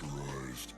Pasteurized.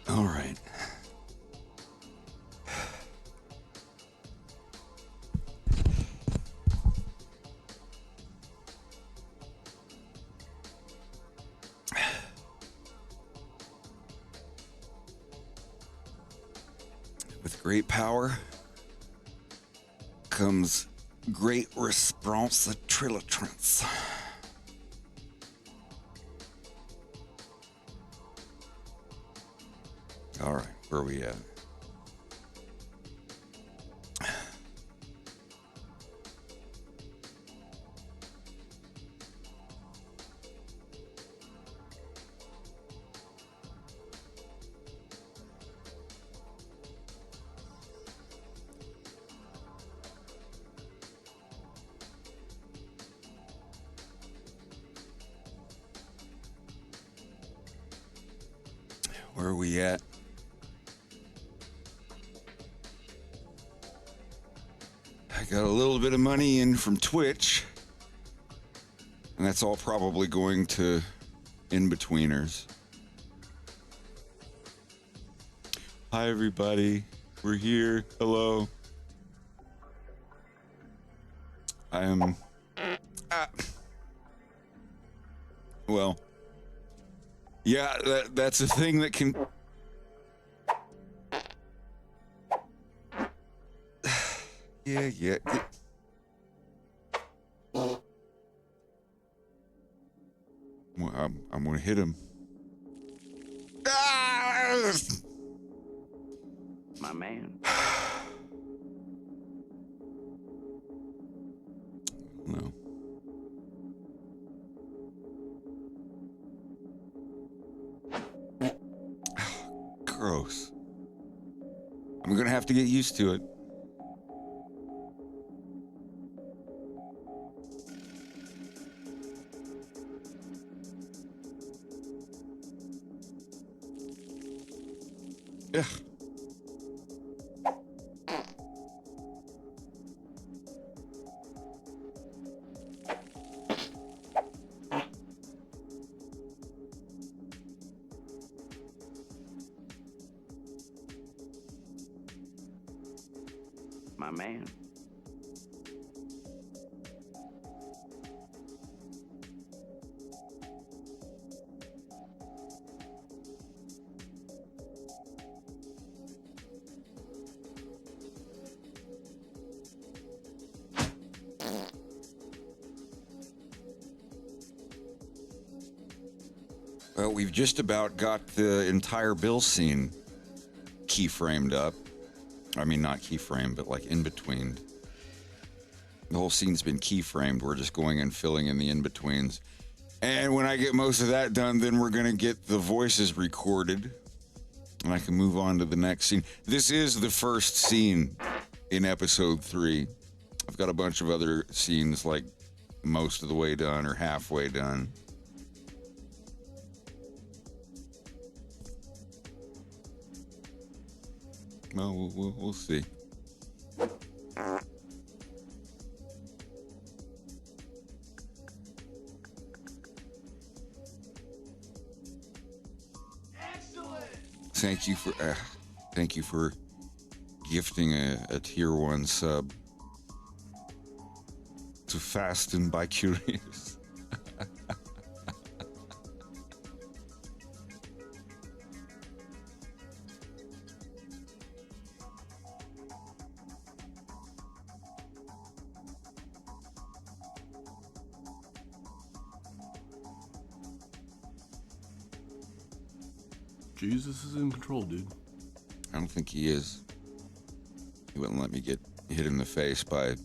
All right. With great power comes great responsibility. All right, where are we at? Where are we at? I got a little bit of money in from Twitch, and that's all probably going to in-betweeners. Hi, everybody. We're here. Hello. I am... well, yeah, that's a thing that can... Yeah. Well, I'm gonna hit him. Ah! No. Gross. I'm gonna have to get used to it. Ugh. My man. Well, we've just about got the entire Bill scene keyframed up. I mean, not keyframed, but like in between. The whole scene's been keyframed. We're just going and filling in the in-betweens. And when I get most of that done, then we're going to get the voices recorded. And I can move on to the next scene. This is the first scene in episode 3. I've got a bunch of other scenes like most of the way done or halfway done. Well, we'll see. Excellent. Thank you for gifting a tier 1 sub to Fast and by Curious. Jesus is in control, dude. I don't think he is. He wouldn't let me get hit in the face by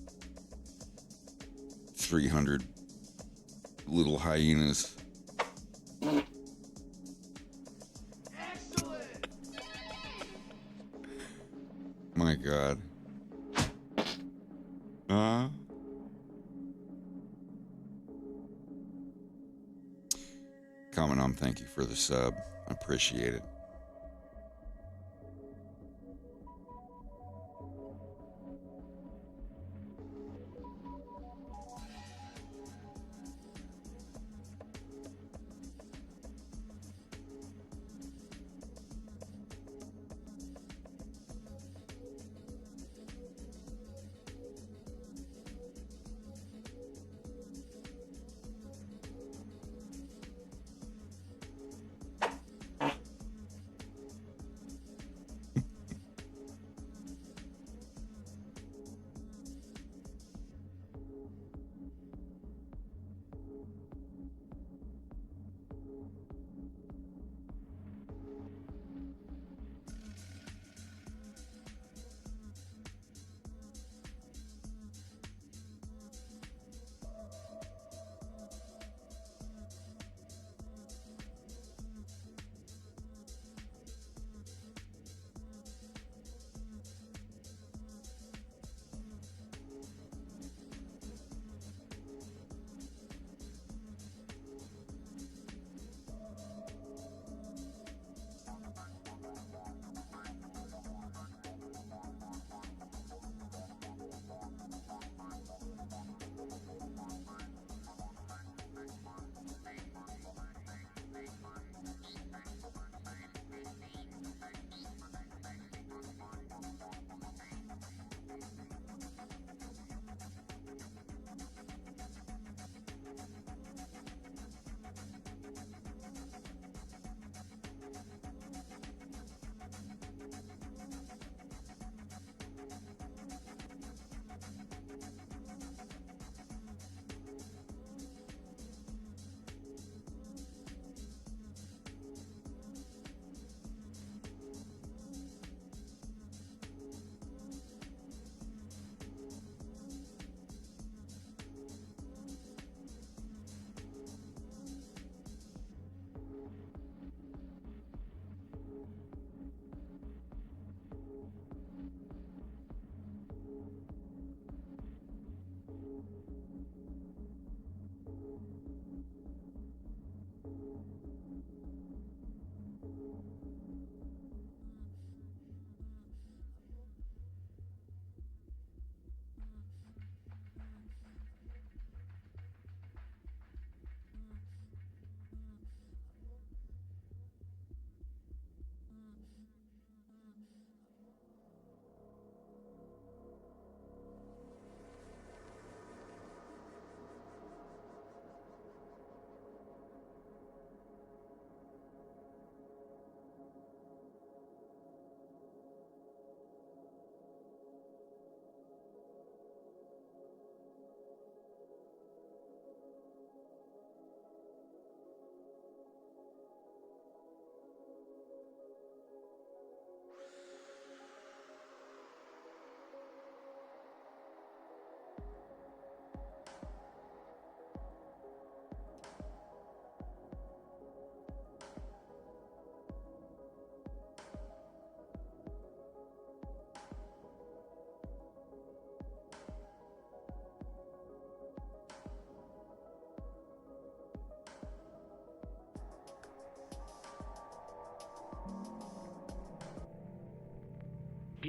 300 little hyenas. Excellent. My God. Coming on, thank you for the sub. I appreciate it.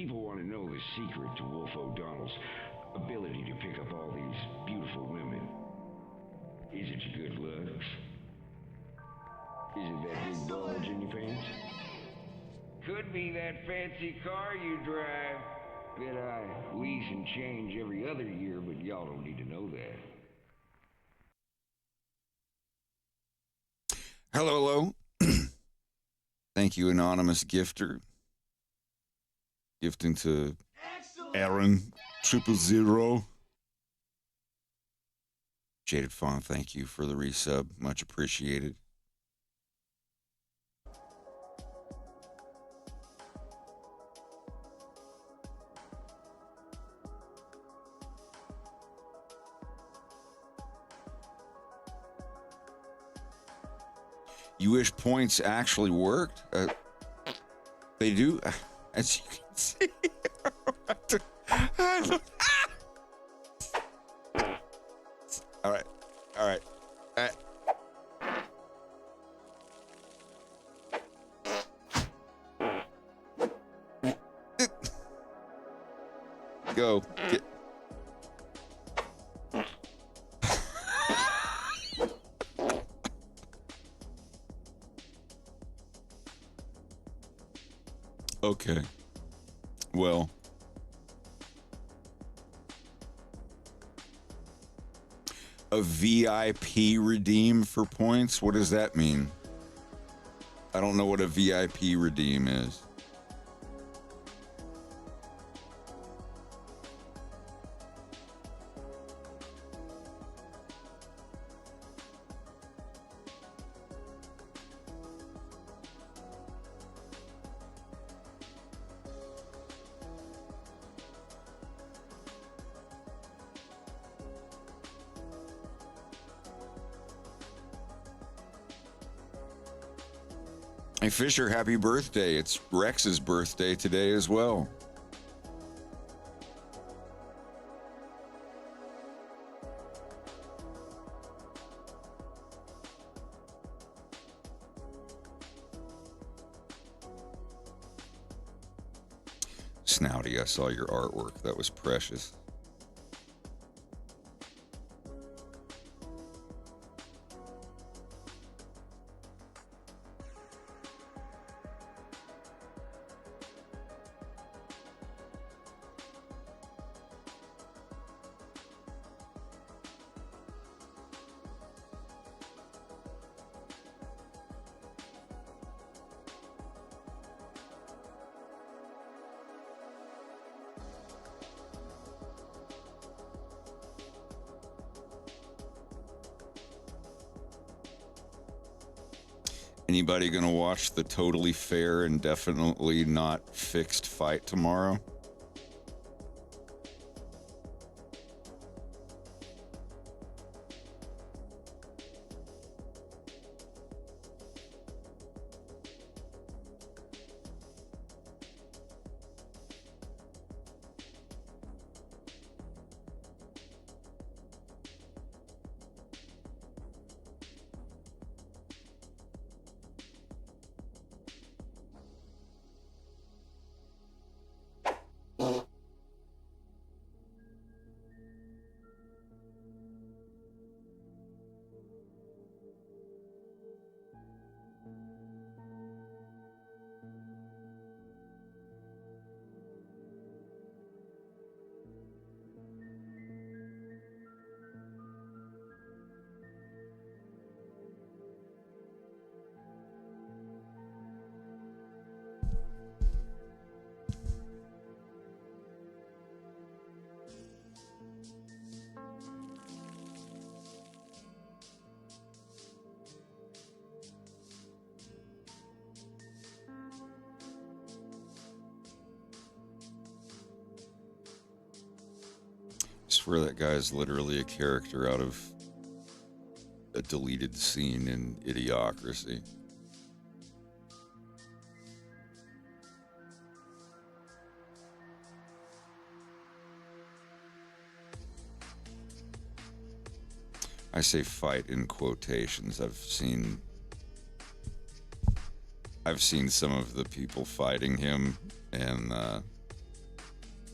People want to know the secret to Wolf O'Donnell's ability to pick up all these beautiful women. Is it your good looks? Is it that big bulge in your pants? Could be that fancy car you drive. Bet I lease and change every other year, but y'all don't need to know that. Hello, hello. Thank you, anonymous gifter. Gifting to Aaron 000. Jaded Fawn, thank you for the resub. Much appreciated. You wish points actually worked? They do, as you can see. All right, all right. Go. Get. Okay. Well. A VIP redeem for points? What does that mean? I don't know what a VIP redeem is. Hey Fisher, happy birthday. It's Rex's birthday today as well. Snouty, I saw your artwork. That was precious. Anybody gonna watch the totally fair and definitely not fixed fight tomorrow? I swear that guy is literally a character out of a deleted scene in Idiocracy. I say fight in quotations. I've seen some of the people fighting him, and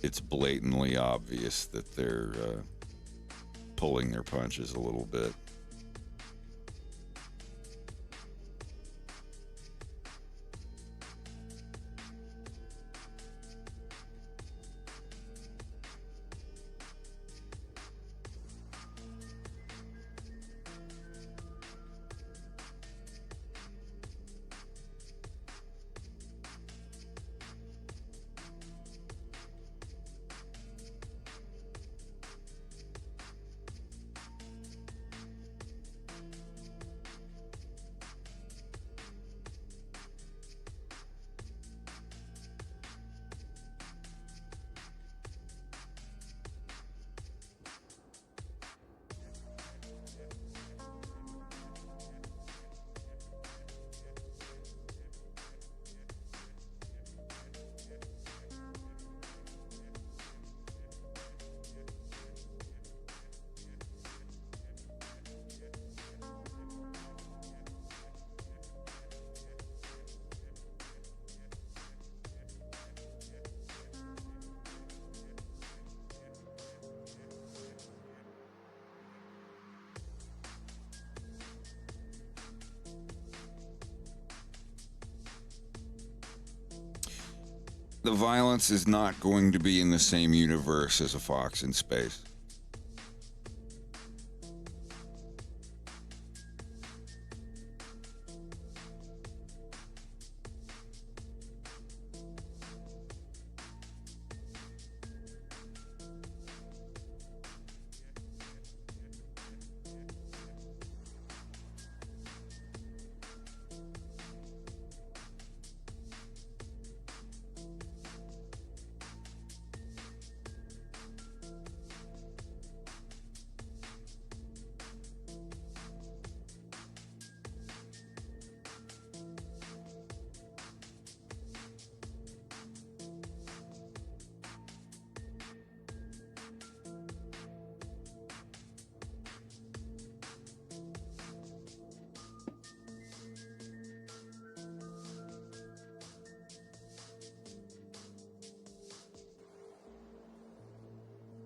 it's blatantly obvious that they're pulling their punches a little bit. The violence is not going to be in the same universe as A Fox in Space.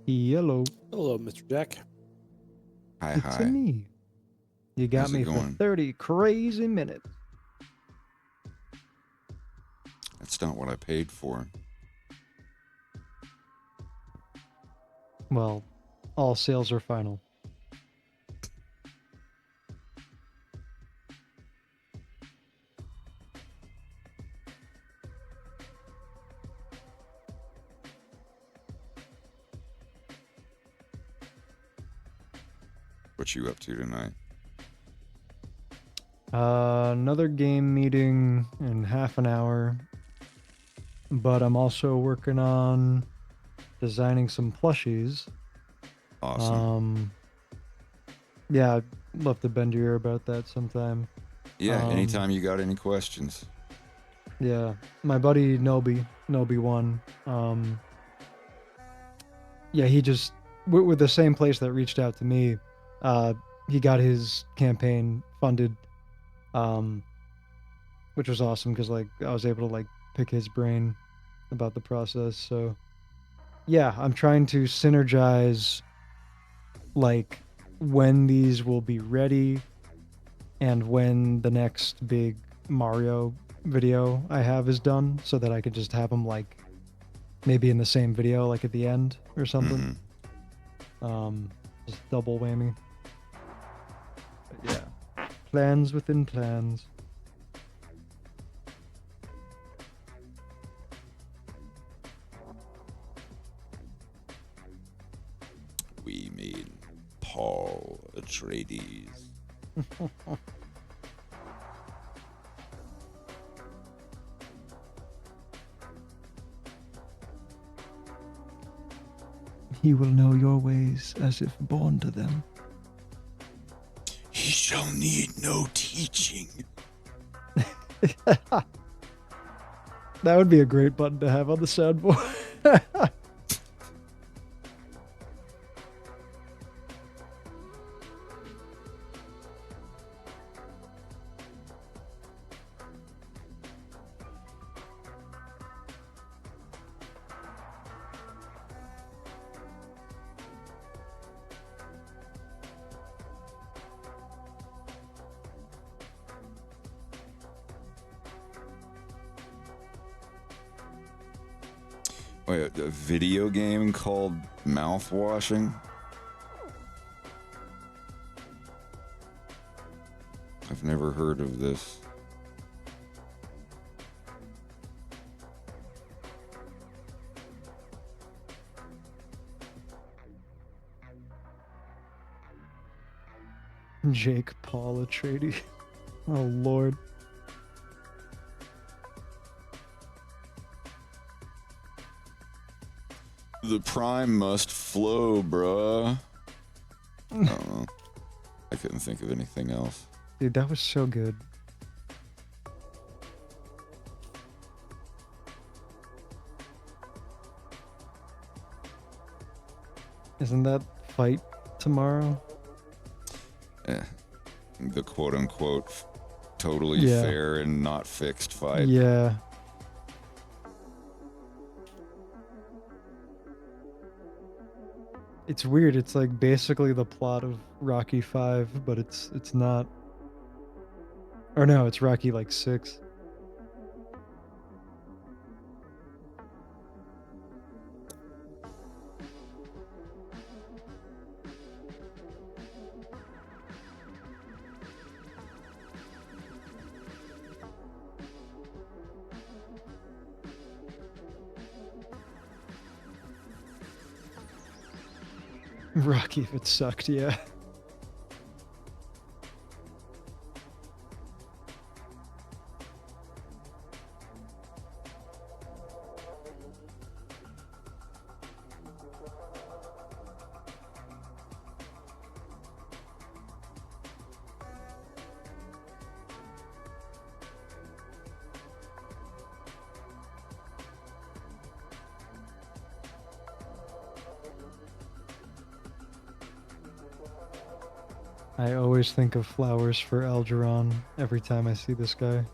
Hello. Hello, Mr. Jack. Hi, It's hi. me. You got How's it me for going? 30 crazy minutes. That's not what I paid for. Well, all sales are final. What you up to tonight? Another game meeting in half an hour. But I'm also working on designing some plushies. Awesome. Yeah, I'd love to bend your ear about that sometime. Yeah, anytime you got any questions. Yeah, my buddy Nobi1. Yeah, he just with the same place that reached out to me. He got his campaign funded, which was awesome because like I was able to like pick his brain about the process. So yeah, I'm trying to synergize like when these will be ready and when the next big Mario video I have is done so that I could just have them like maybe in the same video like at the end or something. Just double whammy. But yeah. Plans within plans. We mean Paul Atreides. He will know your ways as if born to them. He shall need no teaching. That would be a great button to have on the soundboard. Wait, a video game called Mouthwashing? I've never heard of this. Jake Paul Atreides. Oh Lord. The prime must flow, bruh. I don't know. I couldn't think of anything else. Dude, that was so good. Isn't that fight tomorrow? The quote-unquote totally Yeah. fair and not fixed fight. Yeah. It's weird. It's like basically the plot of Rocky 5, but it's not. Or no, it's Rocky like 6. Rocky if it sucked, yeah. I always think of flowers for Algeron every time I see this guy.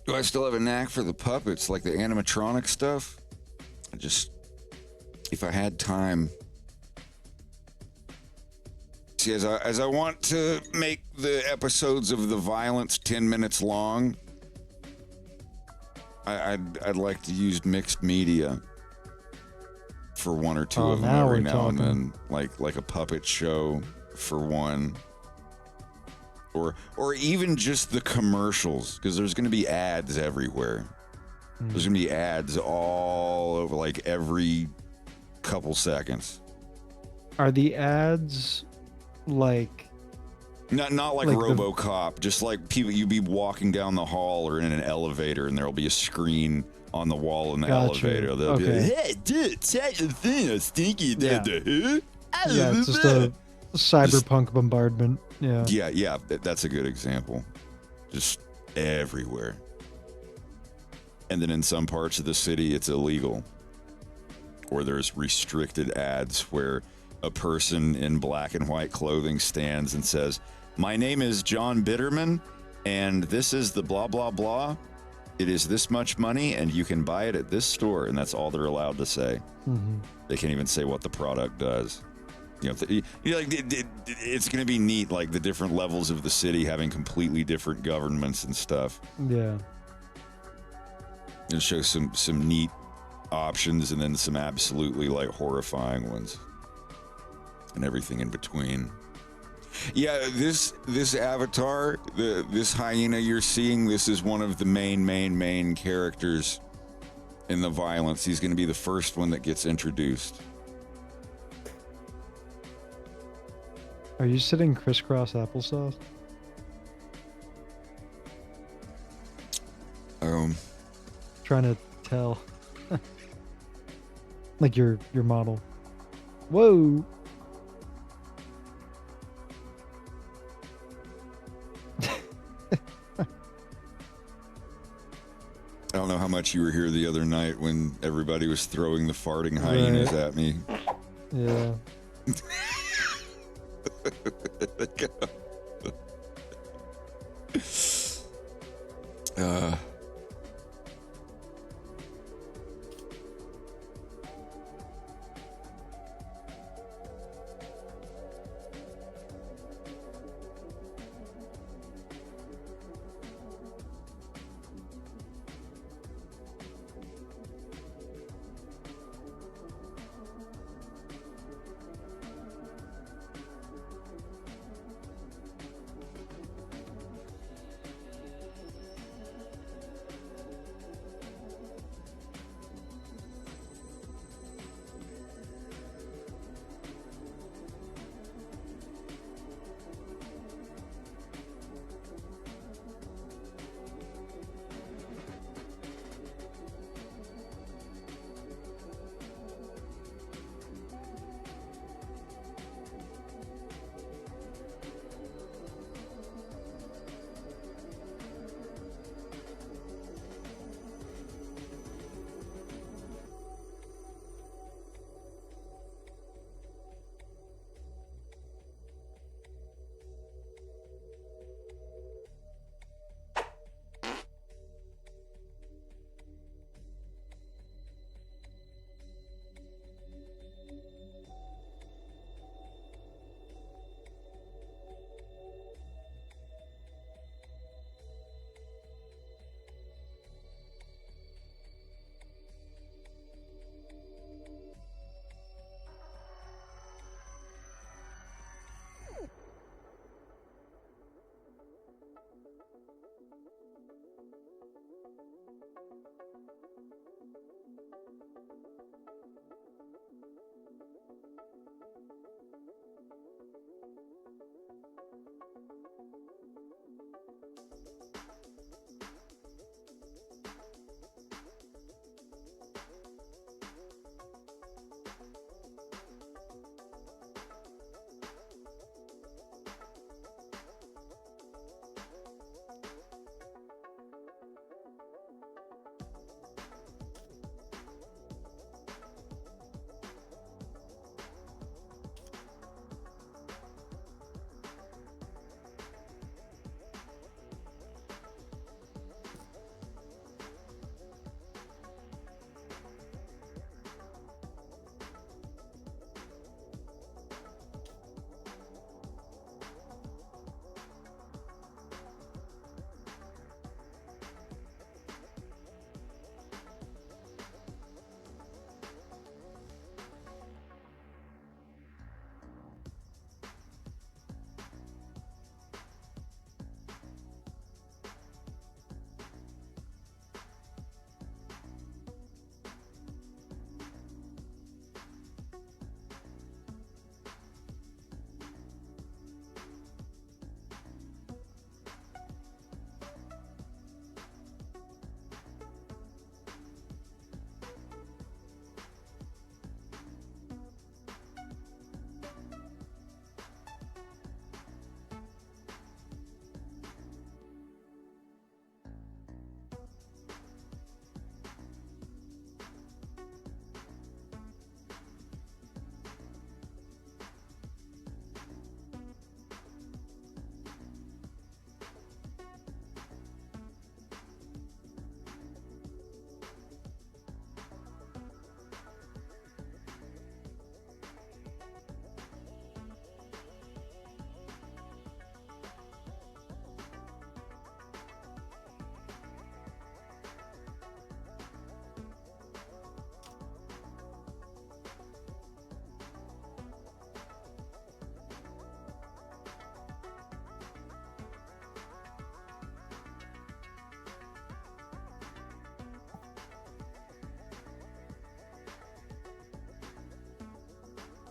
Do I still have a knack for the puppets, like the animatronic stuff? If I had time. See, as I want to make the episodes of the violence 10 minutes long, I'd like to use mixed media for one or two of them now every we're now and talking. then, like a puppet show for one. Or even just the commercials, because there's going to be ads everywhere. There's going to be ads all over, like every couple seconds. Are the ads like Not like Like the- RoboCop, just like people, you'd be walking down the hall or in an elevator, and there'll be a screen on the wall in the Gotcha. elevator. They'll be like, Okay. "Hey, dude, check the thing, a stinky Yeah. did." Yeah, it's just a cyberpunk bombardment. Yeah. Yeah, that's a good example. Just everywhere. And then in some parts of the city, it's illegal. Or there's restricted ads where a person in black and white clothing stands and says, "My name is John Bitterman, and this is the blah, blah, blah. It is this much money, and you can buy it at this store." And that's all they're allowed to say. Mm-hmm. They can't even say what the product does. You know, it's going to be neat, like the different levels of the city having completely different governments and stuff. Yeah. And show some neat options, and then some absolutely like horrifying ones, and everything in between. Yeah, this avatar, this hyena you're seeing, this is one of the main characters in the violence. He's going to be the first one that gets introduced. Are you sitting crisscross applesauce? Trying to tell. Like your model. Whoa. I don't know how much you were here the other night when everybody was throwing the farting hyenas at me. Yeah. Uh,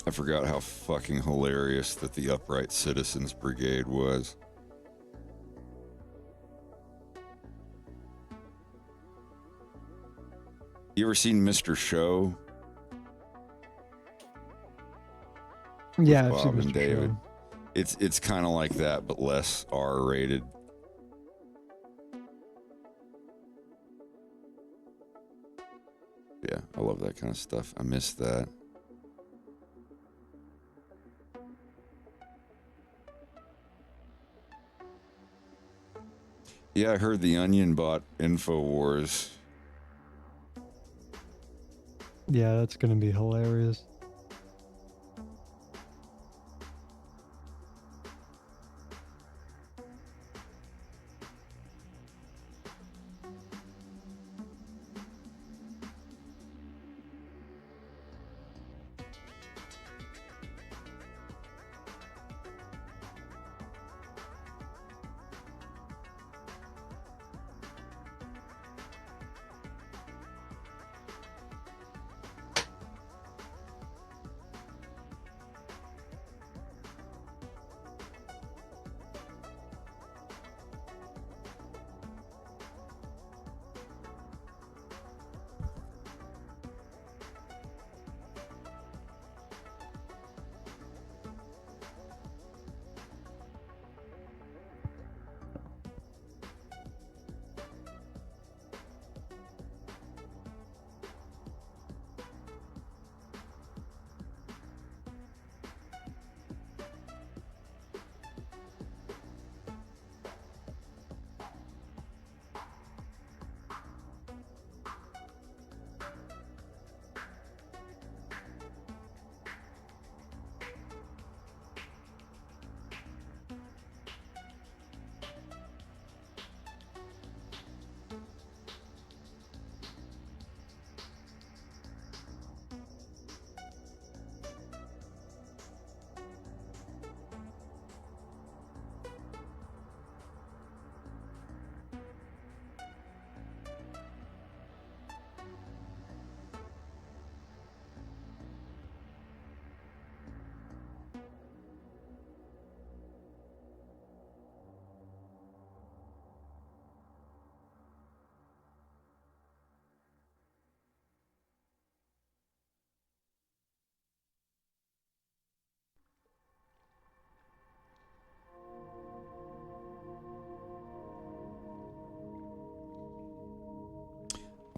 I forgot how fucking hilarious that the Upright Citizens Brigade was. You ever seen Mr. Show? Yeah, I've Bob seen and Mr. David. Show. It's kind of like that, but less R-rated. Yeah, I love that kind of stuff. I miss that. Yeah, I heard the Onion bought InfoWars. Yeah, that's gonna be hilarious.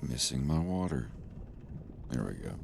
Missing my water. There we go.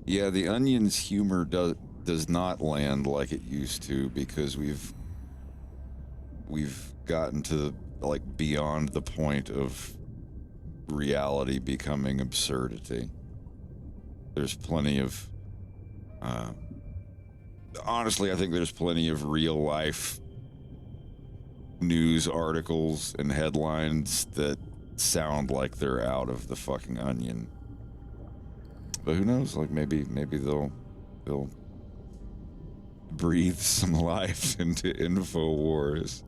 Yeah, the Onion's humor does not land like it used to because we've gotten to like beyond the point of reality becoming absurdity. There's plenty of honestly, I think there's plenty of real life news articles and headlines that sound like they're out of the fucking Onion. But who knows? Like maybe they'll breathe some life into InfoWars.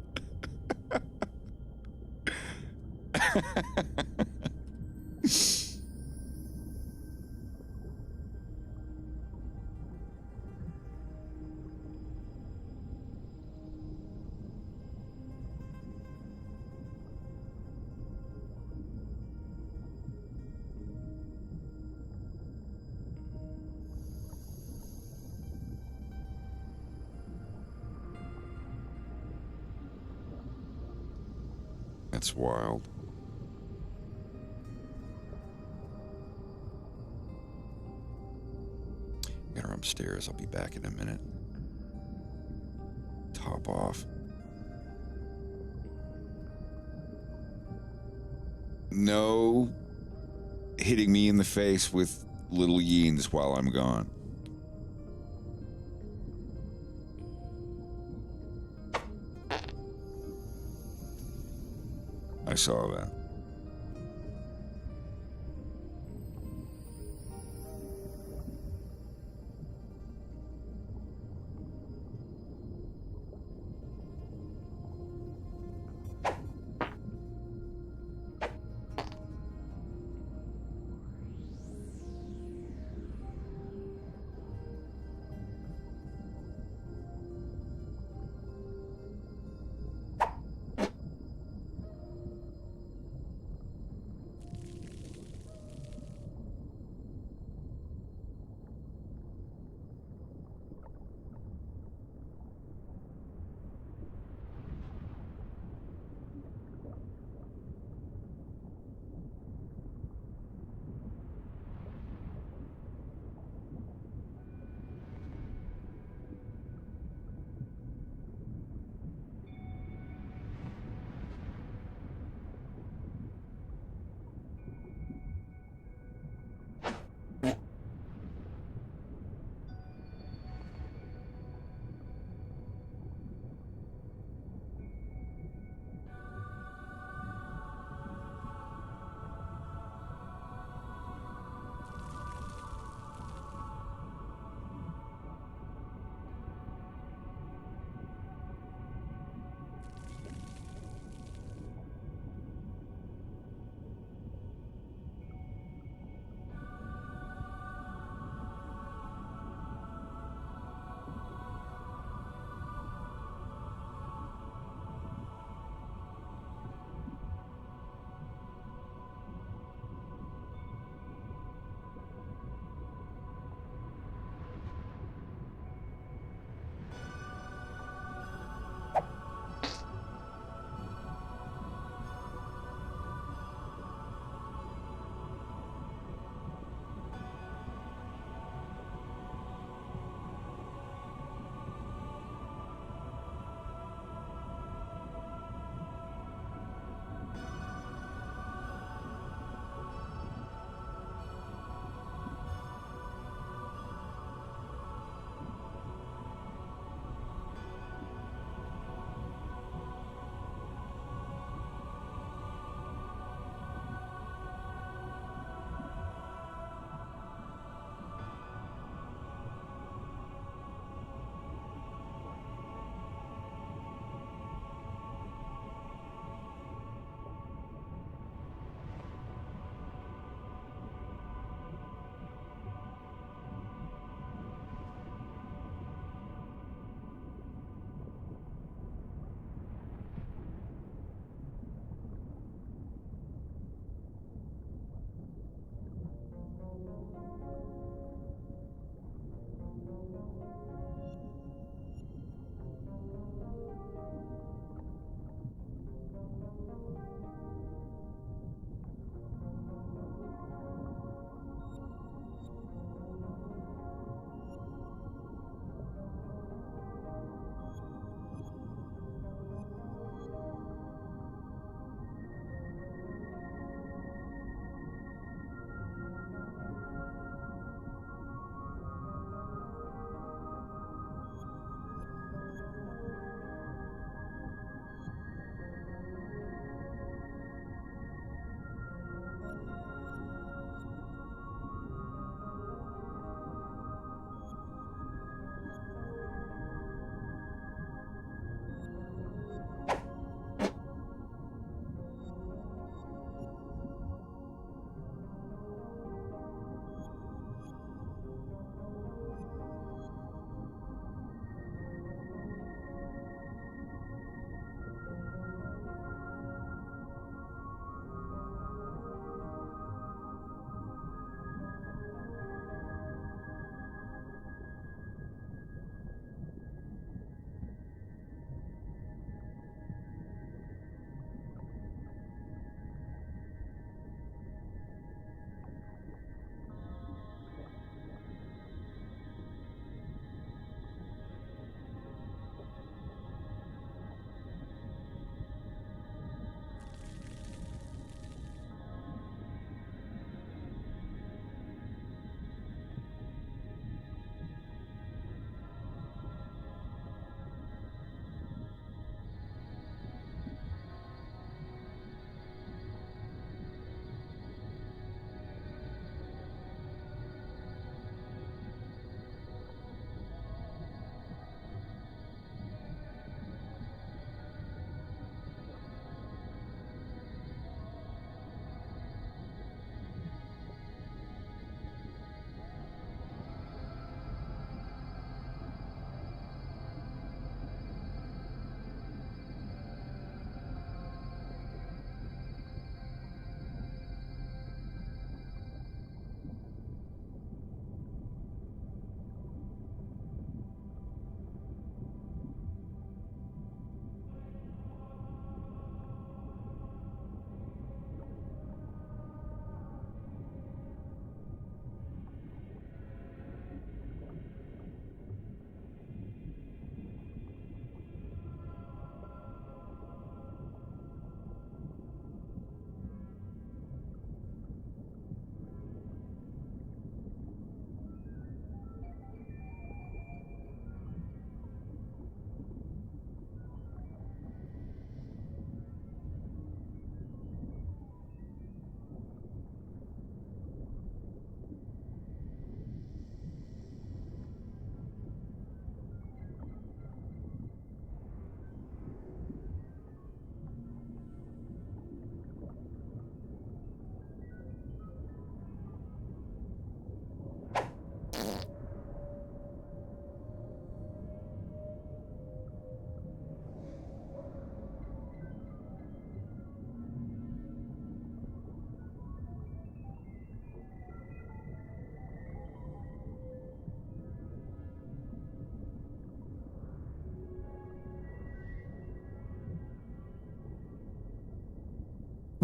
That's wild. Get her upstairs. I'll be back in a minute. Top off. No hitting me in the face with little yeens while I'm gone. I saw that.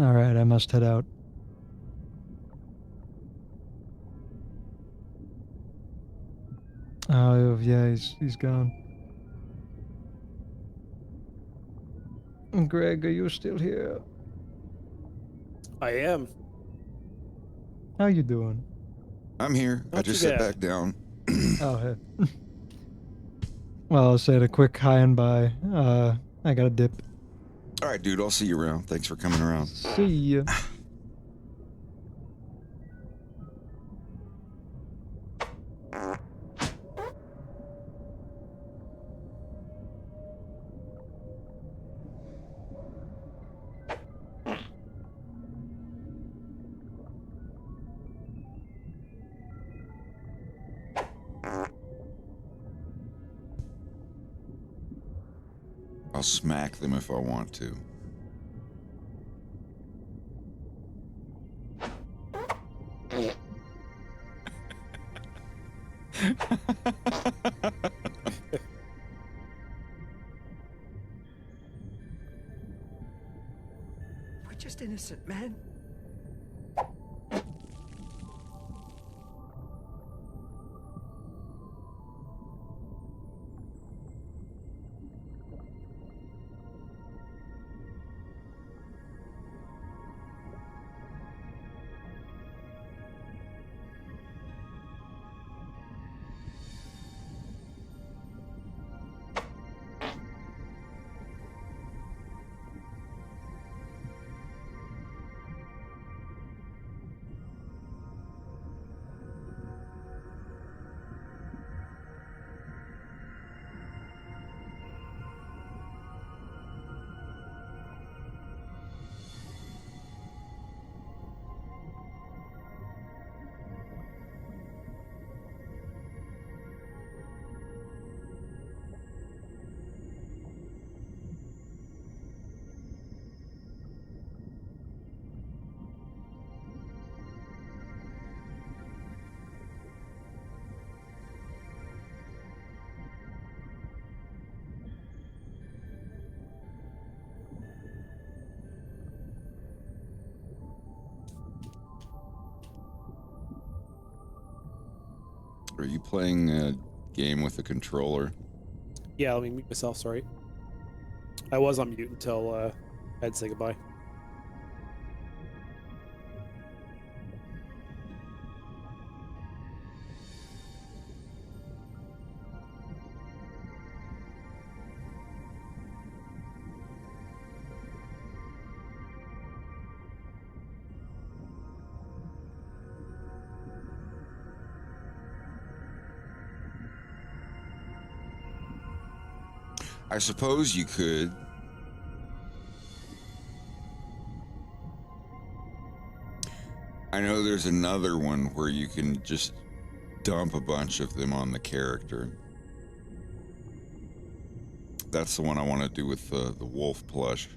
All right, I must head out. Oh yeah, he's gone. Greg, are you still here? I am. How you doing? I'm here. I Not too just sat bad. back down. Oh hey. Well, I'll say a quick hi and bye. I got a dip. All right, dude. I'll see you around. Thanks for coming around. See ya. I'll smack them if I want to. We're just innocent men. Are you playing a game with a controller? Yeah, let me mute myself. Sorry. I was on mute until I had to say goodbye. I suppose you could. I know there's another one where you can just dump a bunch of them on the character. That's the one I want to do with the wolf plush.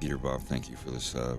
Peter Bob, thank you for the sub.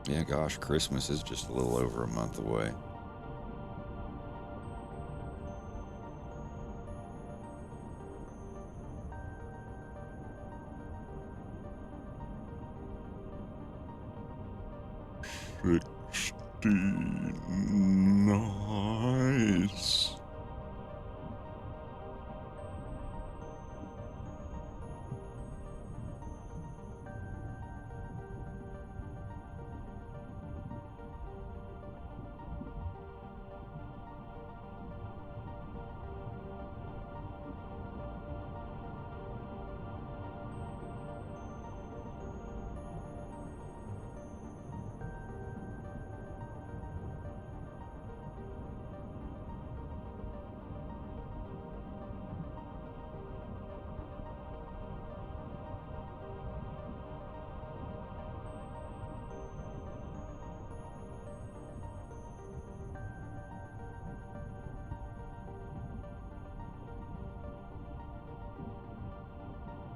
Yeah, gosh, Christmas is just a little over a month away. Nice.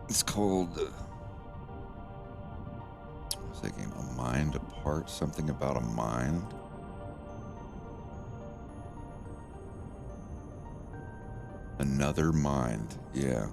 It's called, what's that game? A Mind Apart? Something about a mind? Another Mind, yeah.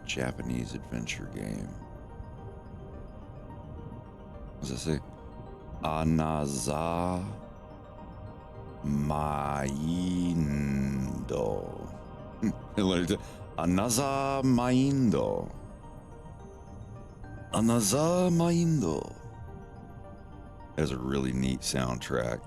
Japanese adventure game. What does it say? Anaza Maindo. Anaza Maindo. Anaza Maindo. Has a really neat soundtrack.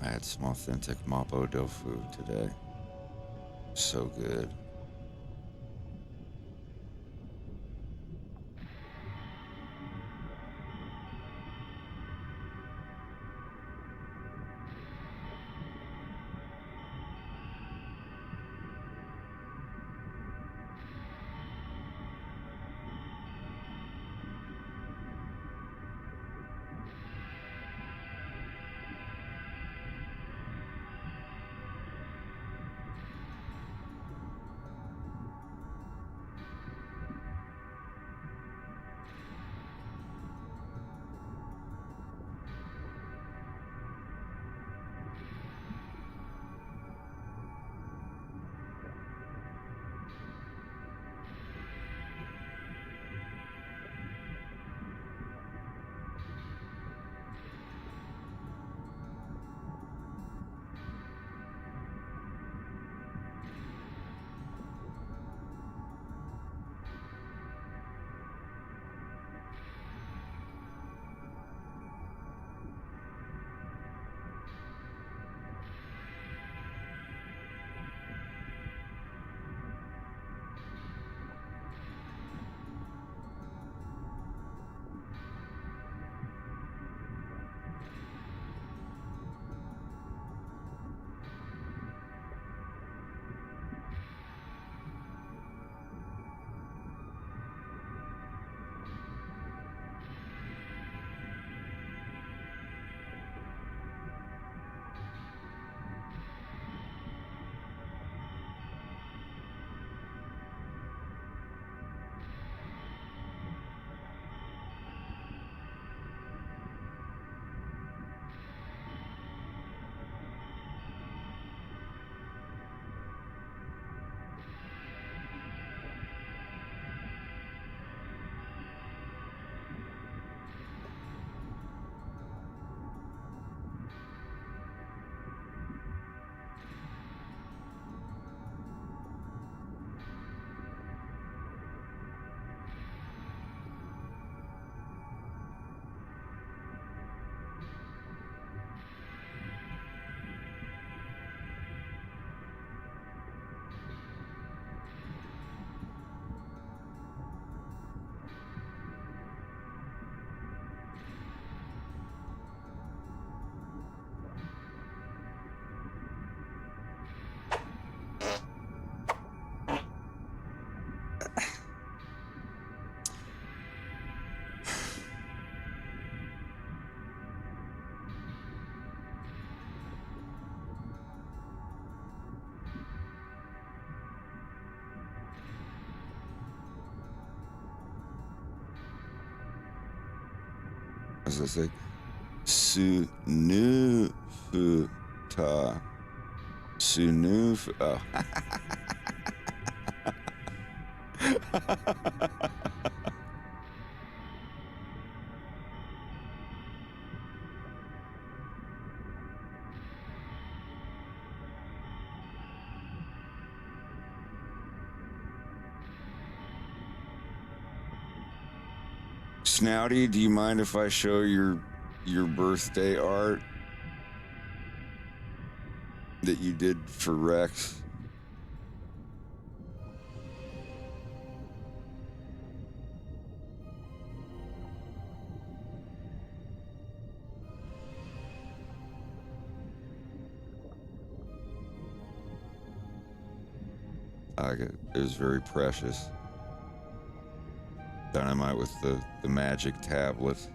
I had some authentic Mapo tofu today. So good. As I say, Sunufuta. Sunuf. Oh. Snouty, do you mind if I show your birthday art that you did for Rex? It was very precious. Dynamite with the magic tablet.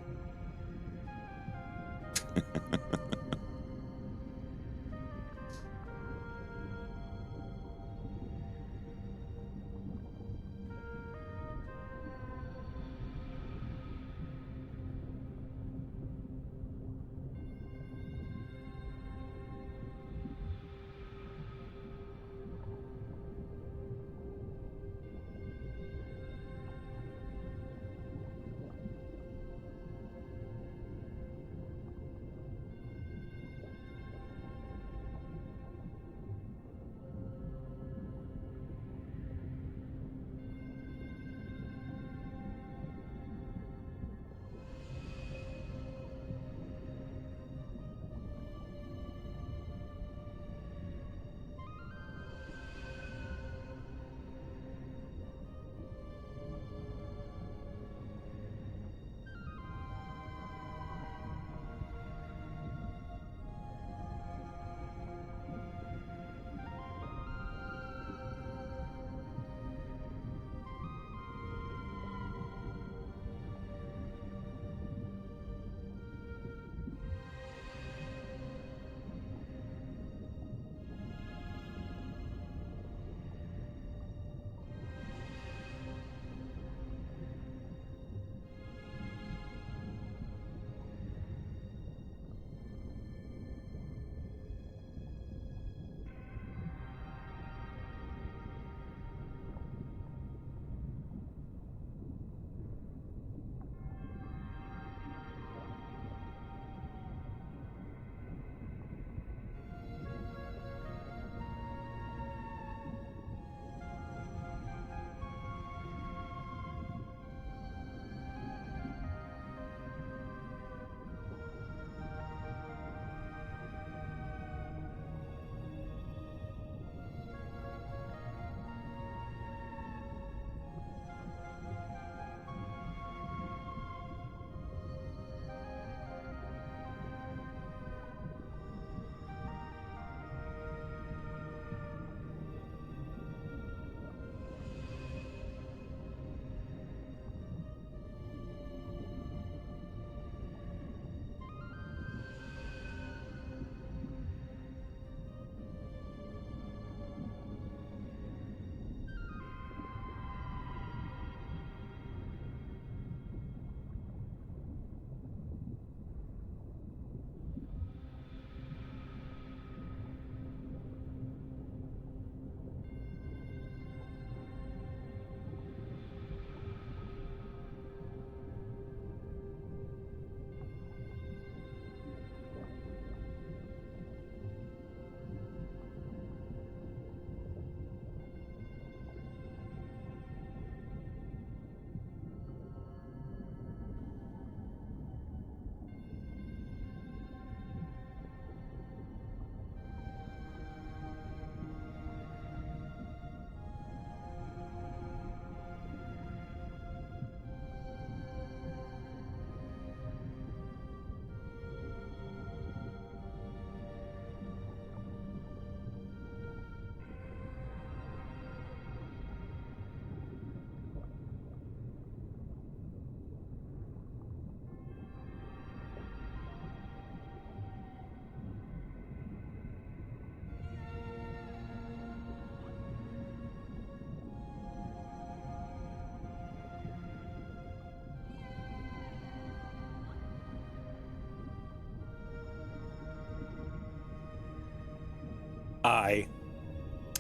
Hi.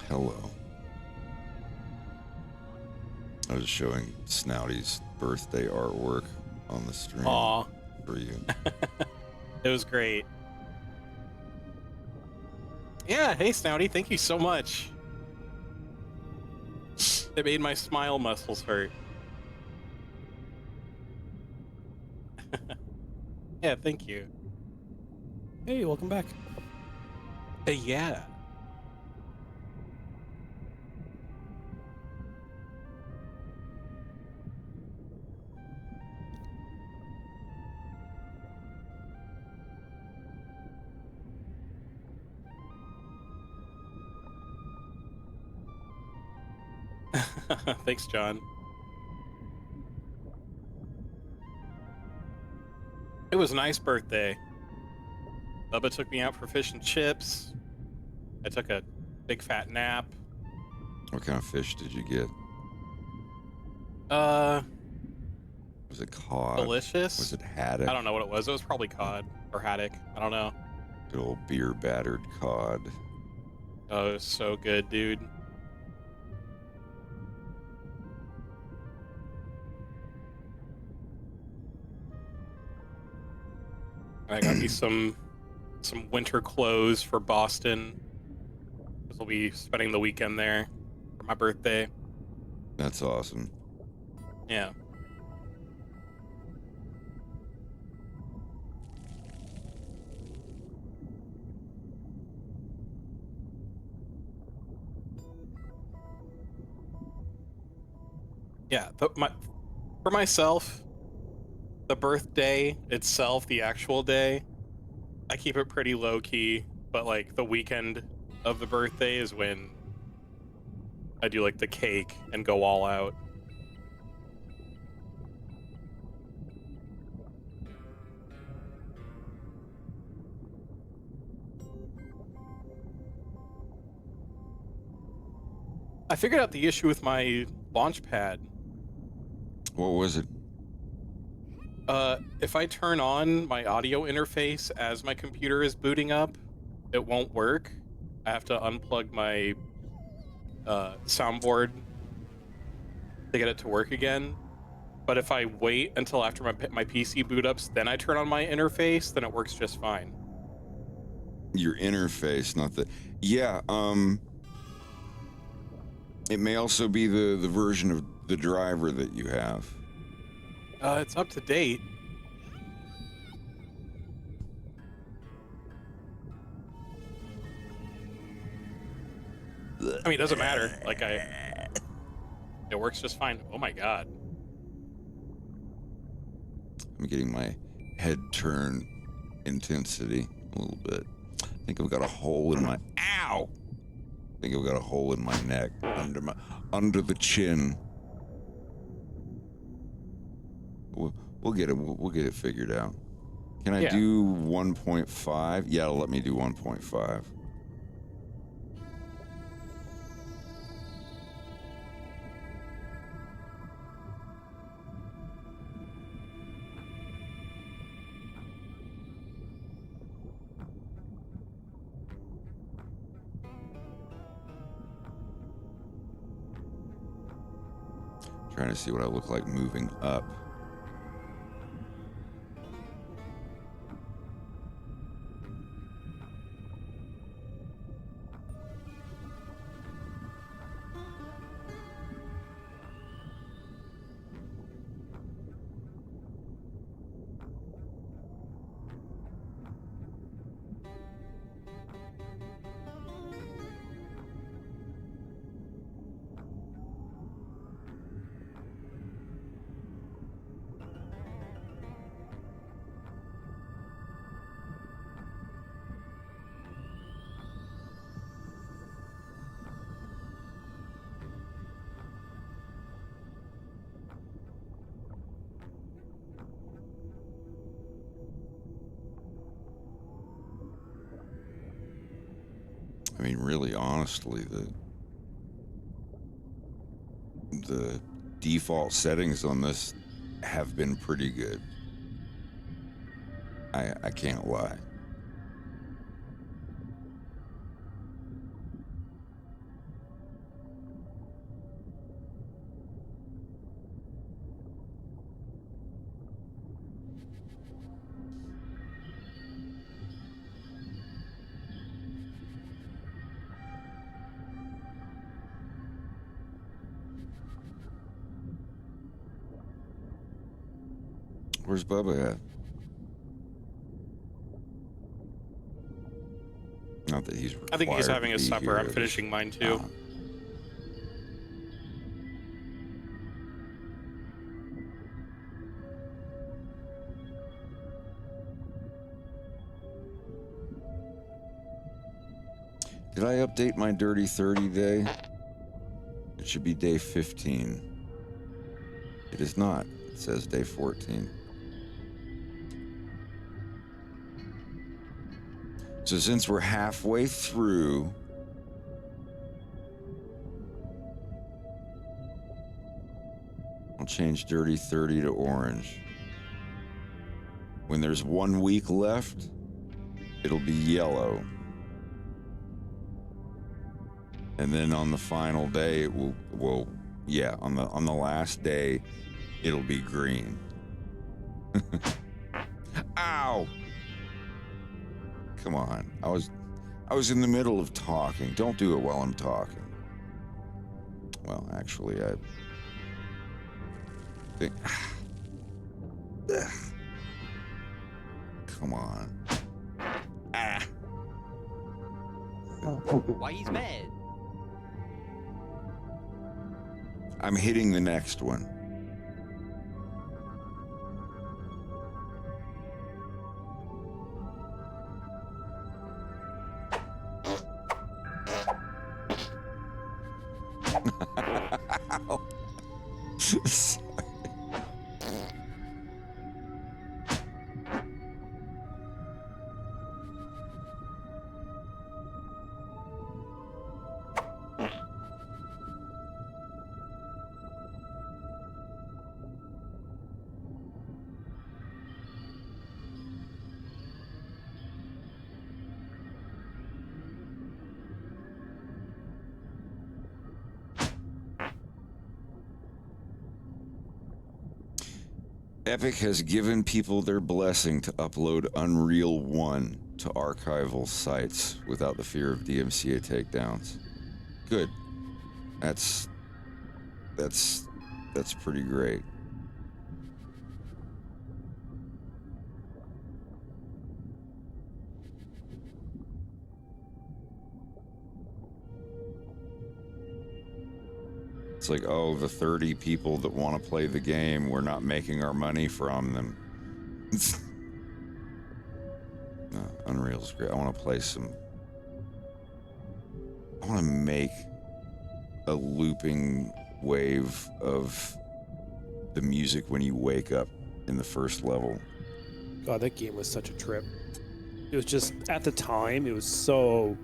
Hello. I was showing Snouty's birthday artwork on the stream Aw, for you. it was great. Yeah, hey Snouty, thank you so much. It made my smile muscles hurt. Yeah, thank you. Hey, welcome back. Yeah. Thanks, John. It was a nice birthday. Bubba took me out for fish and chips. I took a big fat nap. What kind of fish did you get? Was it cod? Delicious. Was it haddock? I don't know what it was. It was probably cod or haddock. I don't know. Good old beer battered cod. Oh, it was so good, dude. I got me some winter clothes for Boston, because we'll be spending the weekend there for my birthday. That's awesome. Yeah. Yeah, for myself, the birthday itself, the actual day, I keep it pretty low key, but like the weekend of the birthday is when I do like the cake and go all out. I figured out the issue with my launch pad. What was it? If I turn on my audio interface as my computer is booting up, it won't work. I have to unplug my soundboard to get it to work again. But if I wait until after my PC boot ups, then I turn on my interface, then it works just fine. Your interface, not the... Yeah, it may also be the version of the driver that you have. It's up to date. I mean, it doesn't matter. Like it works just fine. Oh my god. I'm getting my head turn intensity a little bit. I think I've got a hole in my... Ow! I think I've got a hole in my neck, under the chin. We'll get it. We'll get it figured out. Can I do 1.5? Yeah, let me do 1.5. Trying to see what I look like moving up. I mean, really, honestly, the default settings on this have been pretty good. I can't lie. Where's Bubba at? Not that he's I think he's required having to his be supper. here, I'm I finishing just- mine too. Ah. Did I update my Dirty 30 day? It should be day 15. It is not. It says day 14. So since we're halfway through, I'll change Dirty 30 to orange. When there's 1 week left, it'll be yellow. And then on the final day, it will yeah, on the last day, it'll be green. Ow! Come on. I was in the middle of talking. Don't do it while I'm talking. Well, actually, I think come on. Ah. Why he's mad? I'm hitting the next one. Sorry. Epic has given people their blessing to upload Unreal 1 to archival sites without the fear of DMCA takedowns. Good. That's pretty great. It's like, oh, the 30 people that want to play the game, we're not making our money from them. No, Unreal's great. I want to play some. I want to make a looping wave of the music when you wake up in the first level. God, that game was such a trip. It was just, at the time, it was so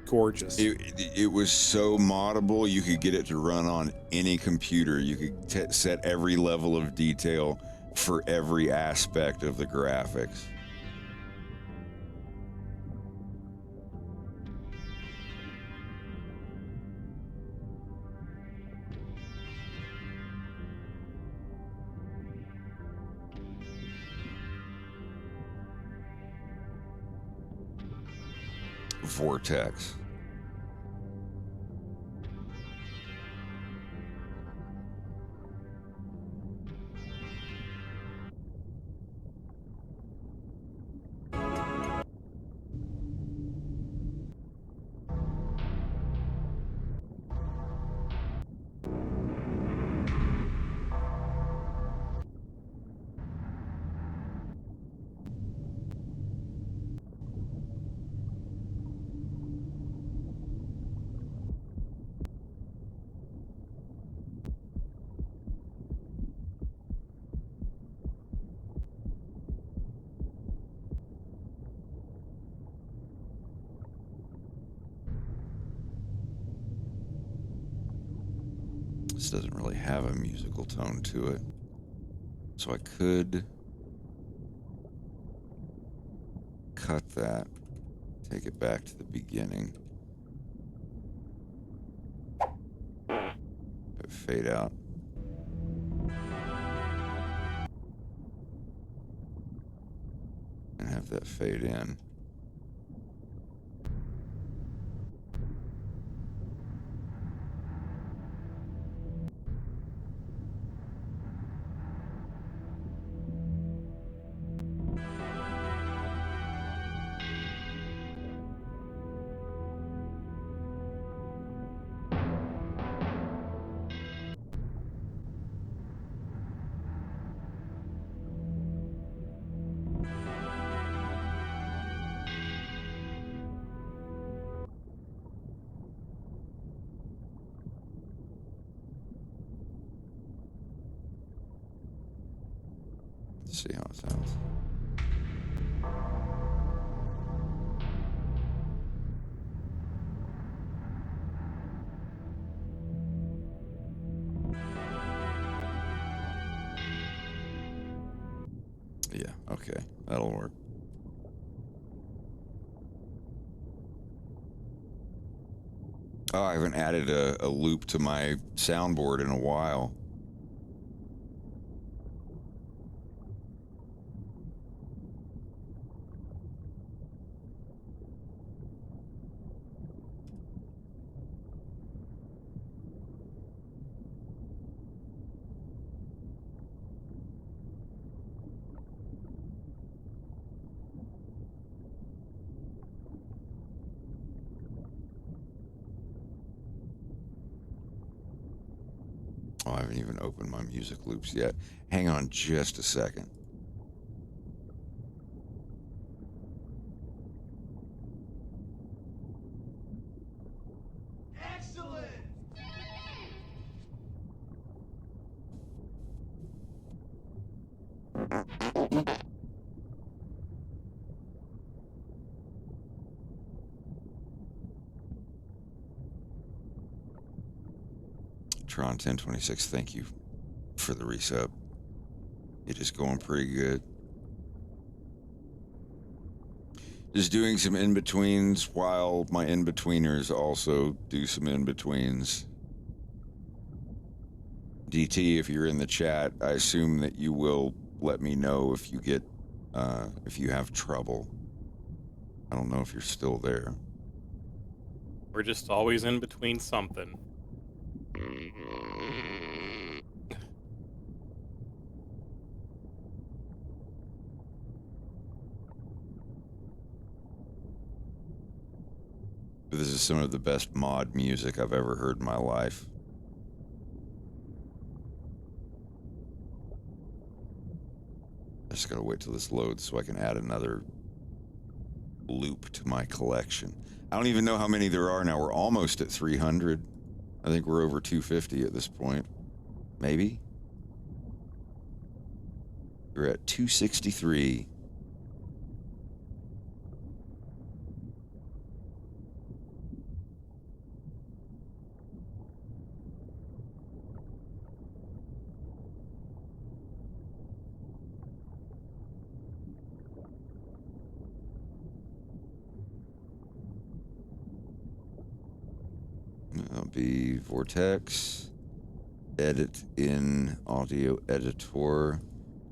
gorgeous. It was so moddable. You could get it to run on any computer. You could set every level of detail for every aspect of the graphics. Vortex. This doesn't really have a musical tone to it. So I could cut that, take it back to the beginning. Fade out. And have that fade in. see how it sounds. Yeah, okay, that'll work. Oh, I haven't added a loop to my soundboard in a while. Oh, I haven't even opened my music loops yet. Hang on just a second. Tron 1026, thank you for the resub. It is going pretty good. Just doing some in-betweens while my in-betweeners also do some in-betweens. DT, if you're in the chat, I assume that you will let me know if you get, if you have trouble. I don't know if you're still there. We're just always in between something. This is some of the best mod music I've ever heard in my life. I just gotta wait till this loads so I can add another loop to my collection. I don't even know how many there are now. We're almost at 300. I think we're over 250 at this point. Maybe? We're at 263. That'll be Vortex. Edit in audio editor.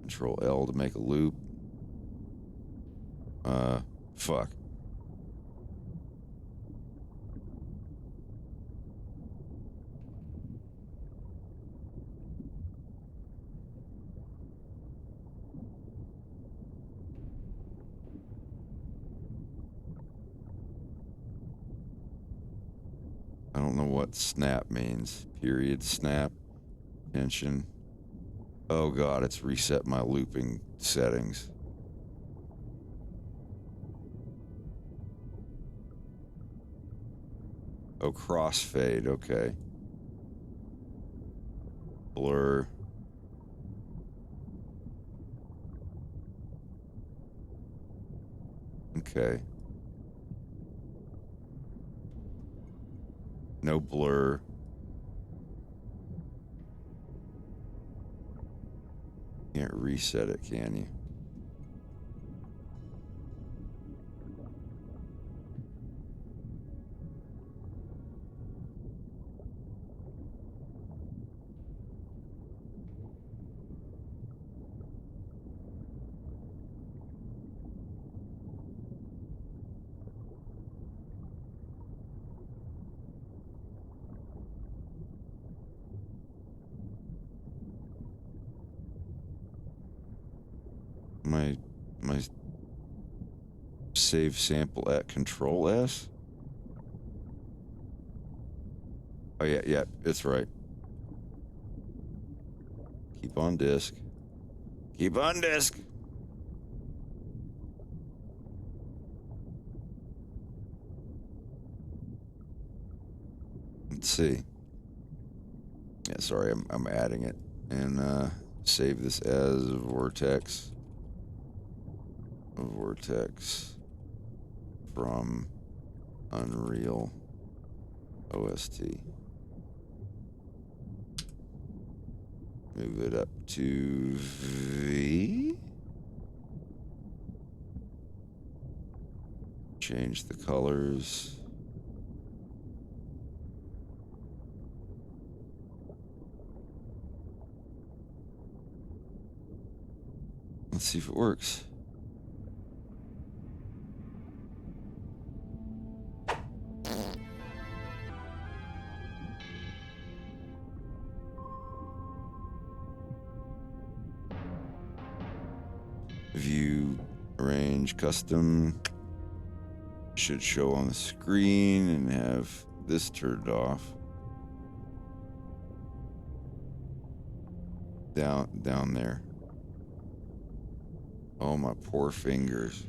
Control L to make a loop. Fuck. I don't know what snap means. Period, snap, tension. Oh god, it's reset my looping settings. Oh, crossfade, okay. Blur. Okay. No blur. Can't reset it, can you? My save sample at Control S. Oh yeah, it's right. Keep on disk. Keep on disk. Let's see. Yeah, sorry, I'm adding it and save this as Vortex. Vortex from Unreal OST. Move it up to V. Change the colors. Let's see if it works. View, arrange, custom. Should show on the screen and have this turned off. Down there. Oh, my poor fingers.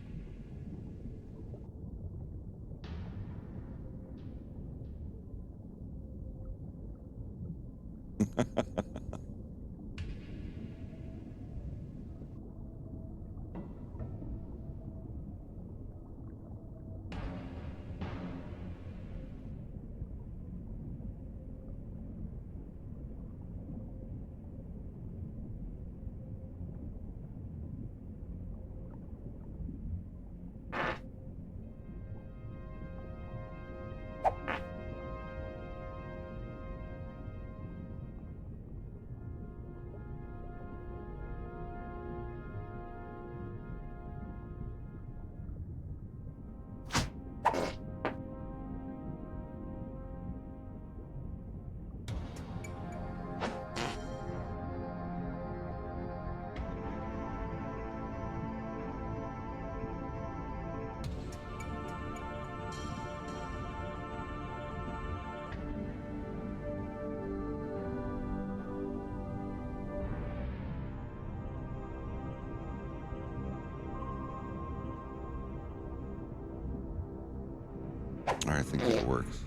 All right, I think that works.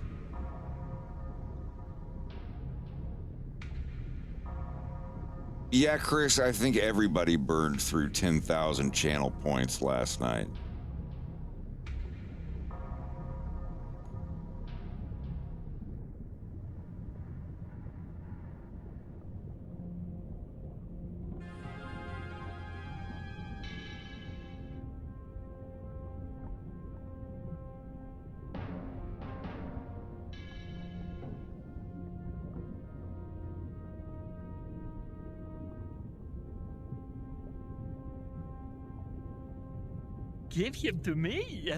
Yeah, Chris, I think everybody burned through 10,000 channel points last night. Give him to me.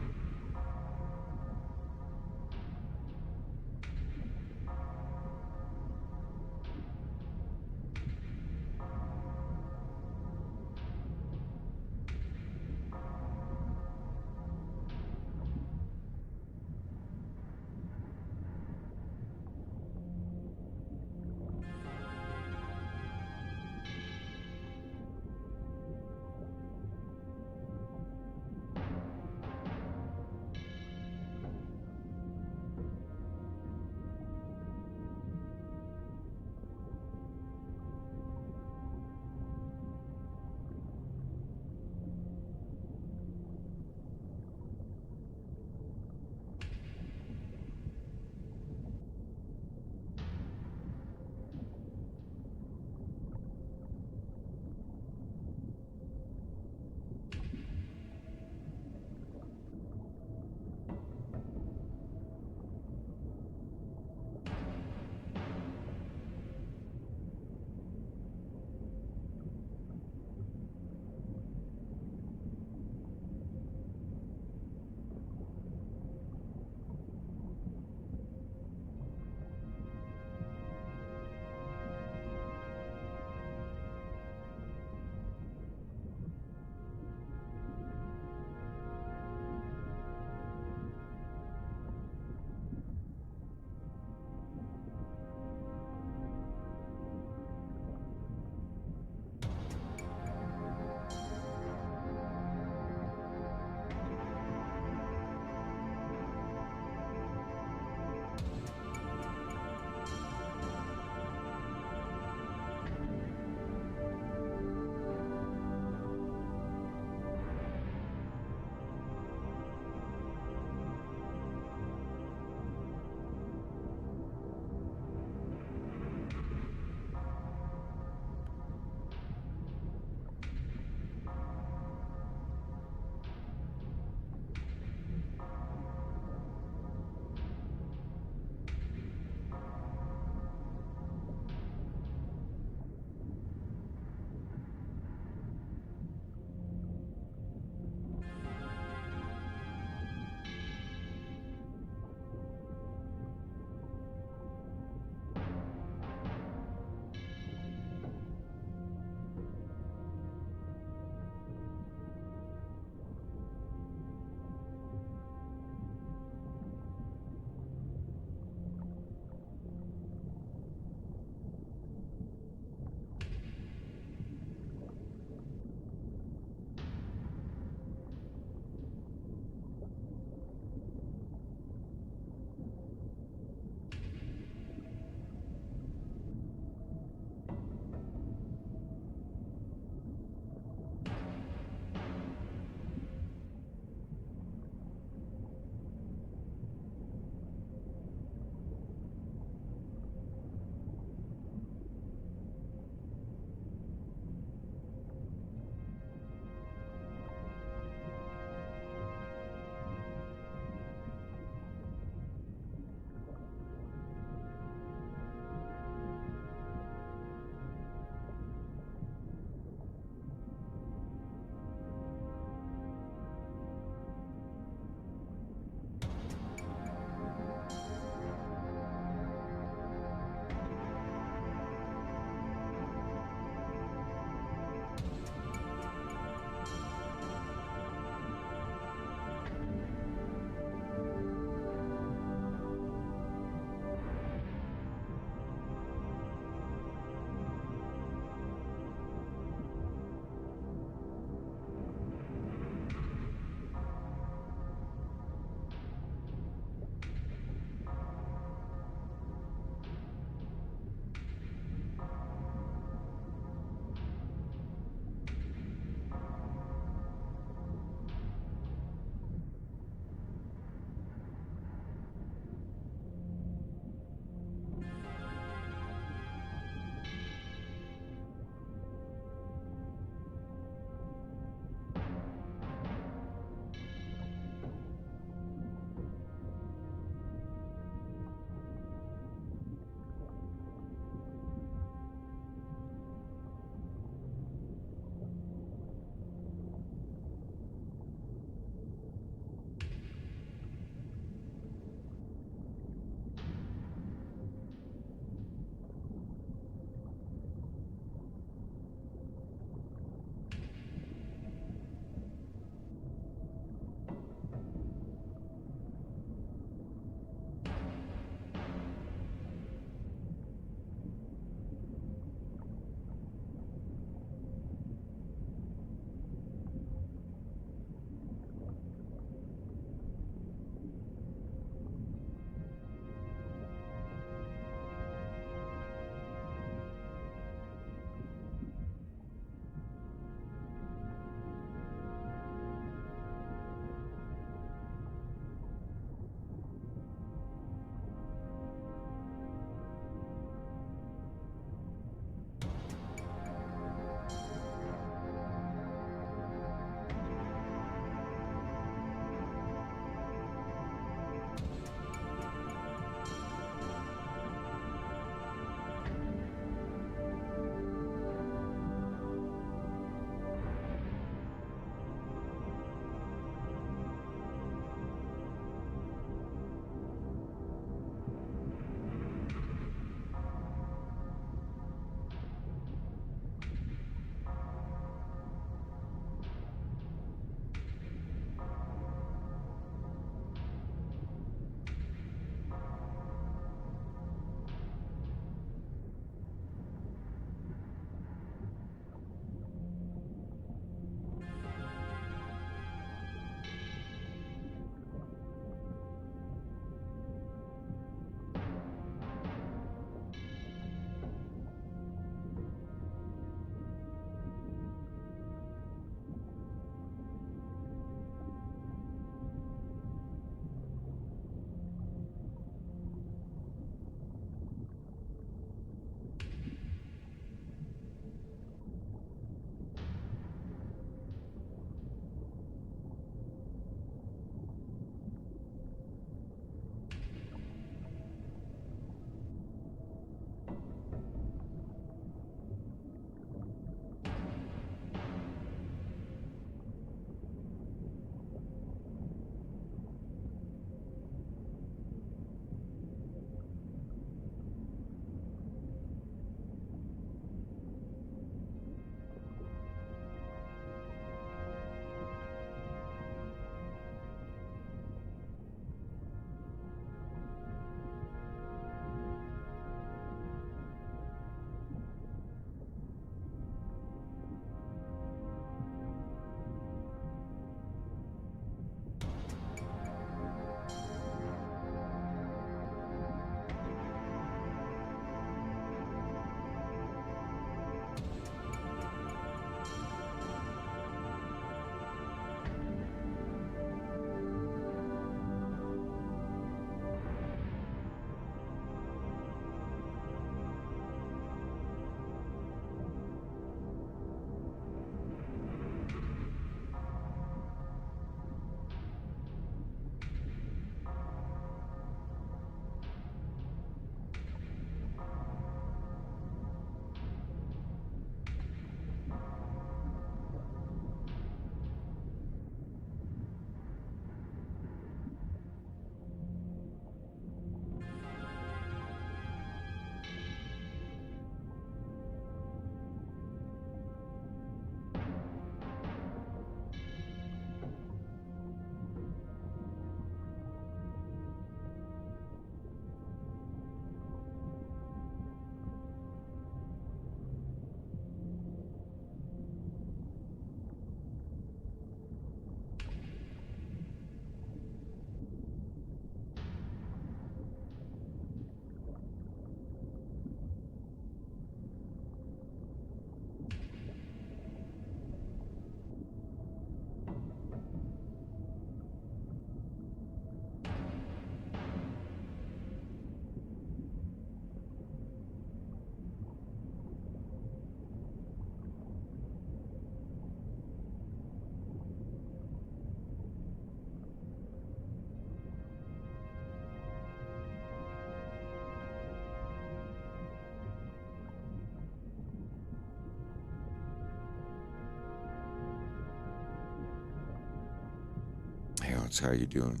Dots, how you doing?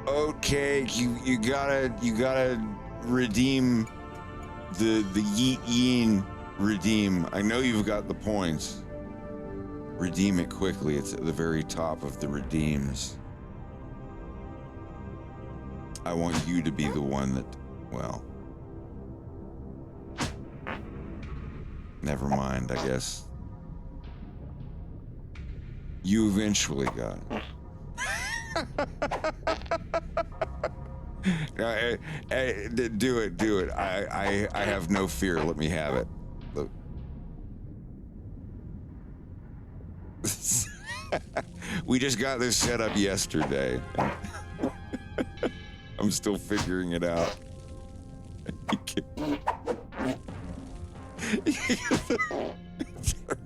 Okay, you gotta redeem the yeet yeen redeem. I know you've got the points. Redeem it quickly. It's at the very top of the redeems. I want you to be the one that, well, never mind, I guess. You eventually got it. Do it. I have no fear. Let me have it. Look. We just got this set up yesterday. I'm still figuring it out.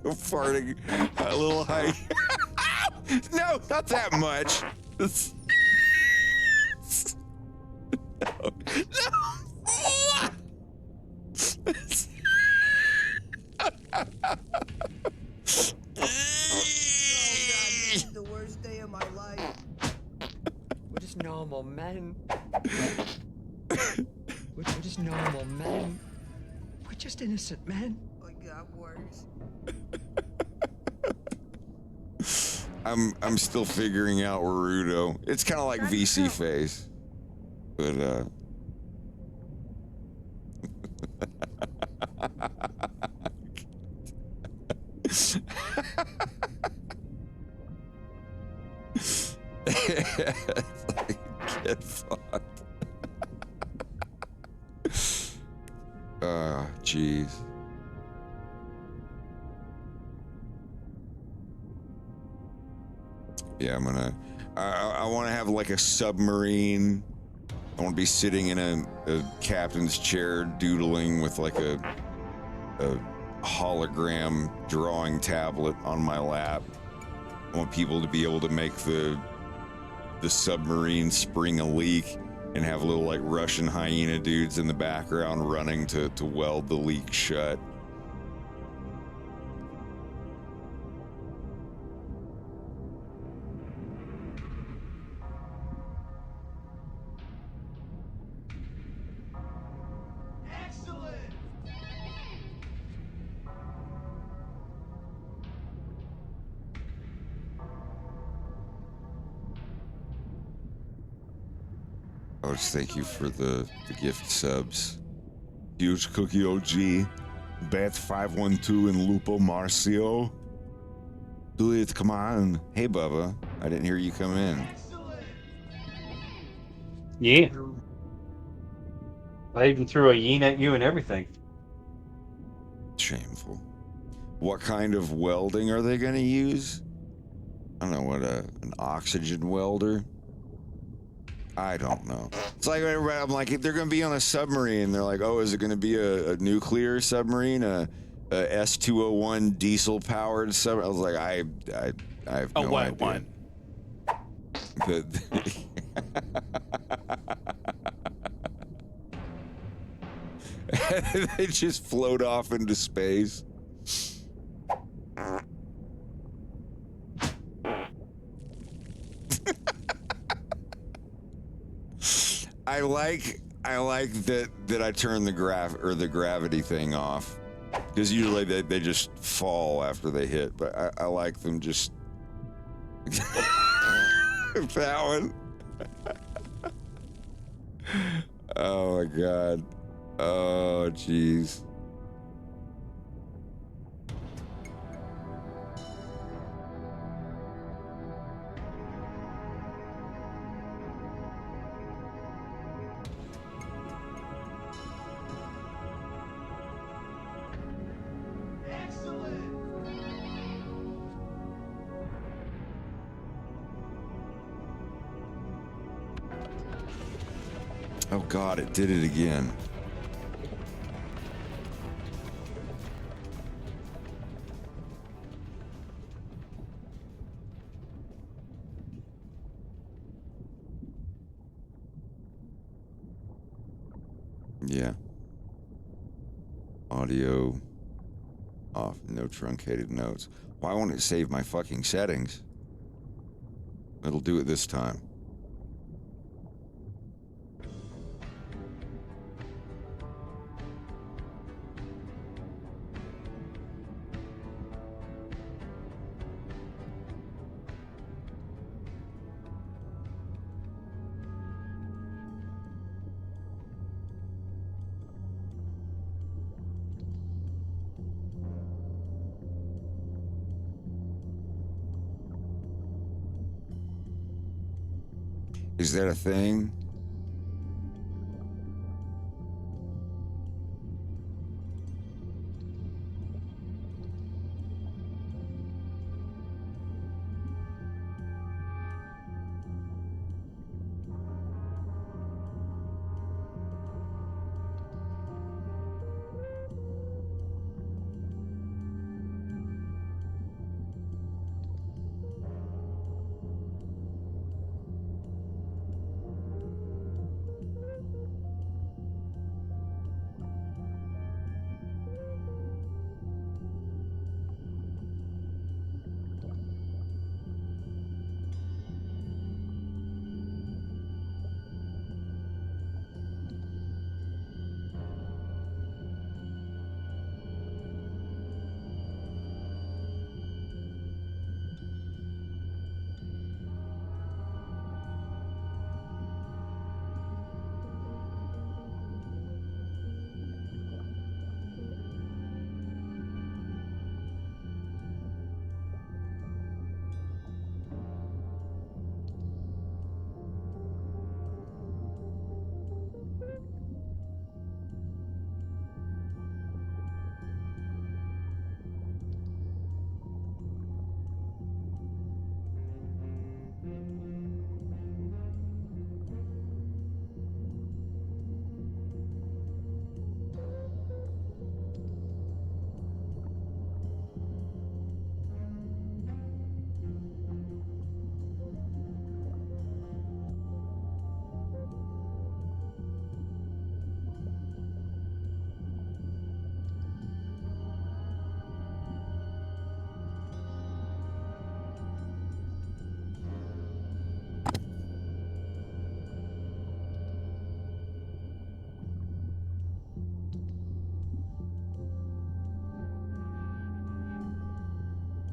Farting a little high. No, not that much. The worst day of my life. We're just normal men. We're just normal men. We're just innocent men. It got worse. I'm still figuring out Warudo. It's kind of like VC face, but get fucked. Jeez. Yeah, I want to have like a submarine. I want to be sitting in a captain's chair doodling with like a hologram drawing tablet on my lap. I want people to be able to make the submarine spring a leak and have little like Russian hyena dudes in the background running to weld the leak shut. Thank you for the gift subs. Huge Cookie OG, Bat512 and Lupo Marcio. Do it, come on. Hey, Bubba. I didn't hear you come in. Yeah. I even threw a yeen at you and everything. Shameful. What kind of welding are they going to use? I don't know, what, an oxygen welder? I don't know. It's like, I'm like, they're going to be on a submarine. They're like, oh, is it going to be a nuclear submarine? A S201 diesel powered submarine? I was like, I have no idea. A wet one. They just float off into space. I like that I turned the gravity thing off, because usually they just fall after they hit, but I like them just that one. Oh my god. Oh jeez. Oh god, it did it again. Yeah. Audio off. No truncated notes. Why won't it save my fucking settings? It'll do it this time. Is that a thing?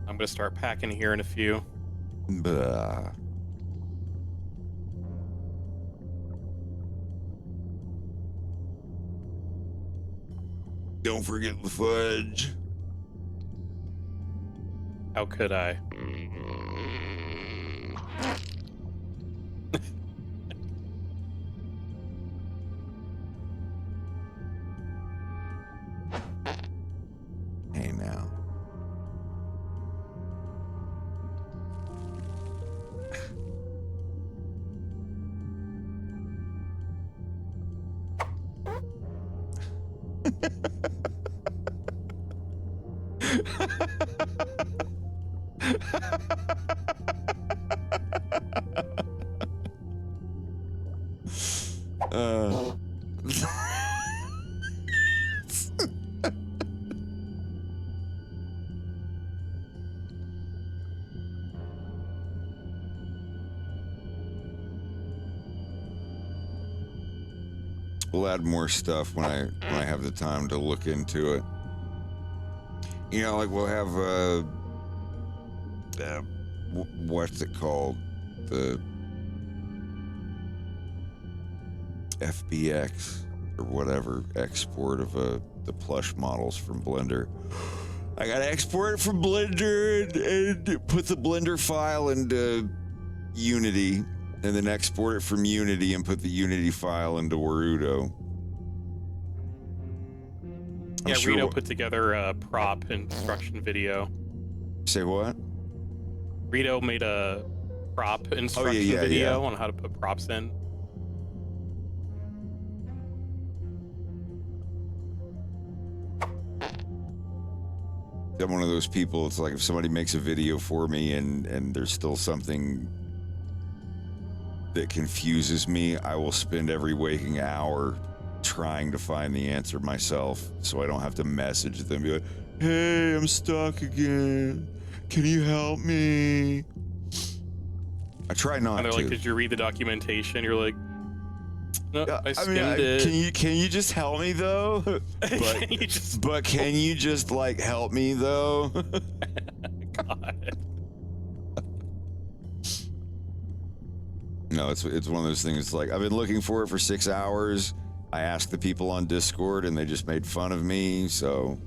I'm gonna start packing here in a few. Blah. Don't forget the fudge. How could I? Hey now. uh. We'll add more stuff when I have the time to look into it. You know, like we'll have what's it called? The FBX or whatever export of the plush models from Blender. I gotta export it from Blender and put the Blender file into Unity, and then export it from Unity and put the Unity file into Warudo. Yeah, Rito put together a prop instruction video. Say what? Rito made a prop instruction video on how to put props in. I'm one of those people, it's like if somebody makes a video for me and there's still something that confuses me, I will spend every waking hour trying to find the answer myself so I don't have to message them, be like, hey, I'm stuck again. Can you help me? I try not And they're to. like, did you read the documentation? You're like, no, I skimmed it. Can you just help me though? But can you just like help me though? God. No, it's one of those things. It's like I've been looking for it for 6 hours. I asked the people on Discord, and they just made fun of me. So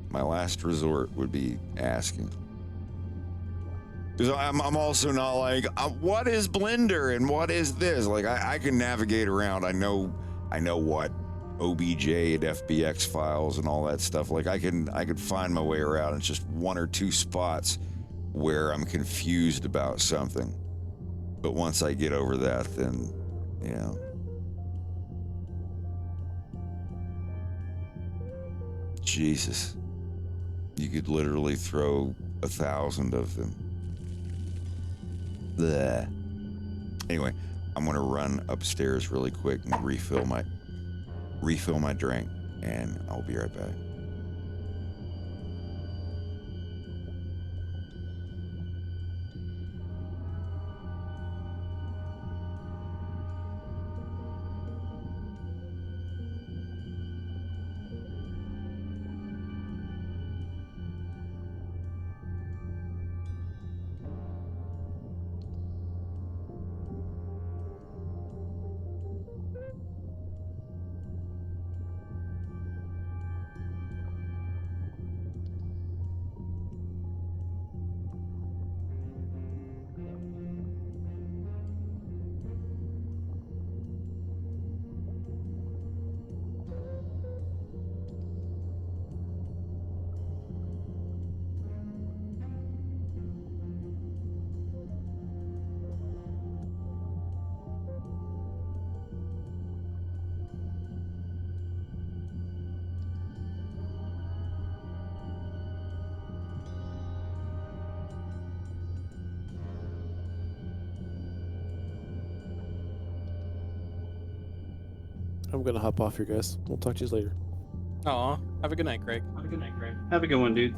my last resort would be asking. Because I'm also not like, what is Blender and what is this? Like I can navigate around. I know what OBJ and FBX files and all that stuff. Like I can find my way around. It's just one or two spots where I'm confused about something. But once I get over that, then yeah. Jesus, you could literally throw 1,000 of them. Bleh. Anyway, I'm gonna run upstairs really quick and refill my drink, and I'll be right back. I'm gonna hop off here, guys. We'll talk to you later. Aw, have a good night, Greg. Have a good night, Greg. Have a good one, dude.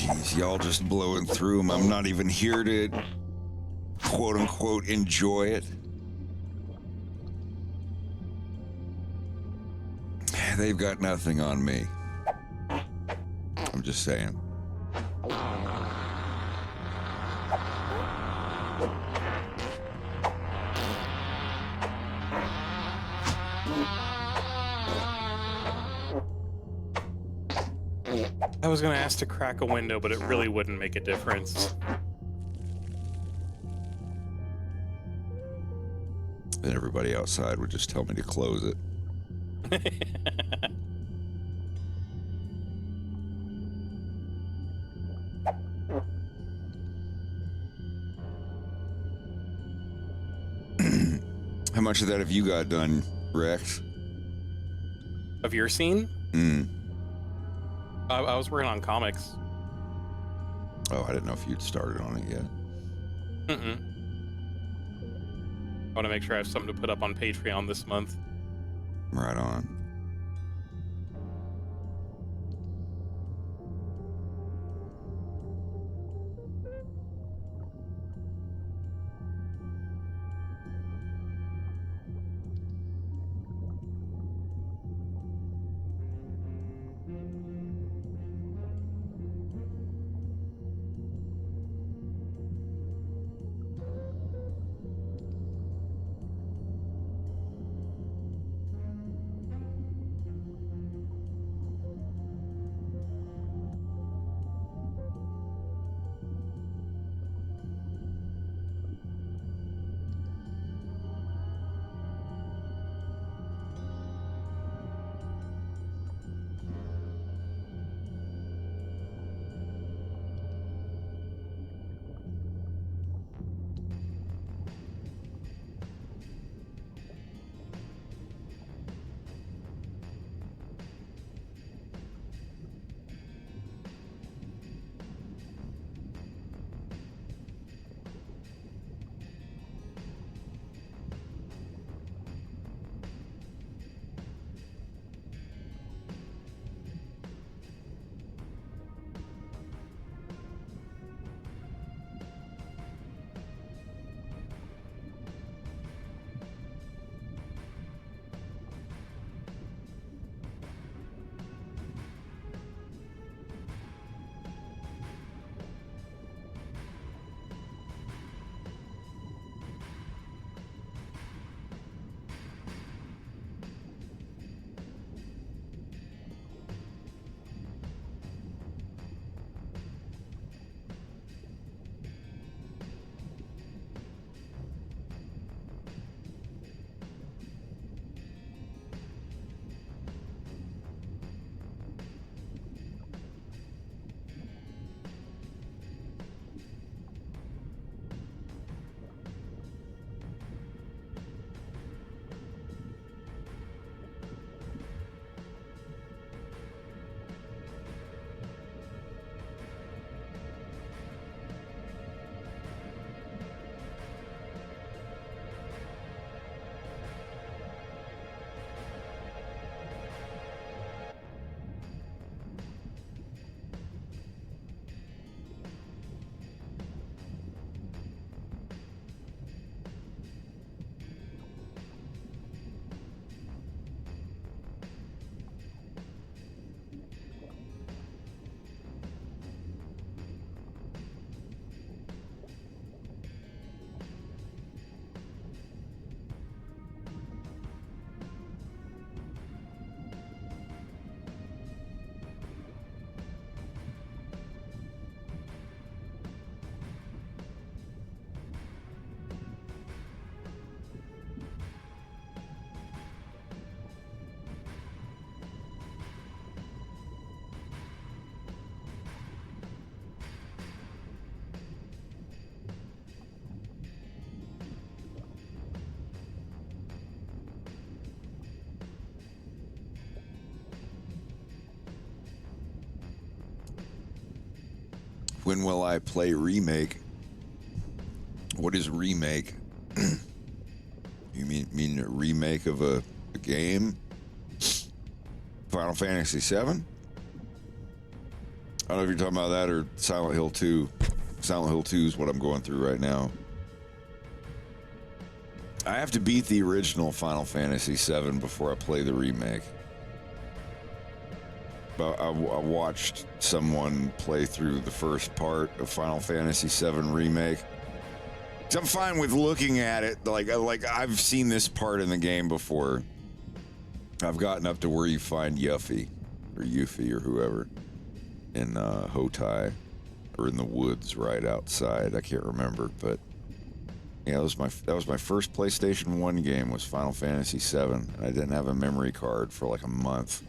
Jeez, y'all just blowing through them. I'm not even here to quote unquote enjoy it. They've got nothing on me. I'm just saying. I was gonna ask to crack a window, but it really wouldn't make a difference. Then everybody outside would just tell me to close it. How much of that have you got done, Rex? Of your scene? Mm. I was working on comics. Oh, I didn't know if you'd started on it yet. Mm-mm. I want to make sure I have something to put up on Patreon this month. Right on. When will I play remake? What is remake? You mean a remake of a game? Final Fantasy VII? I don't know if you're talking about that or Silent Hill 2. Silent Hill 2 is what I'm going through right now. I have to beat the original Final Fantasy VII before I play the remake. But I watched someone play through the first part of Final Fantasy VII Remake. So I'm fine with looking at it. Like I've seen this part in the game before. I've gotten up to where you find Yuffie or whoever in Hotai or in the woods right outside. I can't remember, but yeah, that was my first PlayStation 1 game was Final Fantasy VII. And I didn't have a memory card for like a month.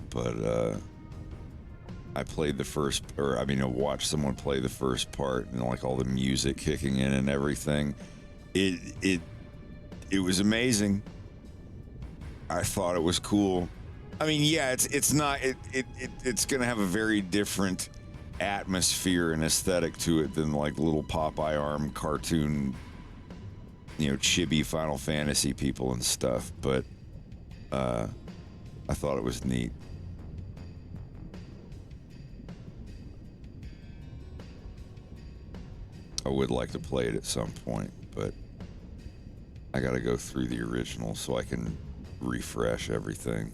But I played the first, I watched someone play the first part and like all the music kicking in and everything. It was amazing. I thought it was cool. I mean, yeah, it's gonna have a very different atmosphere and aesthetic to it than like little Popeye arm cartoon, chibi Final Fantasy people and stuff. But I thought it was neat. I would like to play it at some point, but I gotta go through the original so I can refresh everything.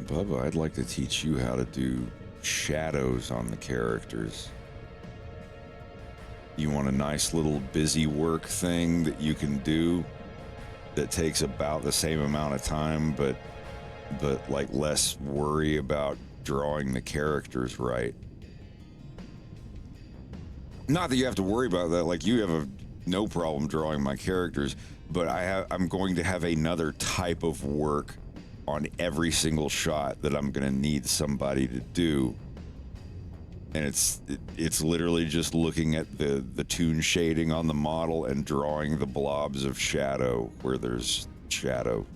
Bubba, I'd like to teach you how to do shadows on the characters. You want a nice little busy work thing that you can do that takes about the same amount of time, but like less worry about drawing the characters right. Not that you have to worry about that. Like you have no problem drawing my characters, but I'm going to have another type of work on every single shot that I'm going to need somebody to do. And it's literally just looking at the toon shading on the model and drawing the blobs of shadow where there's shadow.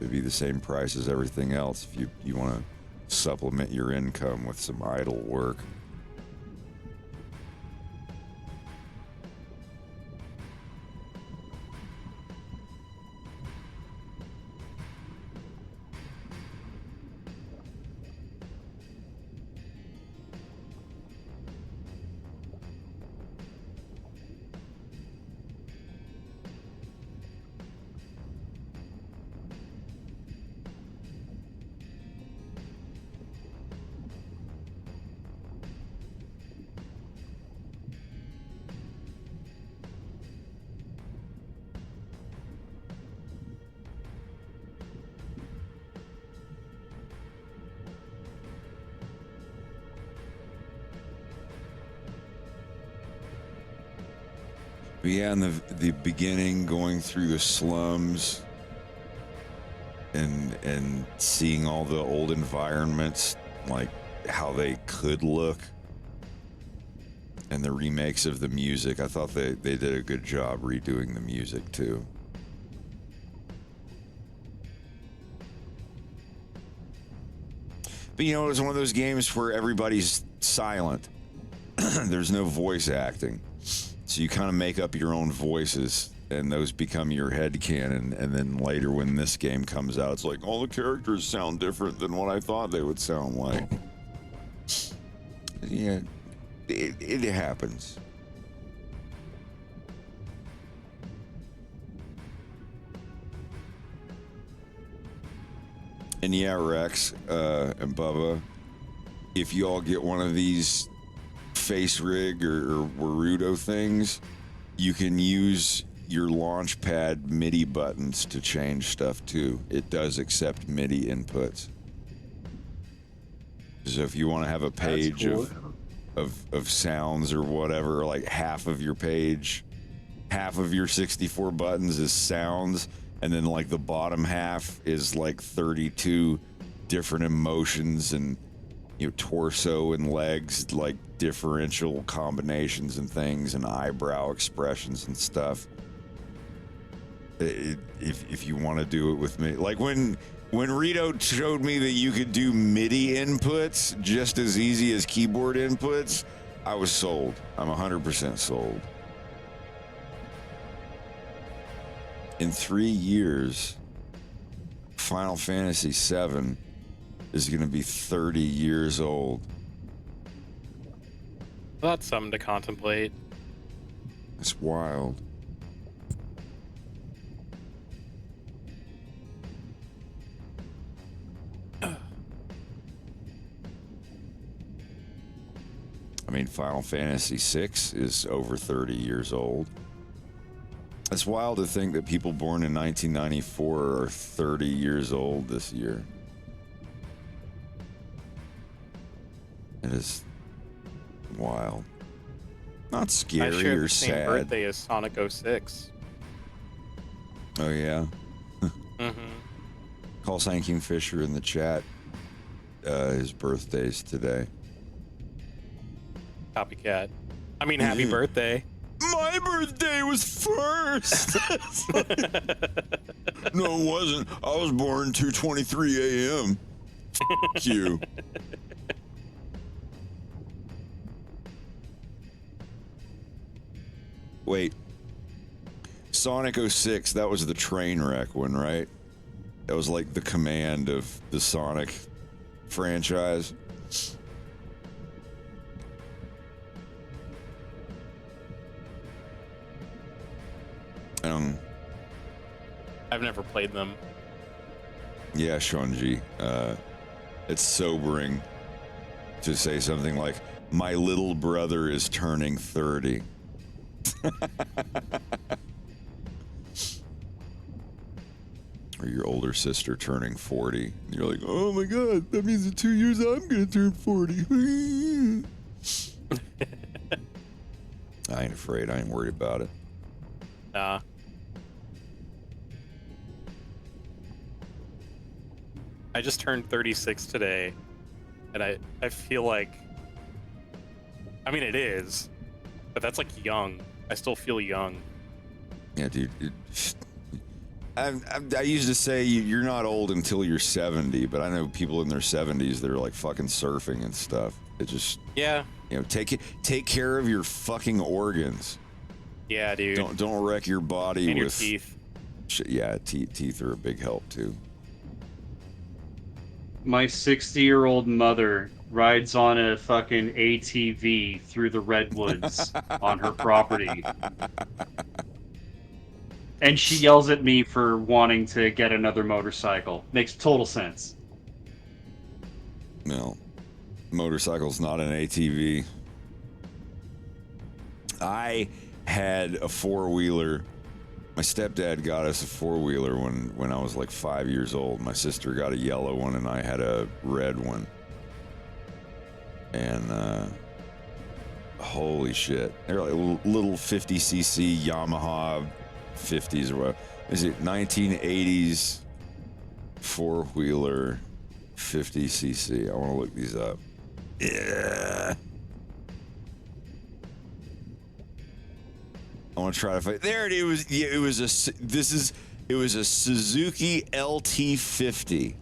It'd be the same price as everything else if you want to supplement your income with some idle work. But yeah, in the beginning, going through the slums and seeing all the old environments, like how they could look, and the remakes of the music, I thought they did a good job redoing the music too. But it was one of those games where everybody's silent. There's no voice acting. So you kind of make up your own voices, and those become your headcanon. And then later when this game comes out, it's like, all the characters sound different than what I thought they would sound like. Yeah, it happens. And yeah, Rex and Bubba, if you all get one of these face rig or Warudo things, you can use your launchpad MIDI buttons to change stuff too. It does accept MIDI inputs. So if you want to have a page of sounds or whatever, like half of your page, half of your 64 buttons is sounds, and then like the bottom half is like 32 different emotions and torso and legs, like differential combinations and things, and eyebrow expressions and stuff. If you want to do it with me, like when Rito showed me that you could do MIDI inputs just as easy as keyboard inputs, I was sold. I'm 100% sold. In 3 years, Final Fantasy VII is going to be 30 years old. That's something to contemplate. It's wild. I mean, Final Fantasy VI is over 30 years old. It's wild to think that people born in 1994 are 30 years old this year. It is wild. Not I scary share or the same sad. birthday as Sonic 06. Oh, yeah? Mm-hmm. Call Sanking Fisher in the chat. His birthday's today. Copycat. I mean, happy birthday. My birthday was first. No, it wasn't. I was born 2:23 a.m. F you. Wait. Sonic 06, that was the train wreck one, right? That was like the command of the Sonic franchise. I've never played them. Yeah, Shonji. It's sobering to say something like, my little brother is turning 30. Or your older sister turning 40. And you're like, oh my god, that means in 2 years I'm gonna turn 40. I ain't afraid. I ain't worried about it. Nah. I just turned 36 today, and I feel like, I mean, it is, but that's like young. I still feel young. Yeah, dude. I used to say you're not old until you're 70, but I know people in their 70s that are like fucking surfing and stuff. It just, Yeah. Take care of your fucking organs. Yeah, dude. Don't wreck your body And your with teeth. Yeah, teeth are a big help too. My 60-year-old mother rides on a fucking ATV through the redwoods on her property. And she yells at me for wanting to get another motorcycle. Makes total sense. No, motorcycle's not an ATV. I had a four-wheeler. My stepdad got us a four-wheeler when I was like 5 years old. My sister got a yellow one and I had a red one. And holy shit, they're like little 50cc Yamaha 50s or what is it, 1980s four-wheeler 50cc. I want to look these up. Yeah, I want to try to find. There it was. Yeah, it was a. It was a Suzuki LT50.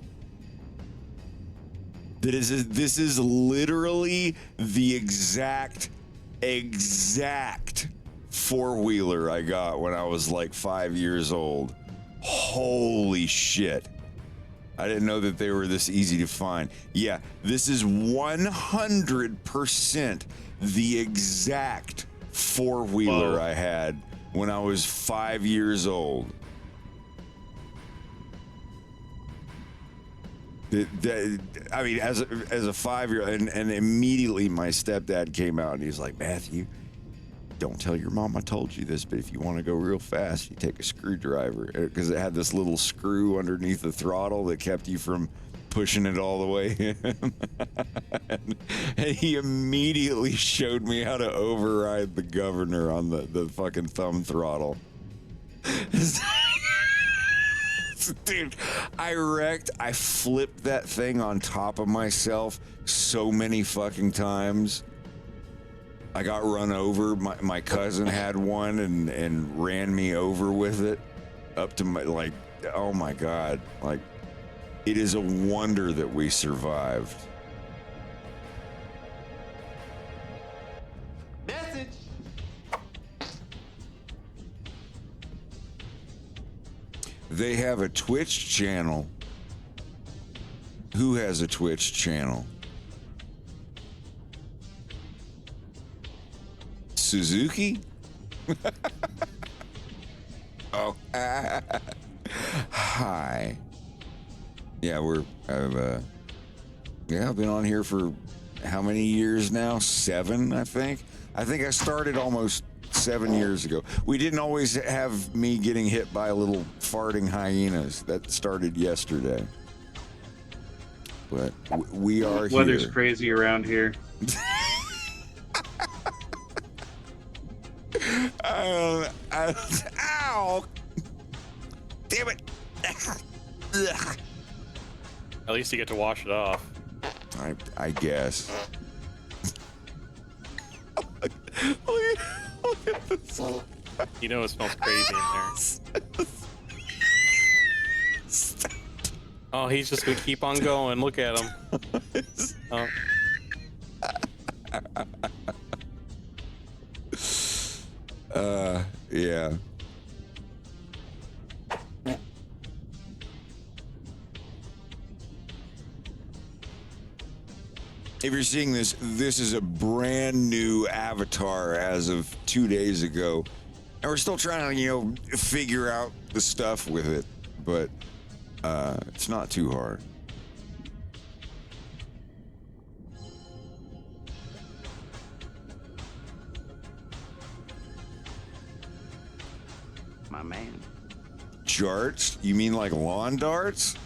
This is literally the exact four-wheeler I got when I was like 5 years old. Holy shit. I didn't know that they were this easy to find. Yeah, this is 100% the exact four-wheeler I had when I was 5 years old. I mean, as a 5-year-old, and immediately my stepdad came out and he was like, Matthew, don't tell your mom I told you this, but if you want to go real fast, you take a screwdriver, because it had this little screw underneath the throttle that kept you from pushing it all the way in. And he immediately showed me how to override the governor on the fucking thumb throttle. Dude, I wrecked. I flipped that thing on top of myself so many fucking times. I got run over. My cousin had one and ran me over with it up to my, like, oh my God. Like, it is a wonder that we survived. Message. They have a Twitch channel. Who has a Twitch channel? Suzuki? Oh, hi. Yeah, I've been on here for how many years now? 7, I think. I think I started almost 7 years ago. We didn't always have me getting hit by little farting hyenas. That started yesterday. But we are here. Weather's crazy around here. Ow! Damn it! At least you get to wash it off. I guess. Look at this. You know it smells crazy in there. Oh, he's just gonna keep on going. Look at him. Oh. Yeah. If you're seeing this, this is a brand new avatar as of 2 days ago. And we're still trying to, figure out the stuff with it. But it's not too hard. My man. Jarts? You mean like lawn darts?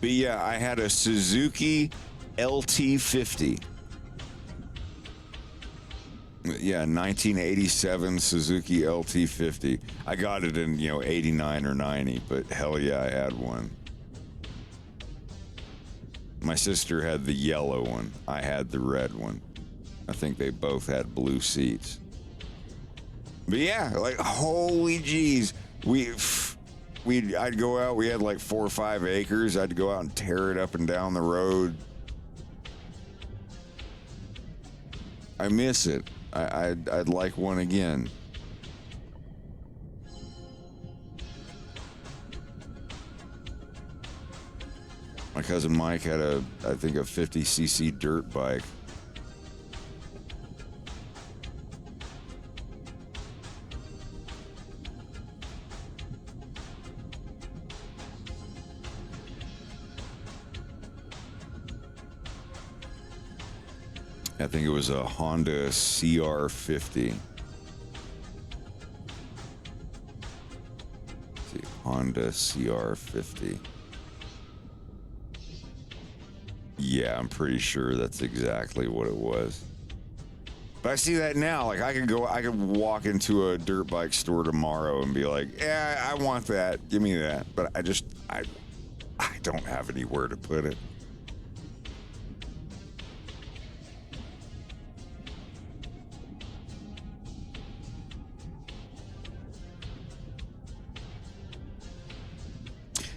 But yeah, I had a Suzuki LT50. Yeah, 1987 Suzuki LT50. I got it in, 89 or 90, but hell yeah, I had one. My sister had the yellow one. I had the red one. I think they both had blue seats. But yeah, like, holy jeez. I'd go out, we had like 4 or 5 acres. I'd go out and tear it up and down the road. I miss it. I'd like one again. My cousin Mike had I think a 50cc dirt bike. I think it was a Honda CR50. Let's see, Honda CR50. Yeah, I'm pretty sure that's exactly what it was. But I see that now. Like, I could walk into a dirt bike store tomorrow and be like, yeah, I want that. Give me that. But I don't have anywhere to put it.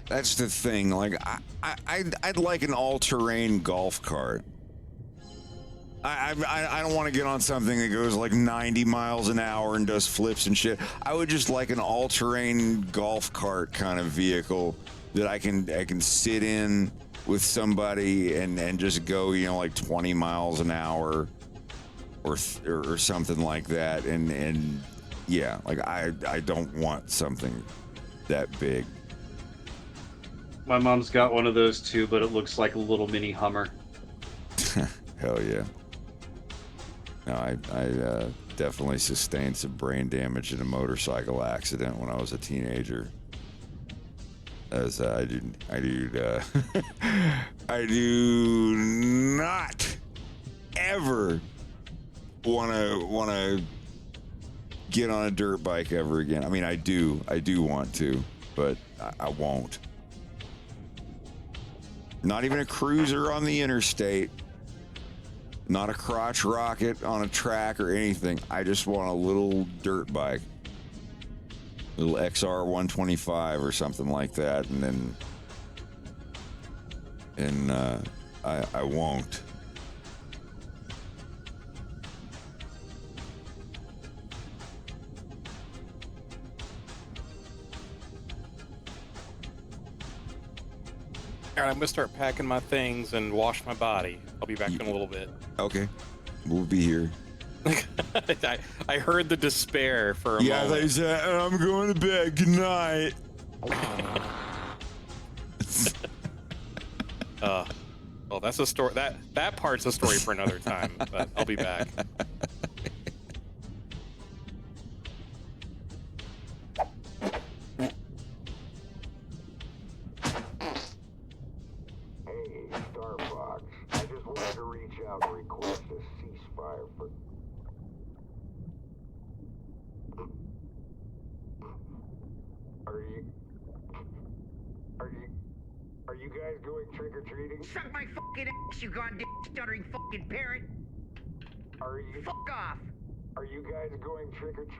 That's the thing. Like, I'd like an all-terrain golf cart. I don't want to get on something that goes like 90 miles an hour and does flips and shit. I would just like an all-terrain golf cart kind of vehicle that I can sit in with somebody and just go, like 20 miles an hour or something like that. And yeah, like I don't want something that big. My mom's got one of those too, but it looks like a little mini Hummer. Hell yeah. No, I definitely sustained some brain damage in a motorcycle accident when I was a teenager. as I do not ever wanna get on a dirt bike ever again. I mean, I do want to, but I won't. Not even a cruiser on the interstate. Not a crotch rocket on a track or anything. I just want a little dirt bike. Little XR 125 or something like that, and then I won't. All right, I'm gonna start packing my things and wash my body. I'll be back in a little bit. Okay, we'll be here. I heard the despair for a moment. They said, I'm going to bed. Good night. Well, that's a story. That part's a story for another time. But I'll be back. Hey, Star Fox. I just wanted to reach out and request a ceasefire for... Are you guys going trick-or-treating? Suck my fucking ass, you goddamn stuttering fucking parrot! Are you... Fuck off! Are you guys going trick-or-treating?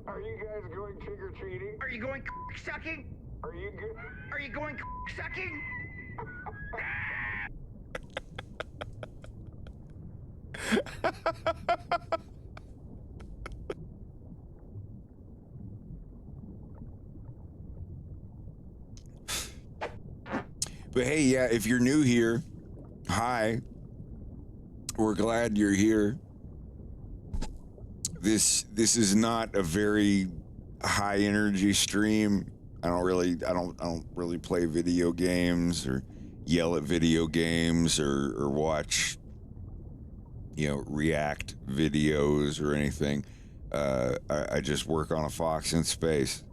Are you guys going trick-or-treating? Are you going sucking? Are you good? Are you going sucking? But hey, yeah, if you're new here, hi. We're glad you're here. This is not a very high energy stream. I don't really play video games or yell at video games or watch, react videos or anything. I just work on a Fox in Space.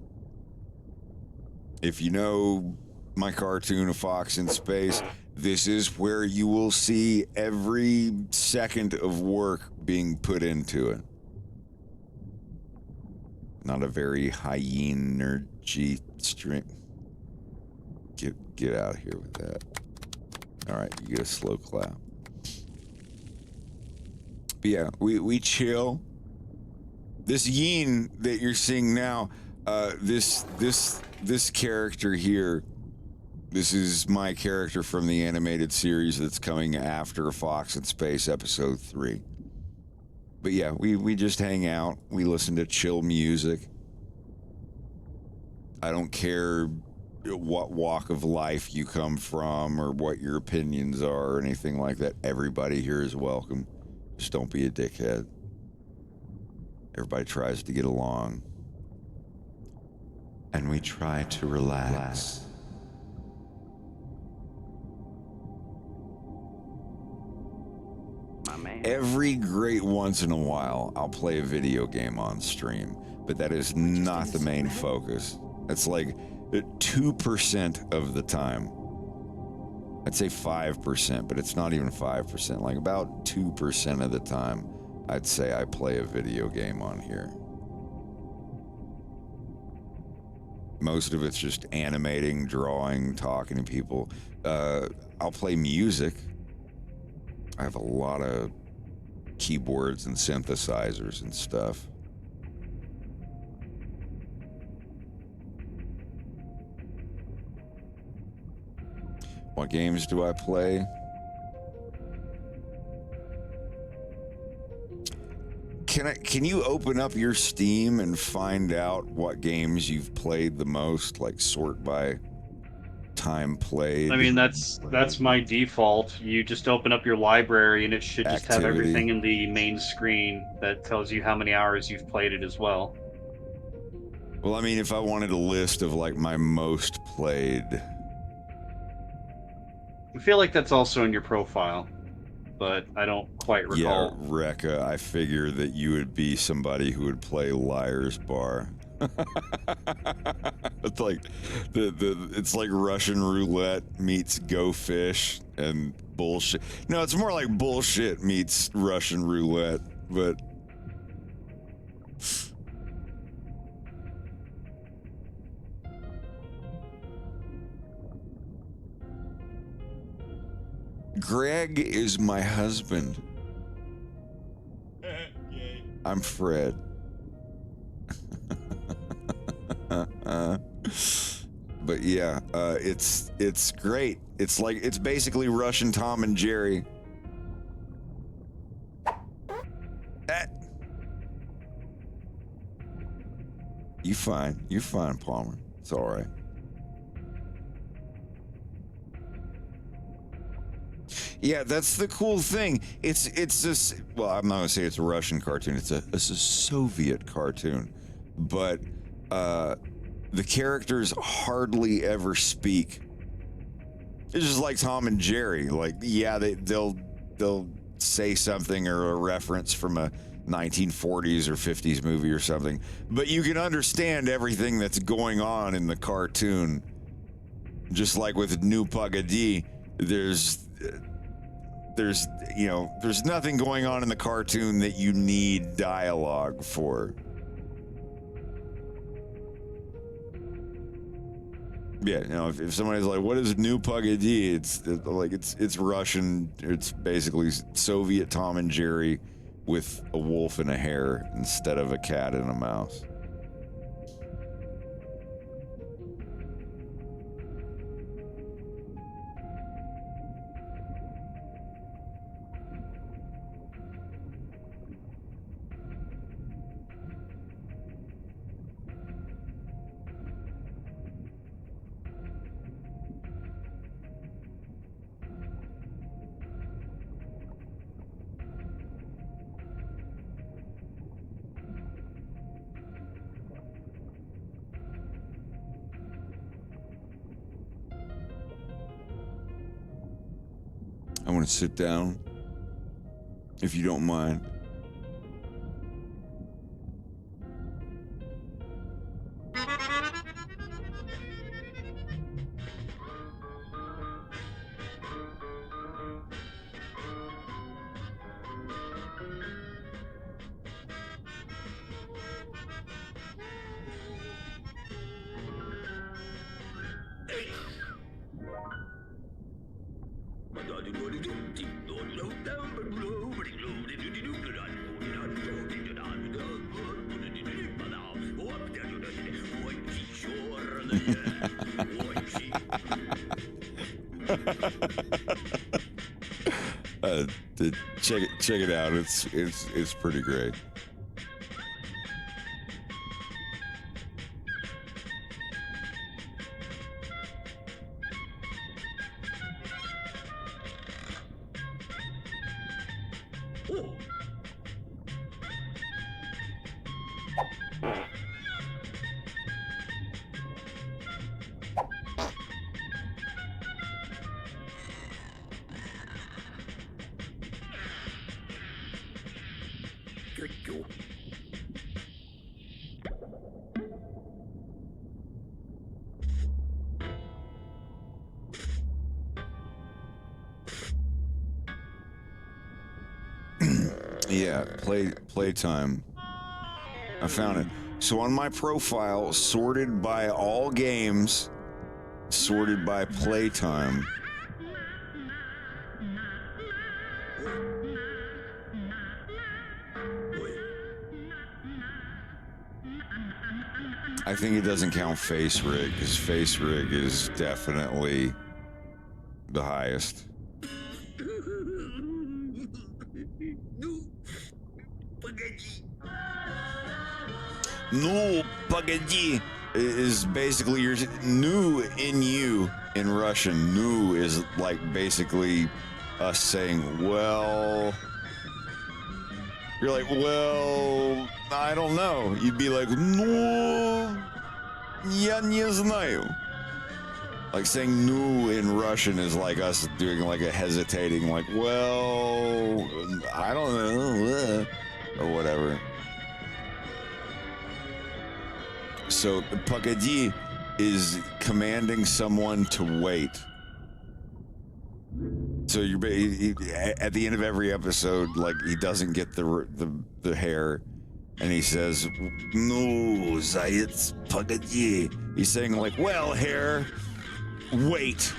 If you know my cartoon, A Fox in Space, this is where you will see every second of work being put into it. Not a very high energy stream. Get out of here with that. All right, you get a slow clap. But yeah, we chill. This yin that you're seeing now, this character here, this is my character from the animated series that's coming after A Fox in Space episode 3. But yeah, we just hang out. We listen to chill music. I don't care what walk of life you come from or what your opinions are or anything like that. Everybody here is welcome. Just don't be a dickhead. Everybody tries to get along. And we try to relax. Every great once in a while, I'll play a video game on stream, but that is not the main focus. It's like 2% of the time. I'd say 5%, but it's not even 5%. Like about 2% of the time, I'd say I play a video game on here. Most of it's just animating, drawing, talking to people. I'll play music. I have a lot of keyboards and synthesizers and stuff. What games do I play? Can you open up your Steam and find out what games you've played the most, like sort by time played? I mean, that's my default. You just open up your library and it should just have Activity. everything in the main screen that tells you how many hours you've played it as well. Well, I mean, if I wanted a list of like my most played, I feel like that's also in your profile. but I don't quite Yeah, recall. Rekka, I figure that you would be somebody who would play Liar's Bar. It's like it's like Russian roulette meets Go Fish and bullshit. No, it's more like bullshit meets Russian roulette, but Greg is my husband. I'm Fred. But yeah, it's great. It's basically Russian Tom and Jerry. You're fine, Palmer. It's all right. Yeah, that's the cool thing. It's this. Well, I'm not gonna say it's a Russian cartoon. It's a Soviet cartoon, but the characters hardly ever speak. It's just like Tom and Jerry. Like, yeah, they'll say something or a reference from a 1940s or 50s movie or something, but you can understand everything that's going on in the cartoon. Just like with New Pagadi, there's nothing going on in the cartoon that you need dialogue for. Yeah, if somebody's like, "What is New Pagadi?" It's Russian. It's basically Soviet Tom and Jerry with a wolf and a hare instead of a cat and a mouse. I want to sit down, if you don't mind. Check it out. It's pretty great. Yeah, playtime. I found it. So on my profile, sorted by all games, sorted by playtime. I think it doesn't count Face Rig, because Face Rig is definitely the highest. No, pогоди is basically your nu in you in Russian. Nu is like basically us saying, well, you're like, well, I don't know. You'd be like, no, я не знаю. Like saying "no" in Russian is like us doing like a hesitating, like, well, I don't know, or whatever. So "pogodi" is commanding someone to wait. So you're at the end of every episode, like he doesn't get the hair, and he says, "No, zayets, pogodi." He's saying like, "Well, hair, wait."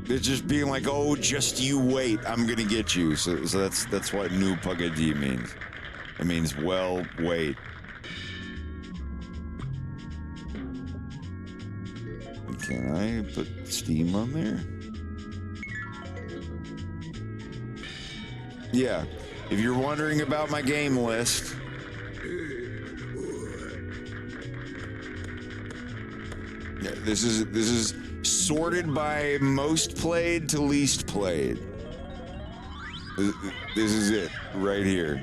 It's just being like, "Oh, just you wait. I'm gonna get you." So that's what "nu pogodi" means. It means, "Well, wait." Can I put Steam on there? Yeah, if you're wondering about my game list, yeah, this is sorted by most played to least played. This is it right here.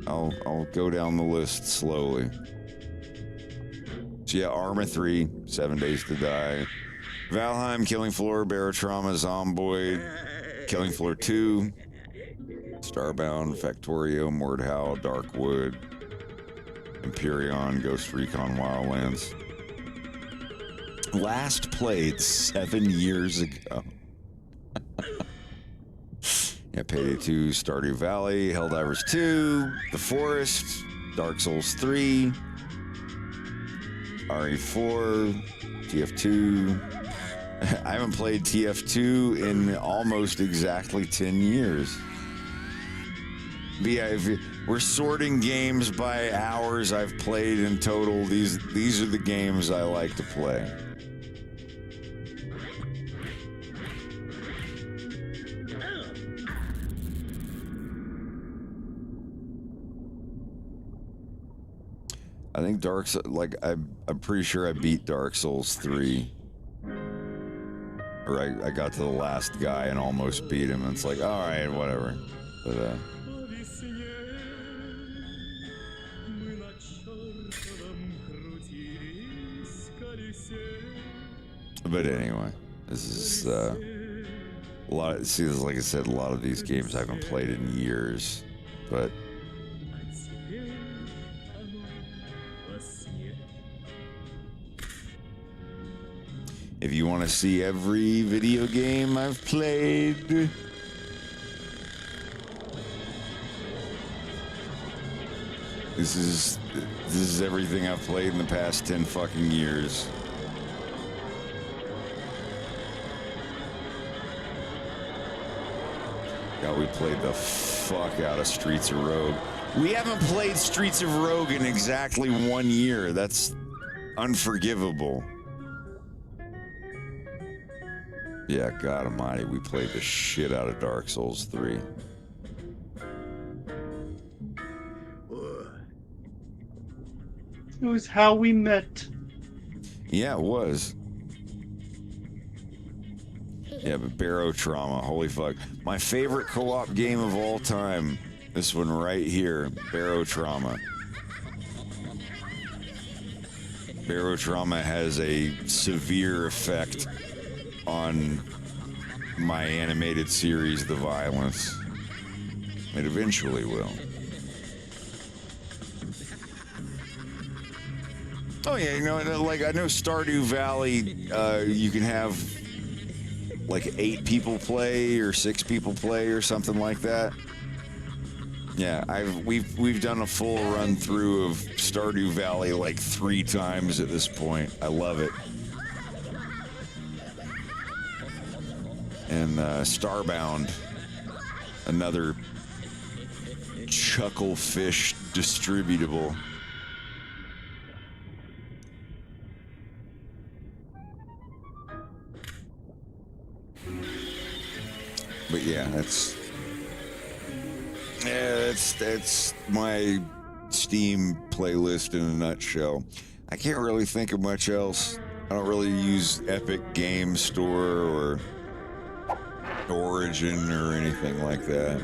I'll go down the list slowly. So yeah, Arma 3, 7 Days to Die. Valheim, Killing Floor, Barotrauma, Zomboid, Killing Floor 2, Starbound, Factorio, Mordhau, Darkwood, Empyrean, Ghost Recon Wildlands. Last played 7 years ago. Yeah, Payday 2, Stardew Valley, Helldivers 2, The Forest, Dark Souls 3, RE4, TF2. I haven't played TF2 in almost exactly 10 years. But yeah, if we're sorting games by hours I've played in total, these are the games I like to play. I think I'm pretty sure I beat Dark Souls 3. Or I got to the last guy and almost beat him, and it's like, all right, whatever. But anyway, this is a lot. See, like I said, a lot of these games I haven't played in years, but. If you want to see every video game I've played, this is everything I've played in the past 10 fucking years. God, we played the fuck out of Streets of Rogue. We haven't played Streets of Rogue in exactly 1 year. That's unforgivable. Yeah, God almighty, we played the shit out of Dark Souls 3. It was how we met. Yeah, it was. Yeah, but Barotrauma, holy fuck. My favorite co-op game of all time. This one right here, Barotrauma. Barotrauma has a severe effect on my animated series, The Violence. It eventually will. Oh yeah, you know, like I know Stardew Valley, you can have like 8 people play or 6 people play or something like that. Yeah, we've done a full run through of Stardew Valley like 3 times at this point. I love it. And Starbound, another Chucklefish distributable. But yeah, that's my Steam playlist in a nutshell. I can't really think of much else. I don't really use Epic Game Store or Origin or anything like that.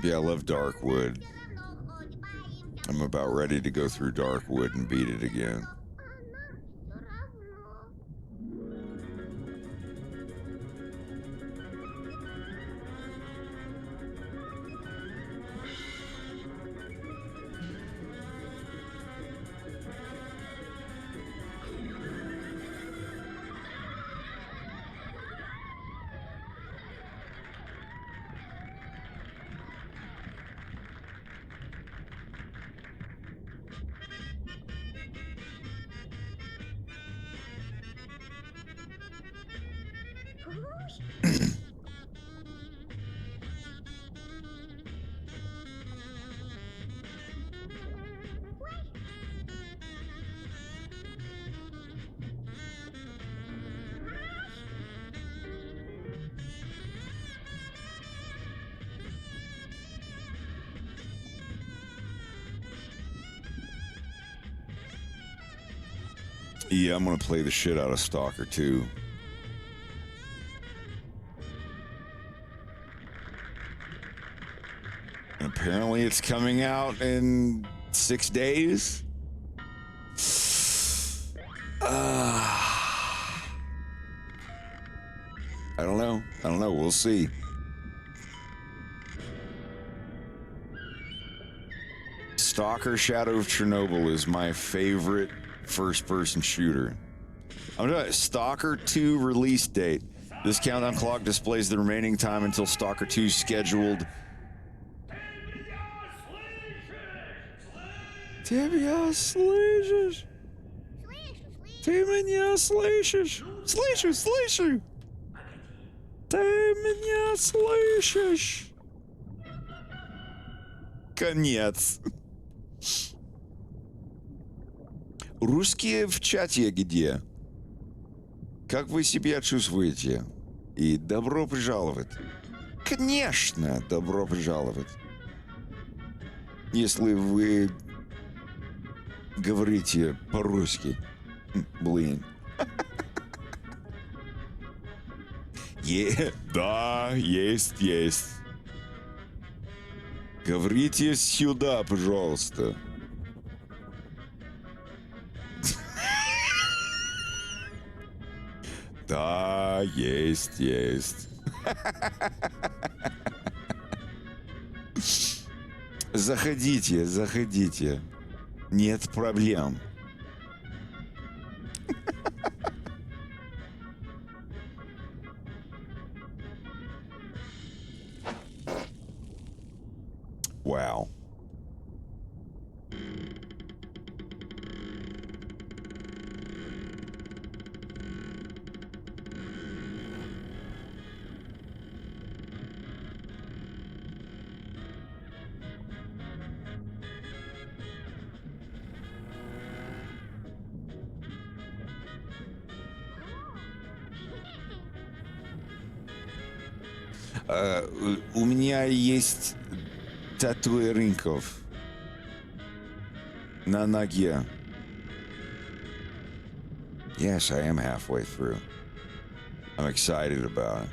Yeah, I love Darkwood. I'm about ready to go through Darkwood and beat it again. Yeah, I'm gonna play the shit out of Stalker 2. And apparently it's coming out in 6 days. I don't know. We'll see. Stalker Shadow of Chernobyl is my favorite first-person shooter. I'm talking Stalker 2 release date. This countdown clock displays the remaining time until Stalker 2's scheduled. Ты меня слышишь? Ты меня слышишь? Слышу. Ты меня слышишь? Конец. Русские в чате где? Как вы себя чувствуете? И добро пожаловать. Конечно, добро пожаловать. Если вы говорите по-русски. Блин. Да, есть. Говорите сюда, пожалуйста. Да, есть. Заходите. Нет проблем. Wow. У меня есть татуировков на ноге. Yes, I am halfway through. I'm excited about it.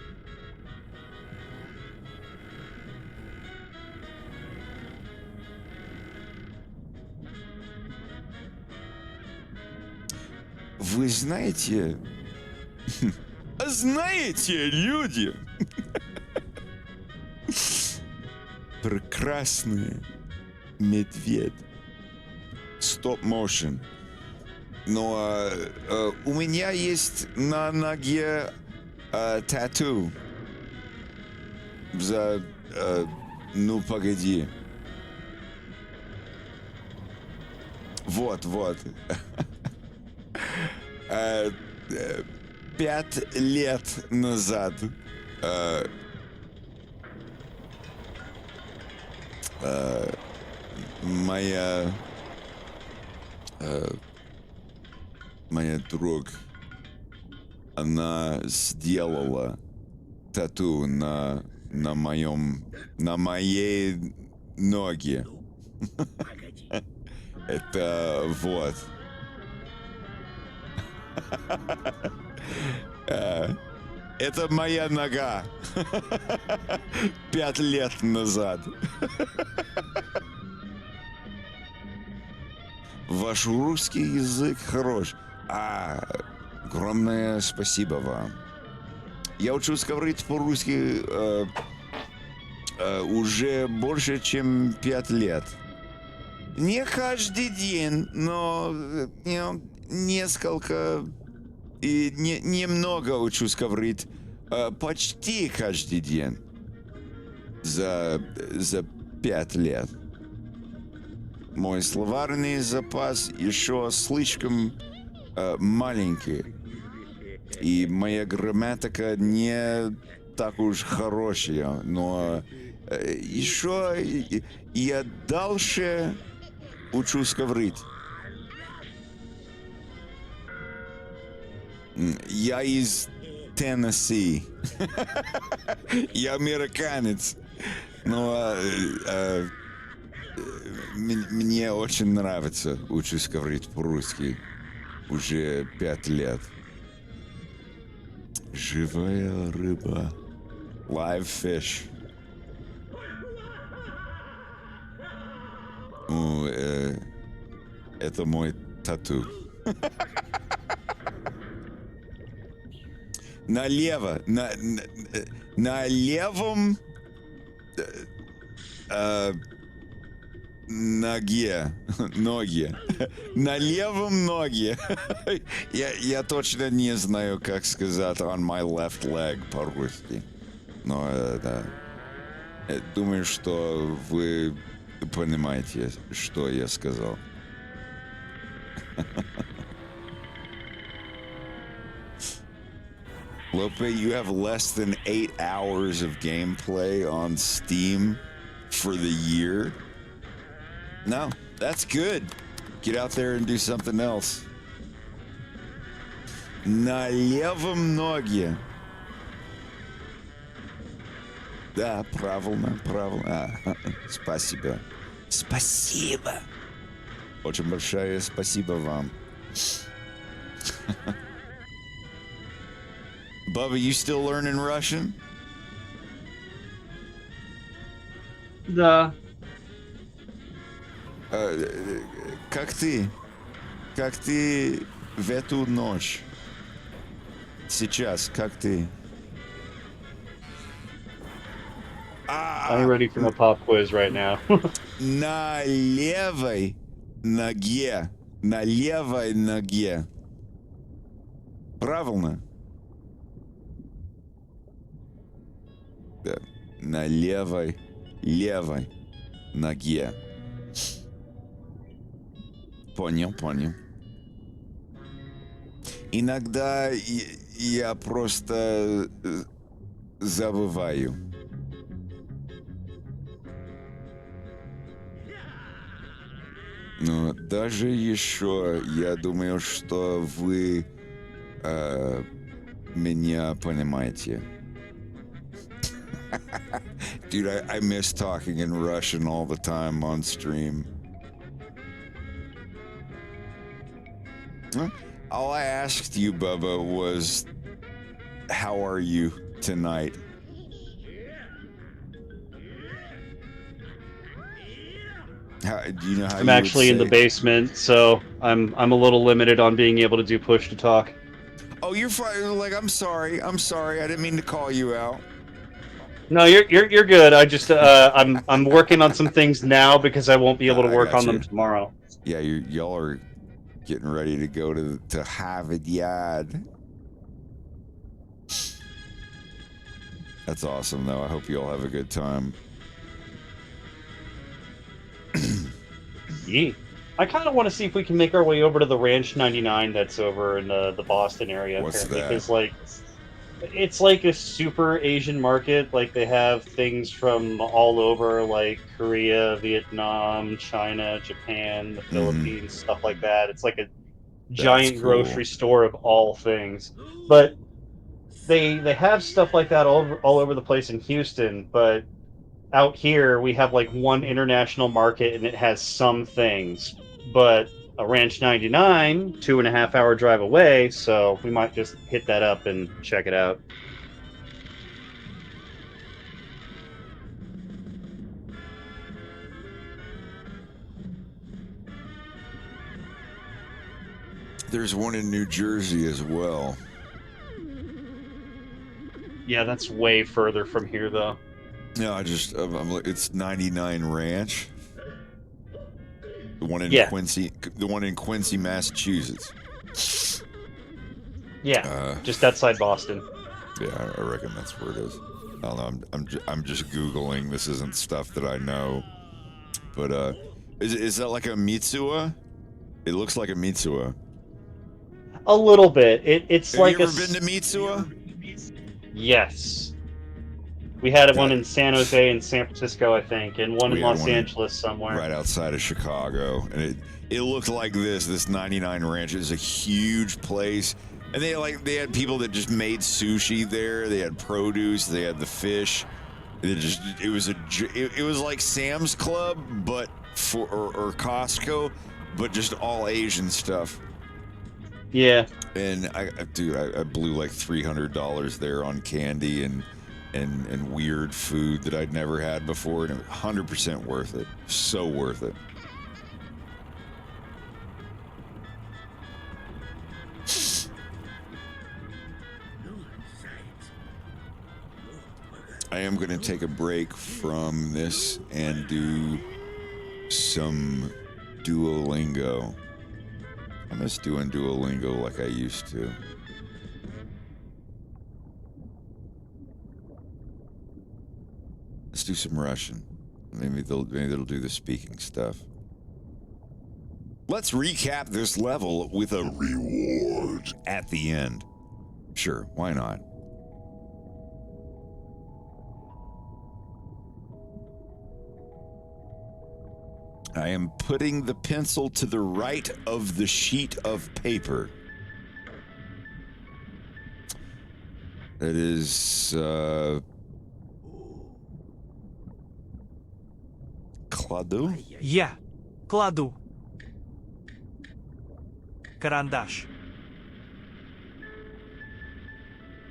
Вы знаете... Знаете, люди... Прекрасный медведь. Стоп-моушен. Но у меня есть на ноге тату. Ну, погоди. Вот. 5 лет назад моя друг, она сделала тату на моей ноге. Это вот. Это моя нога. 5 лет назад. Ваш русский язык хорош. Огромное спасибо вам. Я учусь говорить по-русски уже больше, чем 5 лет. Не каждый день, но несколько и немного учусь говорить почти каждый день за 5 лет. Мой словарный запас еще слишком маленький, и моя грамматика не так уж хорошая, но еще я дальше учусь говорить. Я из Теннесси. Я американец. Но мне очень нравится учусь говорить по-русски уже 5 лет. Живая рыба. Live fish. Это мой тату. Налево. На левом ноге. На левом ноге. Я точно не знаю, как сказать on my left leg по-русски. Но да. Думаю, что вы понимаете, что я сказал. Lope, you have less than 8 hours of gameplay on Steam for the year? No, that's good. Get out there and do something else. На левом ноге. Да, правильно. Спасибо. Спасибо. Очень большое спасибо вам. Bubba, you still learning Russian? Да. Как ты? Как ты в эту ночь? Сейчас, как ты? I'm ready for my pop quiz right now. На левой ноге. На левой ноге. Правильно? Да. На левой ноге. Понял. Иногда я просто забываю. Но даже еще я думаю, что вы меня понимаете. Dude, I miss talking in Russian all the time on stream. All I asked you, Bubba, was, how are you tonight? Do you know how I'm actually in the basement, so I'm a little limited on being able to do push to talk. Oh, you're fine. Like, I'm sorry. I didn't mean to call you out. No, you're good. I just I'm working on some things now because I won't be able to work on them tomorrow. Yeah, y'all are getting ready to go to Harvard Yard. That's awesome, though. I hope you all have a good time. Yeah. I kind of want to see if we can make our way over to the Ranch 99 that's over in the Boston area. What's that? Because, like, it's like a super Asian market. Like, they have things from all over, like Korea, Vietnam, China, Japan, the Philippines, stuff like that. It's like a giant grocery store of all things. But they have stuff like that all over the place in Houston, but out here we have like one international market and it has some things. But a Ranch 99, 2.5 hour drive away, so we might just hit that up and check it out. There's one in New Jersey as well. Yeah, that's way further from here, though. No, it's 99 Ranch. The one in Yeah. Quincy, Massachusetts. Yeah, just outside Boston. Yeah, I reckon that's where it is. I don't know. I'm just googling. This isn't stuff that I know. But is that like a Mitsuwa? It looks like a Mitsuwa. A little bit. It's Have like you ever been to Mitsuwa? Yes. We had one Okay. in San Jose and San Francisco, I think, and one We in had Los one Angeles somewhere. right outside of Chicago, and it looked like this 99 Ranch is a huge place, and they had people that just made sushi there. They had produce, they had the fish. It was like Sam's Club, but or Costco, but just all Asian stuff. Yeah. And I blew like $300 there on candy and weird food that I'd never had before, and it was 100% worth it. So worth it. I am going to take a break from this and do some Duolingo. I miss doing Duolingo like I used to. Let's do some Russian. Maybe they'll do the speaking stuff. Let's recap this level with a reward at the end. Sure, why not? I am putting the pencil to the right of the sheet of paper. That is, кладу? Я кладу карандаш.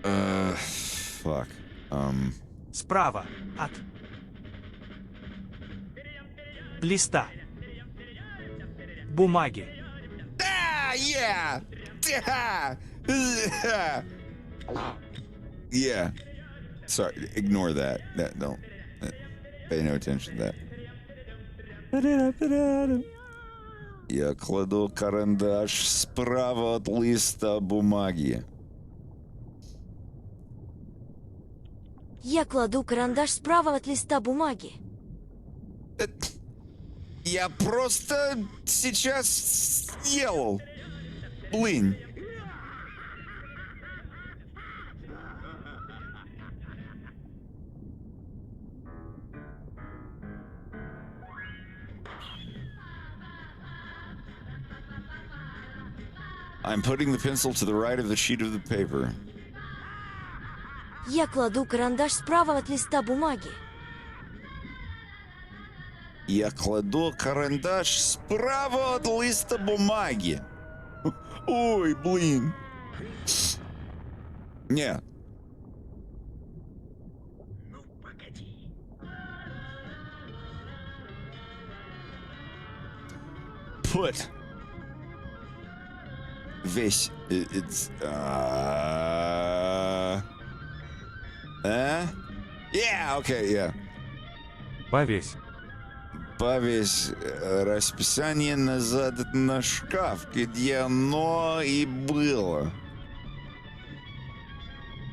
Fuck. Справа от листа бумаги. Ah, yeah! Yeah. Sorry, ignore that. Don't pay no attention to that. Я кладу карандаш справа от листа бумаги. Я кладу карандаш справа от листа бумаги. Я просто сейчас съел. Блин. I'm putting the pencil to the right of the sheet of the paper. Я кладу карандаш справа от листа бумаги. Я кладу карандаш справа от листа бумаги. Ой, блин. Не. Put. Весь. It's. Yeah, okay, yeah. Повесь. Повесь расписание назад на шкаф, где оно и было.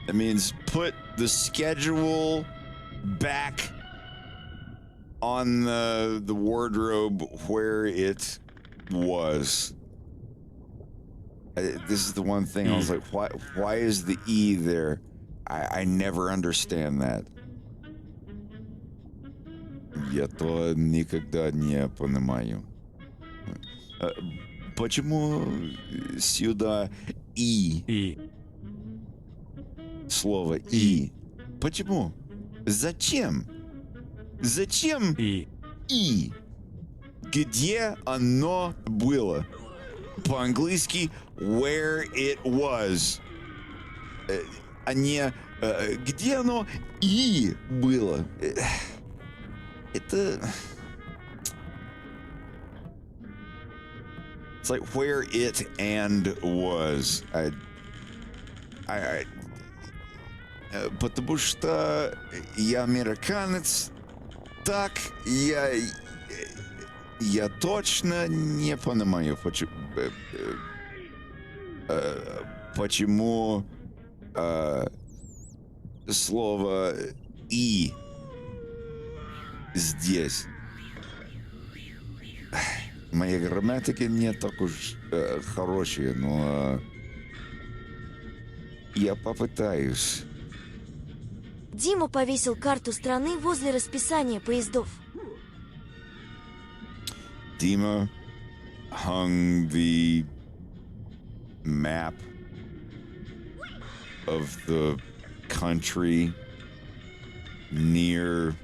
That means put the schedule back on the wardrobe where it was. This is the one thing I was like, why is the E there? I never understand that. Я то никогда не понимаю. Почему сюда И? И. Слово И. Почему? Зачем? Зачем И. И? Где оно было? По-английски where it was. А не где оно И было. Это... It's like where it and was. Потому что я американец, так я точно не понимаю, почему слово «и» здесь. Моя грамматика не так уж хорошая, но я попытаюсь. Дима повесил карту страны возле расписания поездов. Dima hung the map of the country near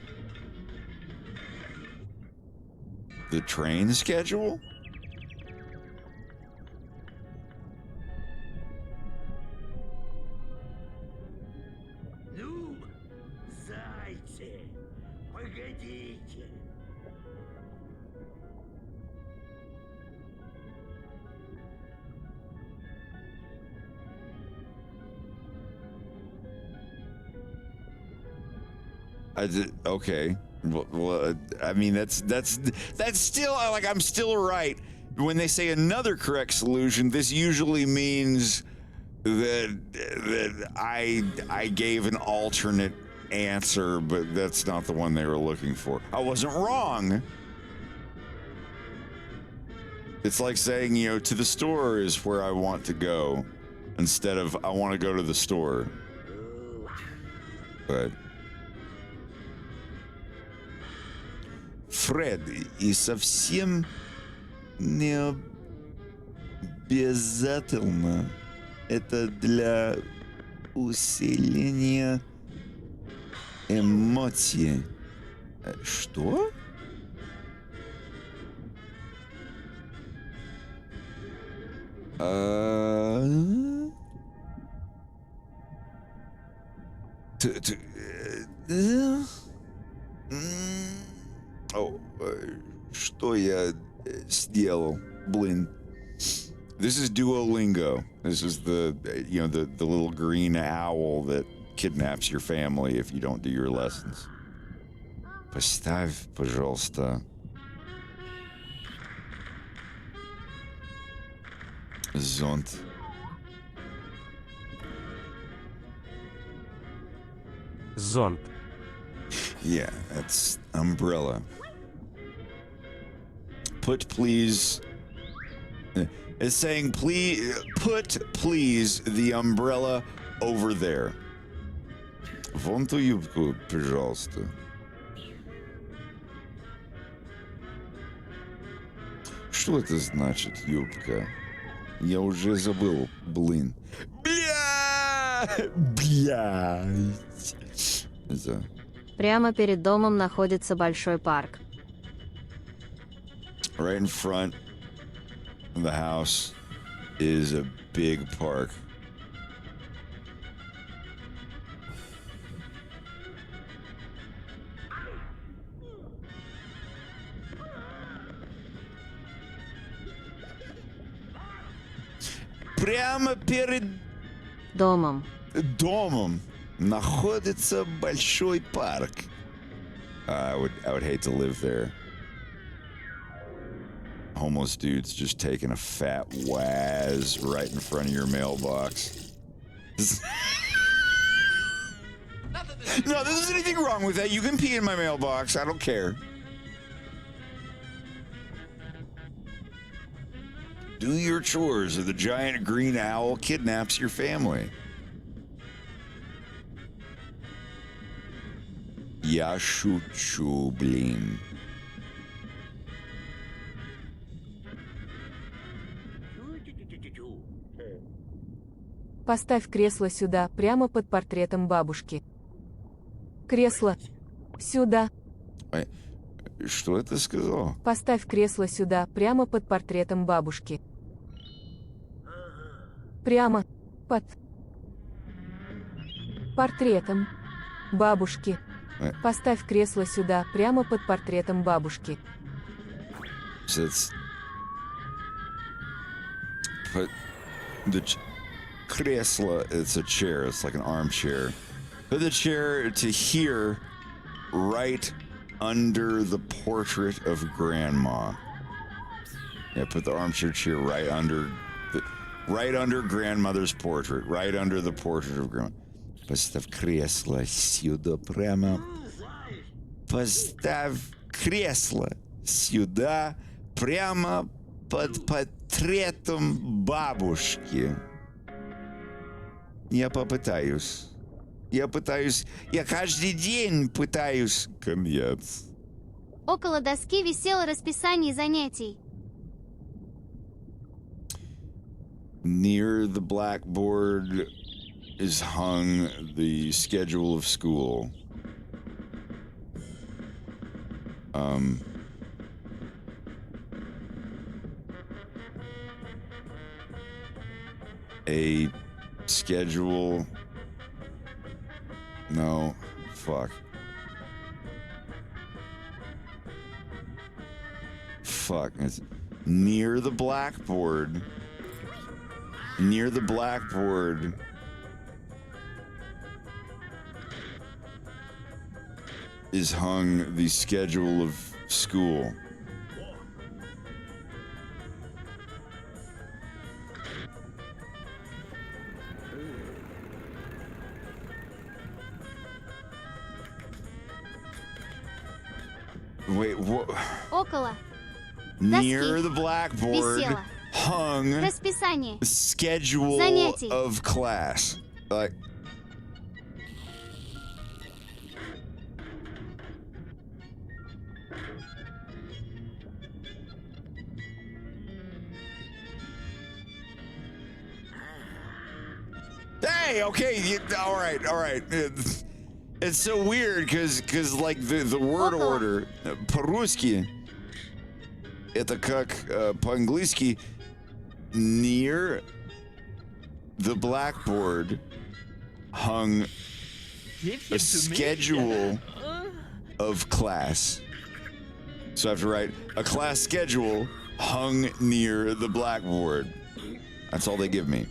the train schedule? Ну, зайцы, погодите. Okay. Well, I mean that's still like I'm still right. When they say another correct solution, this usually means that I gave an alternate answer, but that's not the one they were looking for. I wasn't wrong. It's like saying, you know, to the store is where I want to go, instead of I want to go to the store. But Фред, и совсем не обязательно это для усиления эмоций. Что? Что я сделал? Блин. This is Duolingo. This is the little green owl that kidnaps your family if you don't do your lessons. Поставь, пожалуйста, зонт. Зонт. Yeah, that's umbrella. Put please. It's saying please please the umbrella over there. Вон ту юбку, пожалуйста. Что это значит, юбка? Я уже забыл, блин. Блядь. Это... Прямо перед домом находится большой парк. Right in front of the house is a big park. Прямо перед домом находится большой парк. I would hate to live there. Homeless dudes just taking a fat waz right in front of your mailbox. No, there's anything wrong with that. You can pee in my mailbox. I don't care. Do your chores or the giant green owl kidnaps your family. Я шучу, блин. Поставь кресло сюда, прямо под портретом бабушки. Кресло. Сюда. Что это сказал? Поставь кресло сюда, прямо под портретом бабушки. Прямо под портретом бабушки. Поставь кресло сюда, прямо под портретом бабушки. put the kresla, it's a chair, it's like an armchair. Put the chair to here, right under the portrait of Grandma. Yeah, put the armchair chair right under Grandmother's portrait, right under the portrait of Grandma. Поставь кресло сюда прямо. Поставь кресло сюда прямо под портретом бабушки. Я попытаюсь. Я каждый день пытаюсь. Конец. Около доски висело расписание занятий. Near the blackboard is hung the schedule of school. A schedule. No, fuck. It's near the blackboard. Near the blackboard is hung the schedule of school. Wait, what? Около. Near the blackboard висело hung расписание schedule занятий. of class. Like, hey, okay, all right. It's so weird because like the word order по-русски это как по-английски near the blackboard hung a schedule of class. So I have to write a class schedule hung near the blackboard. That's all they give me.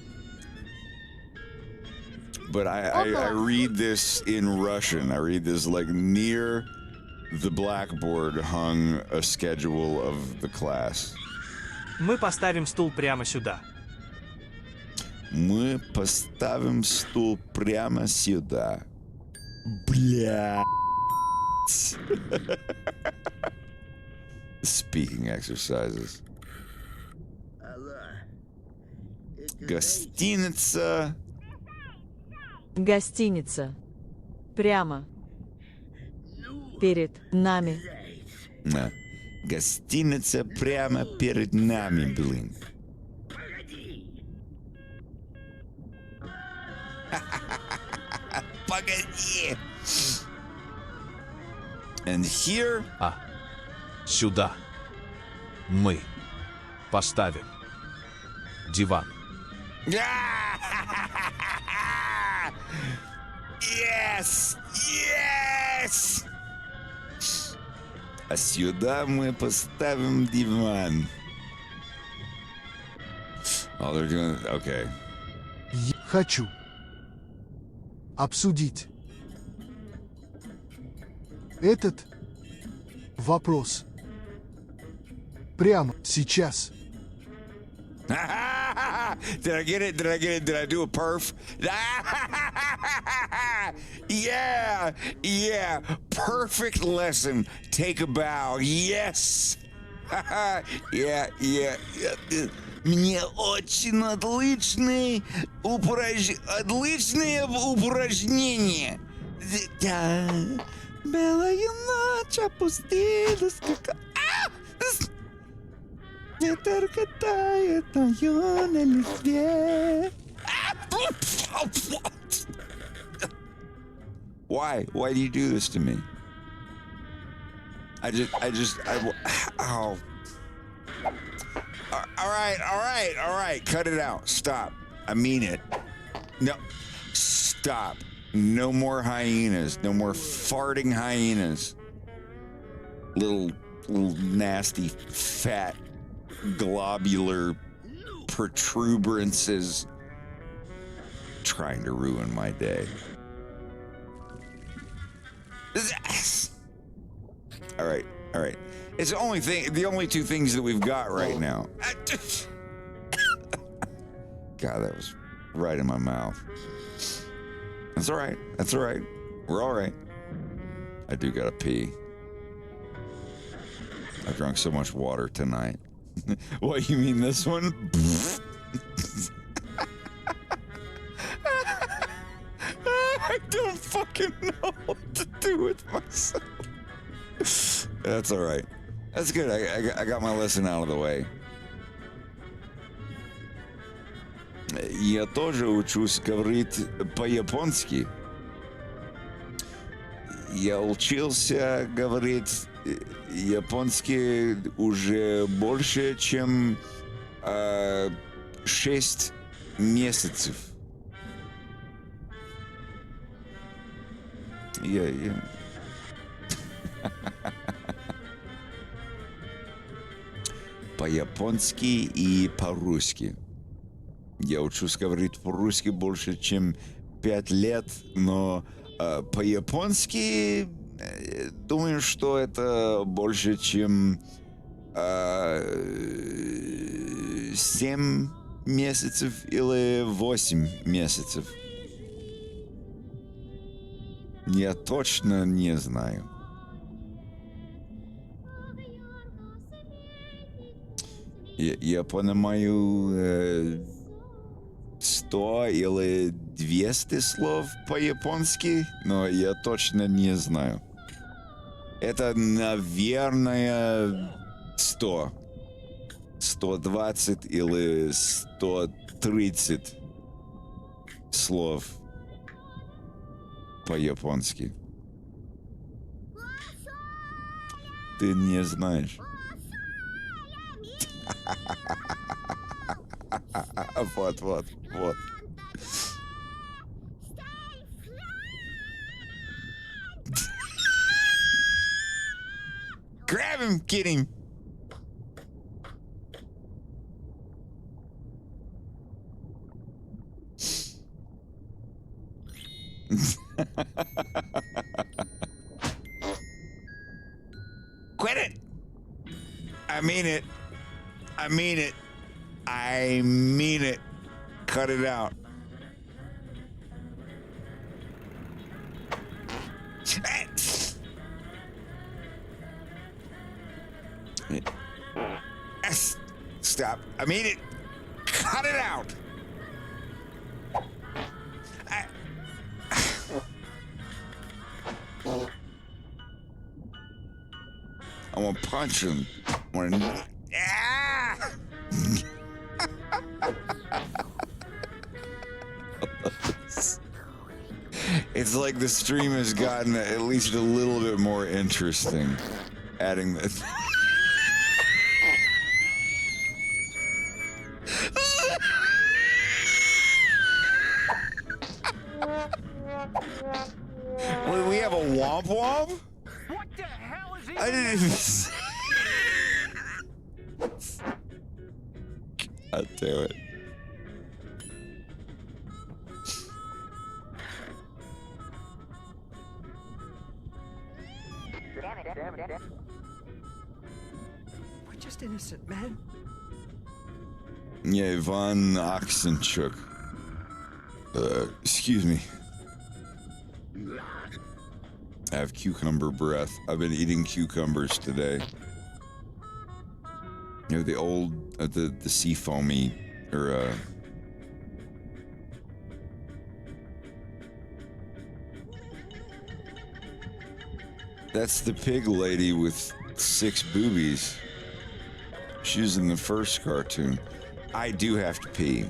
But I read this in Russian. I read this like near the blackboard hung a schedule of the class. Мы поставим стул прямо сюда. Мы поставим стул прямо сюда. Блядь. Speaking exercises. Гостиница. Гостиница. Прямо. Перед нами. Гостиница прямо перед нами, блин. Погоди. And here... Сюда. Мы поставим диван. Yes! Yes! А сюда мы поставим диван. Oh, they're doing... Okay. Хочу обсудить этот вопрос прямо сейчас. Did I get it? Did I do a perf? Yeah. Perfect lesson. Take a bow. Yes. Yeah. Мне очень отличное упражнение. Да. Белая ночь опустилась, как... Ветер катает ее на листве. Why? Why do you do this to me? Oh. All right. Cut it out. Stop. I mean it. No. Stop. No more hyenas. No more farting hyenas. Little nasty, fat, globular protuberances trying to ruin my day. All right. It's the only two things that we've got right now. God, that was right in my mouth. That's all right. We're all right. I do gotta pee. I've drunk so much water tonight. What, you mean this one? I don't fucking know what to do with myself. That's all right. That's good. I got my lesson out of the way. Я тоже учусь говорить по-японски. Я учился говорить японский уже больше, чем 6 месяцев. Я. По-японски и по-русски. Я учусь говорить по-русски больше, чем 5 лет, но по-японски думаю, что это больше, чем 7 месяцев или 8 месяцев. Я точно не знаю. Я понимаю 100 или 200 слов по-японски, но я точно не знаю. Это, наверное, 100, 120 или 130 слов по-японски. Ты не знаешь. Вот. Grab him, get him. Quit it. I mean it. Cut it out. Stop. I mean it. Cut it out. I want to punch him. It's like the stream has gotten at least a little bit more interesting. Adding this. Wait, we have a womp womp? What the hell is he? I didn't even. God damn it. We're just innocent men. Yeah, Von Oxenchuk. Excuse me. I have cucumber breath. I've been eating cucumbers today. You know, the old, the sea foamy, or, that's the pig lady with 6 boobies. She was in the first cartoon. I do have to pee.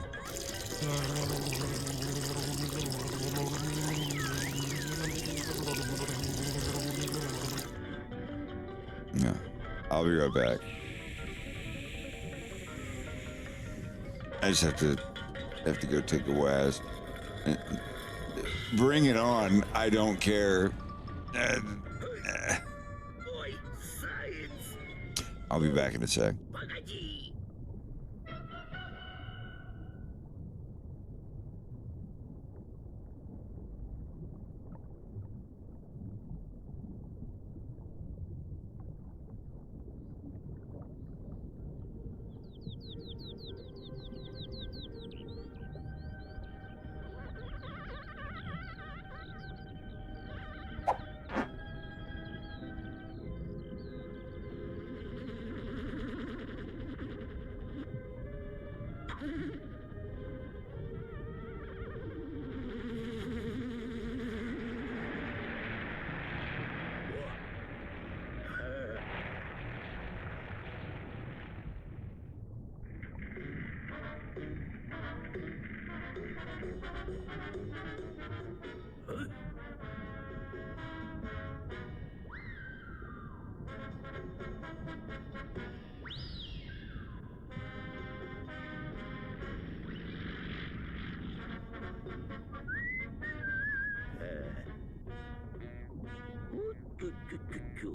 Yeah, I'll be right back. I just have to go take a waz. Bring it on. I don't care. I'll be back in a sec.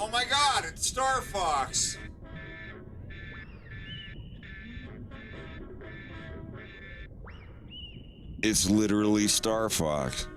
Oh my God! It's Star Fox. It's literally Star Fox.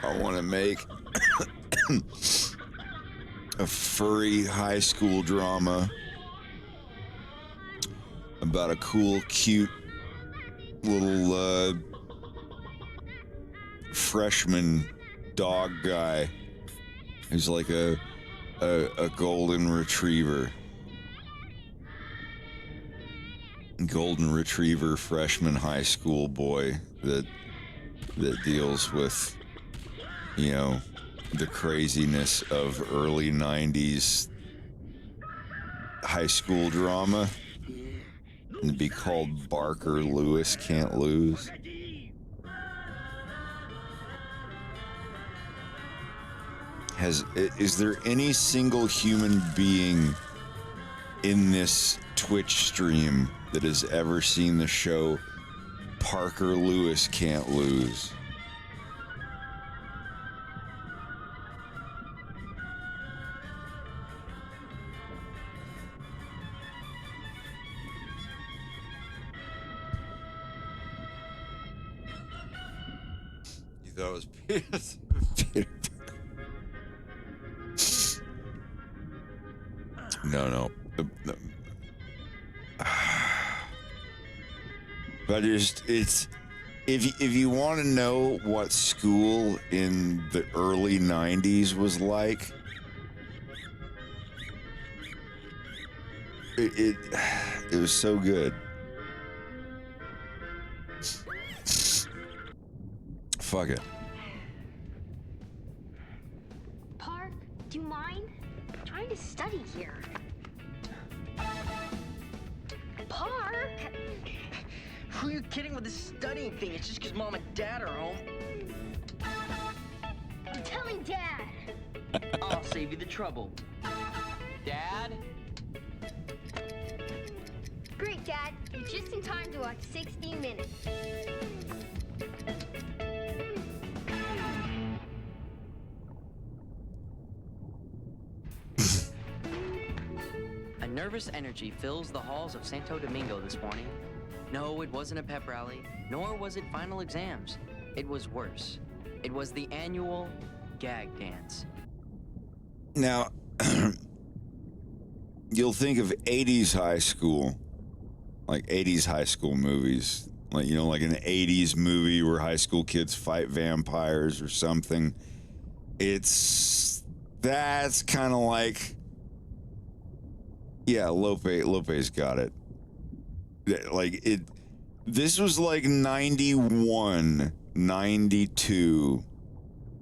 I want to make a furry high school drama about a cool, cute little freshman dog guy who's like a golden retriever. Golden retriever freshman high school boy that deals with, you know, the craziness of early 90s high school drama. And it'd be called Barker Lewis Can't Lose. Is there any single human being in this Twitch stream that has ever seen the show Parker Lewis Can't Lose? You thought it was Peter? No. But it's if you want to know what school in the early 90s was like, it was so good. Fuck it. Park, do you mind? I'm trying to study here. Park! Who are you kidding with this studying thing? It's just because Mom and Dad are home. I'm telling Dad. I'll save you the trouble. Dad? Great, Dad. You're just in time to watch 60 Minutes. A nervous energy fills the halls of Santo Domingo this morning. No, it wasn't a pep rally, nor was it final exams. It was worse. It was the annual gag dance. Now, you'll think of 80s high school, like 80s high school movies, like, you know, like an 80s movie where high school kids fight vampires or something. That's kind of like, yeah, Lope's got it. Like this was like 91, 92,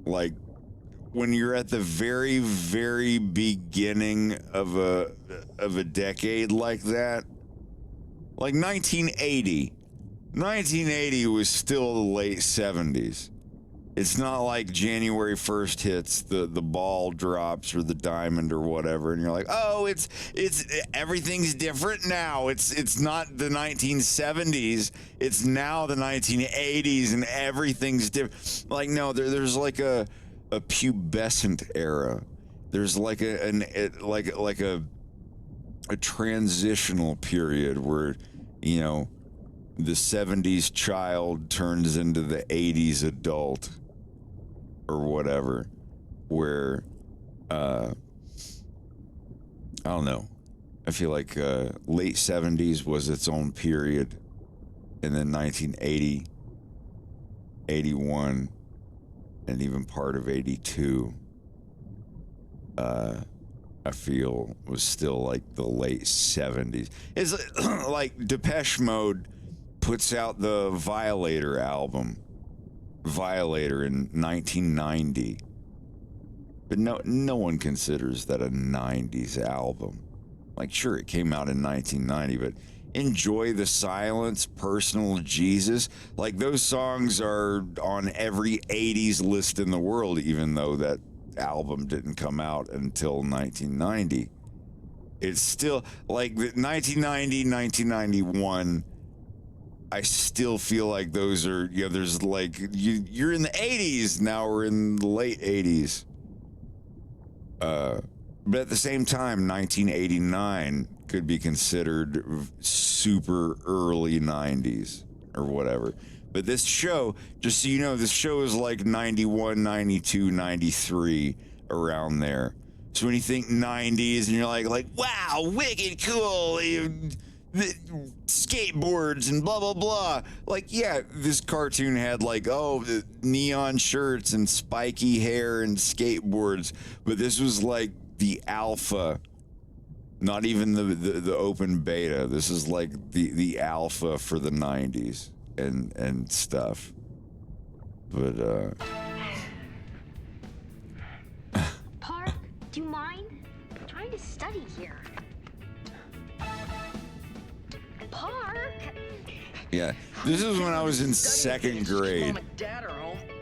like when you're at the very, very beginning of a decade like that, like 1980, 1980 was still the late 70s. It's not like January 1st hits, the ball drops or the diamond or whatever, and you're like, oh, it's everything's different now. It's not the 1970s. It's now the 1980s, and everything's different. Like, no, there's like a pubescent era. There's like a transitional period where, you know, the 70s child turns into the 80s adult or whatever, where I don't know. I feel like late 70s was its own period, and then 1980, 81, and even part of 82 I feel was still like the late 70s. It's like Depeche Mode puts out the Violator album, Violator, in 1990. But no one considers that a 90s album. Like, sure, it came out in 1990, but Enjoy the Silence, Personal Jesus, like those songs are on every 80s list in the world, even though that album didn't come out until 1990. It's still like 1990, 1991. I still feel like those are, you know, there's like, you're in the 80s, now we're in the late 80s. But at the same time, 1989 could be considered super early 90s or whatever. But this show, just so you know, this show is like 91, 92, 93, around there. So when you think 90s and you're like, wow, wicked cool, skateboards and blah, blah, blah. Like, yeah, this cartoon had like, oh, the neon shirts and spiky hair and skateboards. But this was like the alpha, not even the open beta. This is like the alpha for the 90s and stuff. But, Park, do you mind? I'm trying to study here. Park! yeah, this is when I was in second grade.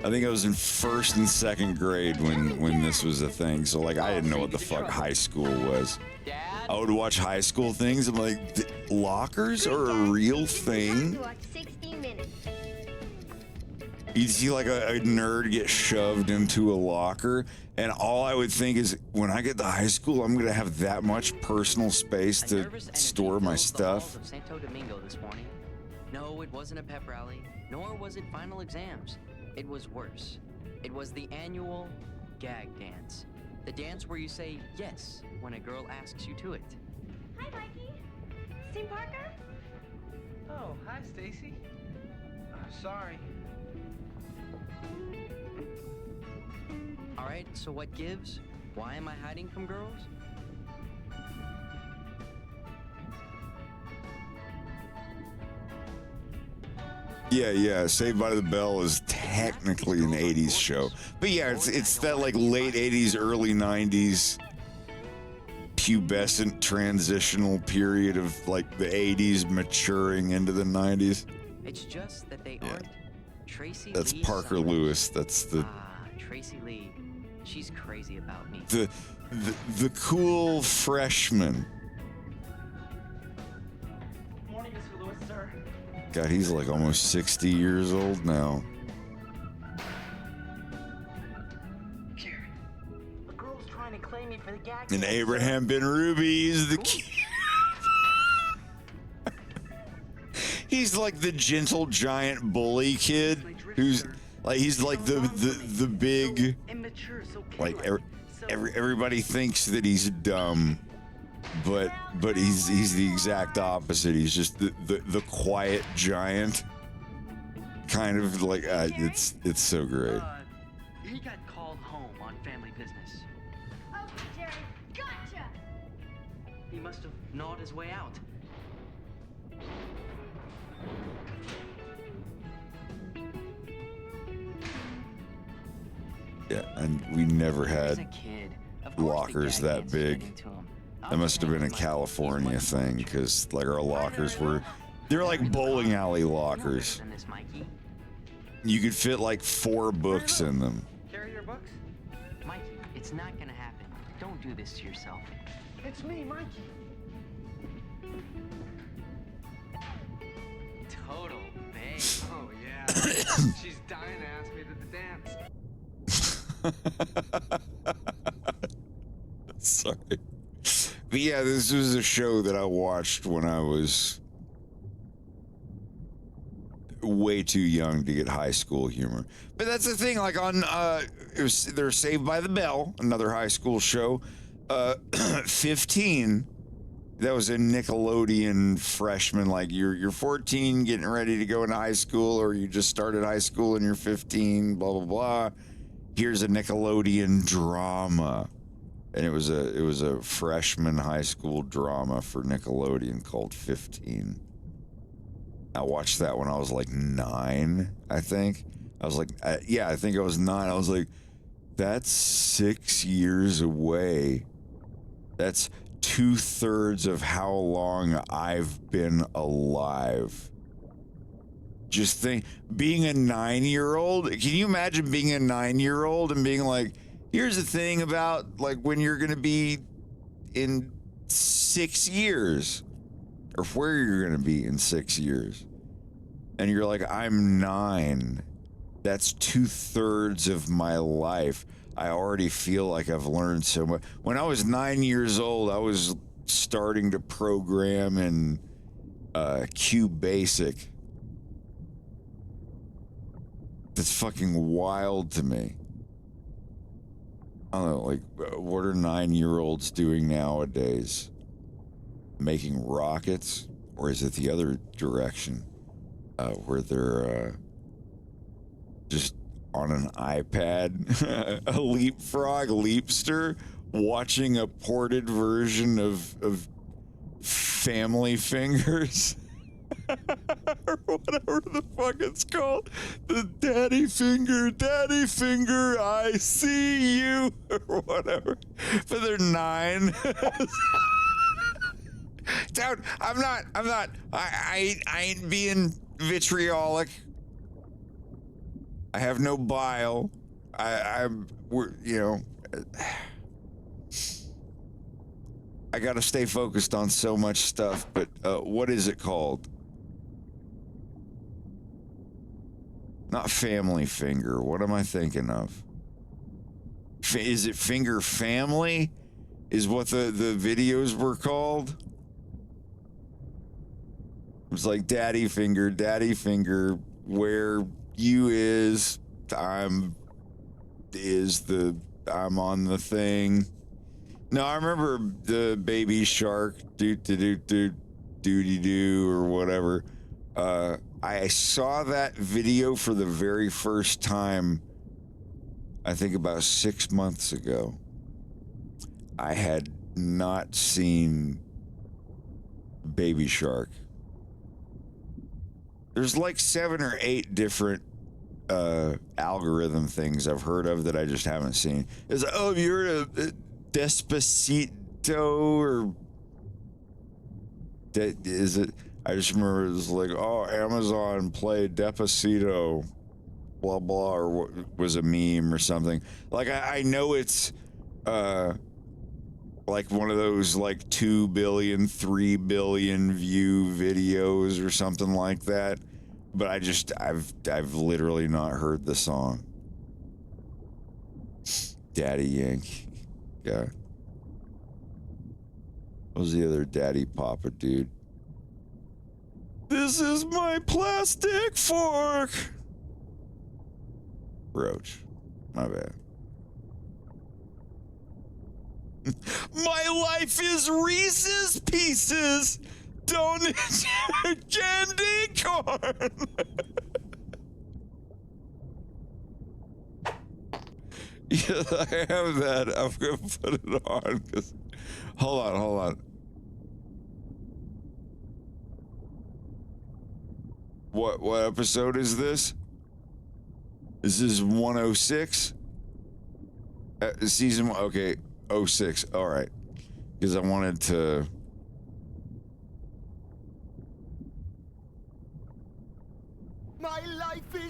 I think I was in first and second grade when this was a thing. So like, I didn't know what the fuck high school was. I would watch high school things. I'm like, lockers are a real thing. You'd see like a nerd get shoved into a locker, and all I would think is, when I get to high school, I'm gonna have that much personal space to store my stuff. Of Santo Domingo this morning. No, it wasn't a pep rally, nor was it final exams. It was worse. It was the annual gag dance. The dance where you say yes when a girl asks you to it. Hi, Mikey. Seen Parker? Oh, hi, Stacy. Sorry. All right, so what gives? Why am I hiding from girls? Yeah, Saved by the Bell is technically an 80s show. But yeah, it's that like late 80s, early 90s pubescent transitional period of like the 80s maturing into the 90s. It's just that they aren't Tracy That's Lee Parker Summers. Lewis. That's the Tracy Lee. She's crazy about me. the cool freshman. Morning, Mr. Lewis, sir. God, he's like almost 60 years old now. Here. The girl's trying to claim me for the gag. And Abraham Ben Ruby is the kid. He's like the gentle giant bully kid who's like, he's like the big, like everybody thinks that he's dumb, but he's the exact opposite. He's just the quiet giant, kind of like it's so great. He got called home on family business. Oh, Jerry, gotcha! He must have gnawed his way out. Yeah, and we never had lockers that big. That must have been a California thing, because like our lockers were They're like bowling alley lockers. Than this, Mikey. You could fit like 4 books in them. Carry your books? Mikey, it's not gonna happen. Don't do this to yourself. It's me, Mikey. Total babe. Oh, yeah. She's dying to ask me to dance. Sorry. But yeah, this was a show that I watched when I was way too young to get high school humor. But that's the thing, like on they're Saved by the Bell, another high school show. 15, that was a Nickelodeon freshman, like you're 14 getting ready to go into high school, or you just started high school and you're 15, blah blah blah. Here's a Nickelodeon drama. And it was a freshman high school drama for Nickelodeon called 15. I watched that when I was like 9, I think. I was like, yeah, I think I was 9. I was like, that's 6 years away. That's 2/3 of how long I've been alive. Just think, being a 9-year-old, can you imagine being a 9-year-old and being like, here's the thing about like when you're going to be in 6 years, or where you're going to be in 6 years. And you're like, I'm 9. That's 2/3 of my life. I already feel like I've learned so much. When I was 9 years old, I was starting to program in QBasic. That's fucking wild to me. I don't know, like, what are 9-year-olds doing nowadays? Making rockets? Or is it the other direction? Where they're just on an iPad, a leapfrog, leapster, watching a ported version of Family Fingers? Or whatever the fuck it's called. The daddy finger, I see you, or whatever. But they're 9. Dude, I ain't being vitriolic. I have no bile. We're, you know, I gotta stay focused on so much stuff, but what is it called? Not Family Finger. What am I thinking of? Is it Finger Family? Is what the videos were called? It was like Daddy Finger, where you is, I'm on the thing. No, I remember the Baby Shark, doody-doo, or whatever. I saw that video for the very first time, I think about 6 months ago. I had not seen Baby Shark. There's like 7 or 8 different algorithm things I've heard of that I just haven't seen. It's like, oh, you're a Despacito, or is it? I just remember it was like, oh, Amazon play Despacito, blah blah, or what was a meme or something. Like I know it's like one of those like 2 billion, 3 billion view videos or something like that. But I've literally not heard the song. Daddy Yankee. Yeah. What was the other Daddy Papa dude? This is my plastic fork. Roach. My bad. My life is Reese's Pieces. Don't candy corn. Yeah, I have that. I'm gonna put it on because. Hold on. What episode is this? This is 106. Season 1. Okay, 06. All right, because I wanted to.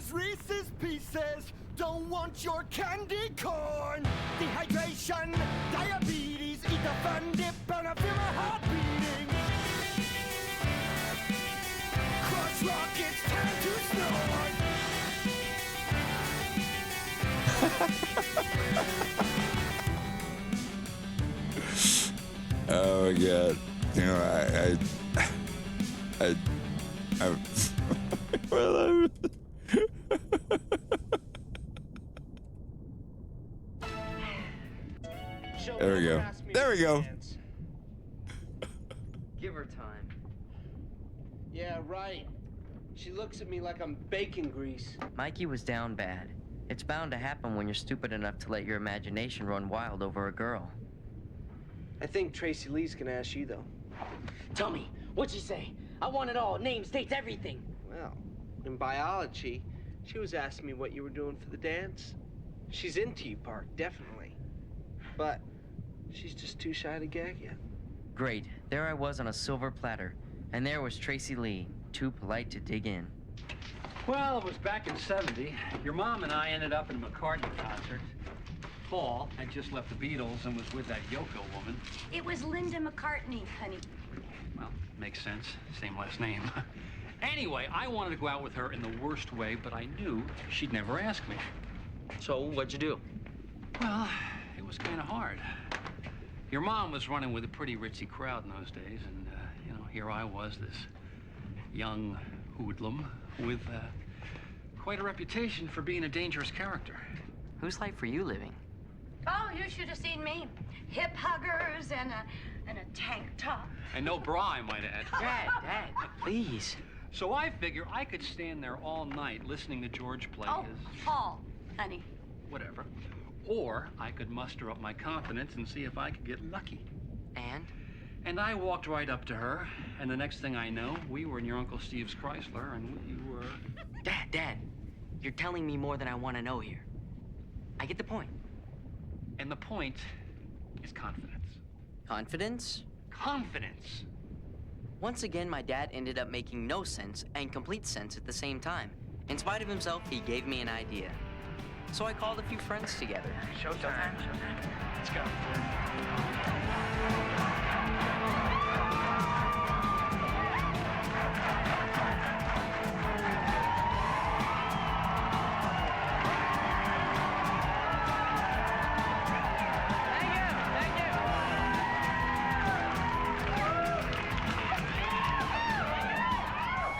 these Reese's Pieces. Don't want your candy corn. Dehydration, diabetes, eat the fun dip and I feel my heart beating. Crush rockets, time to snort. Oh my god. You know, well, there we go. There we go. Give her time. Yeah, right. She looks at me like I'm bacon grease. Mikey was down bad. It's bound to happen when you're stupid enough to let your imagination run wild over a girl. I think Tracy Lee's gonna ask you, though. Tell me, what'd she say? I want it all. Names, dates, everything. Well, in biology, she was asking me what you were doing for the dance. She's into you, Park, definitely. But she's just too shy to gag yet. Great. There I was on a silver platter. And there was Tracy Lee, too polite to dig in. Well, it was back in '70. Your mom and I ended up in a McCartney concert. Paul had just left the Beatles and was with that Yoko woman. It was Linda McCartney, honey. Well, makes sense. Same last name. Anyway, I wanted to go out with her in the worst way, but I knew she'd never ask me. So, what'd you do? Well, it was kind of hard. Your mom was running with a pretty ritzy crowd in those days, and, you know, here I was, this young hoodlum with quite a reputation for being a dangerous character. Whose life were you living? Oh, you should have seen me. Hip huggers and a tank top. And no bra, I might add. Dad, please. So I figure I could stand there all night listening to George play Oh, his... Paul, honey. whatever. Or I could muster up my confidence and see if I could get lucky. And? And I walked right up to her, and the next thing I know, we were in your Uncle Steve's Chrysler, and we were... Dad, you're telling me more than I want to know here. I get the point. And the point is confidence. Confidence? Confidence! Once again, my dad ended up making no sense and complete sense at the same time. In spite of himself, he gave me an idea. So I called a few friends together. Showtime. Let's go.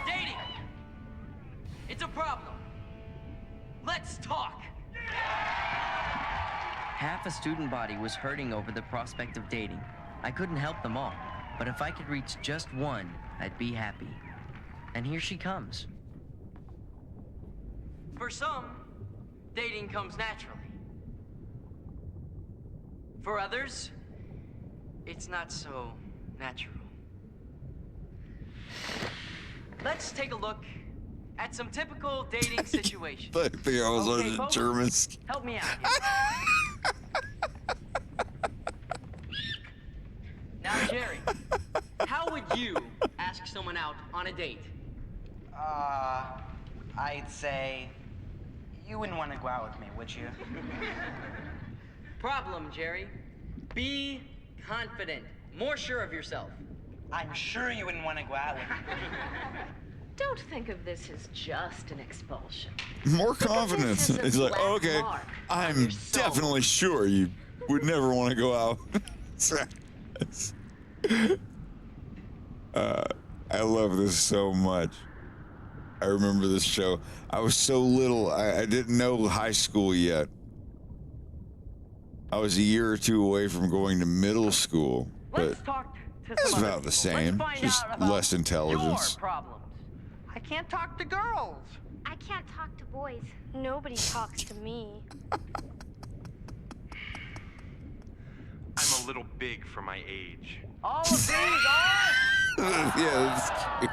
Dating! It's a problem. Let's talk! Half a student body was hurting over the prospect of dating. I couldn't help them all, but if I could reach just one, I'd be happy. And here she comes. For some, dating comes naturally. For others, it's not so natural. Let's take a look at some typical dating situations. I think I was Okay, on the folks, Germans. help me out here. Now, Jerry, how would you ask someone out on a date? I'd say you wouldn't want to go out with me, would you? Problem, Jerry. Be confident. More sure of yourself. I'm sure you wouldn't want to go out with me. Don't think of this as just an expulsion. More confidence. This is a It's like, black okay, mark I'm definitely sure you would never want to go out. I love this so much. I remember this show. I was so little. I didn't know high school yet. I was a year or two away from going to middle school, but Let's talk to it's some other about the people. same. Let's find Just out about less intelligence. Your problems. I can't talk to girls. I can't talk to boys. Nobody talks to me. I'm a little big for my age. All of these are... Yeah, that's cute.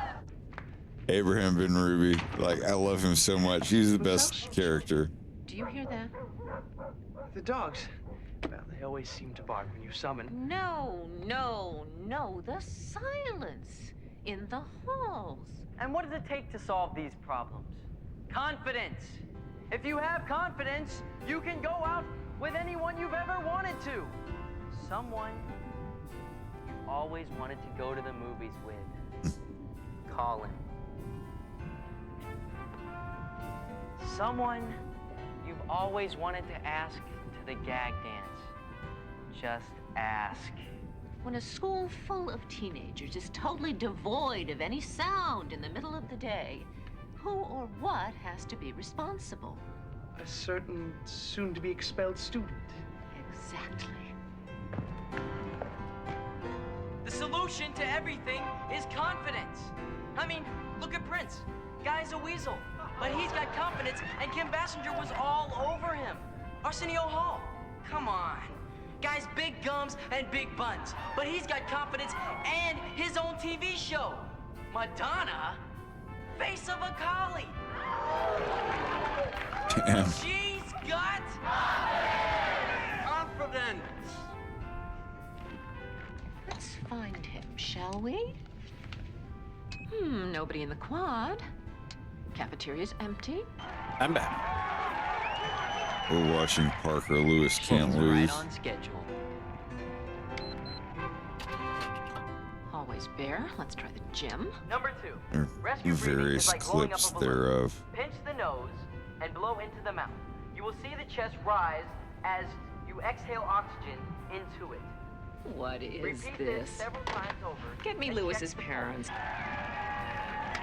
Abraham Ben Ruby. Like, I love him so much. He's the best character. Do you hear that? The dogs. Well, they always seem to bark when you summon. No. The silence in the halls. And what does it take to solve these problems? Confidence. If you have confidence, you can go out with anyone you've ever wanted to. Someone you always wanted to go to the movies with. Colin. Someone you've always wanted to ask to the gag dance. Just ask. When a school full of teenagers is totally devoid of any sound in the middle of the day, who or what has to be responsible? A certain soon-to-be expelled student. Exactly. The solution to everything is confidence. I mean, look at Prince. Guy's a weasel, but he's got confidence, and Kim Basinger was all over him. Arsenio Hall, come on. Guy's big gums and big buns, but he's got confidence and his own TV show. Madonna, face of a collie. Damn. She's got confidence. Let's find him, shall we? Nobody in the quad. Cafeteria's empty. I'm back. We're watching Parker Lewis Can't Lose. Right on schedule. Hallway's bare. Let's try the gym. Number 2. Or Rescue breathing various is like blowing up clips a balloon. thereof. Pinch the nose and blow into the mouth. You will see the chest rise as you exhale oxygen into it. What is Repeat this? several times over. Get me and Lewis's check the parents.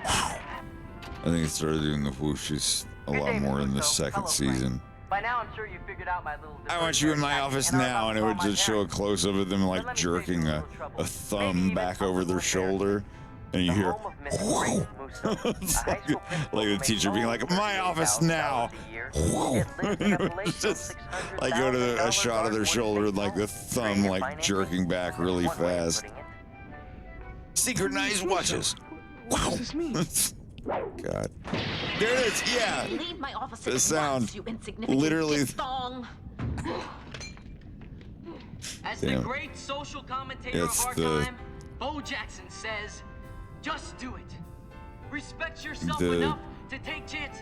I think it started doing the whooshes a lot more in the second season. By now, I'm sure you figured out my little. I want you in my office now, and it would just show a close up of them like jerking a thumb back over their shoulder, and you hear it's like the teacher being like, "My office now." It's just like go to a shot of their shoulder, and like the thumb like jerking back really fast. Synchronized watches. Wow. God. There it is. Yeah. Leave my office The at sound. once, you insignificant Literally. dong. As Damn. the great social commentator It's of our the- time, Bo Jackson says, "Just do it. Respect yourself The- enough to take chances.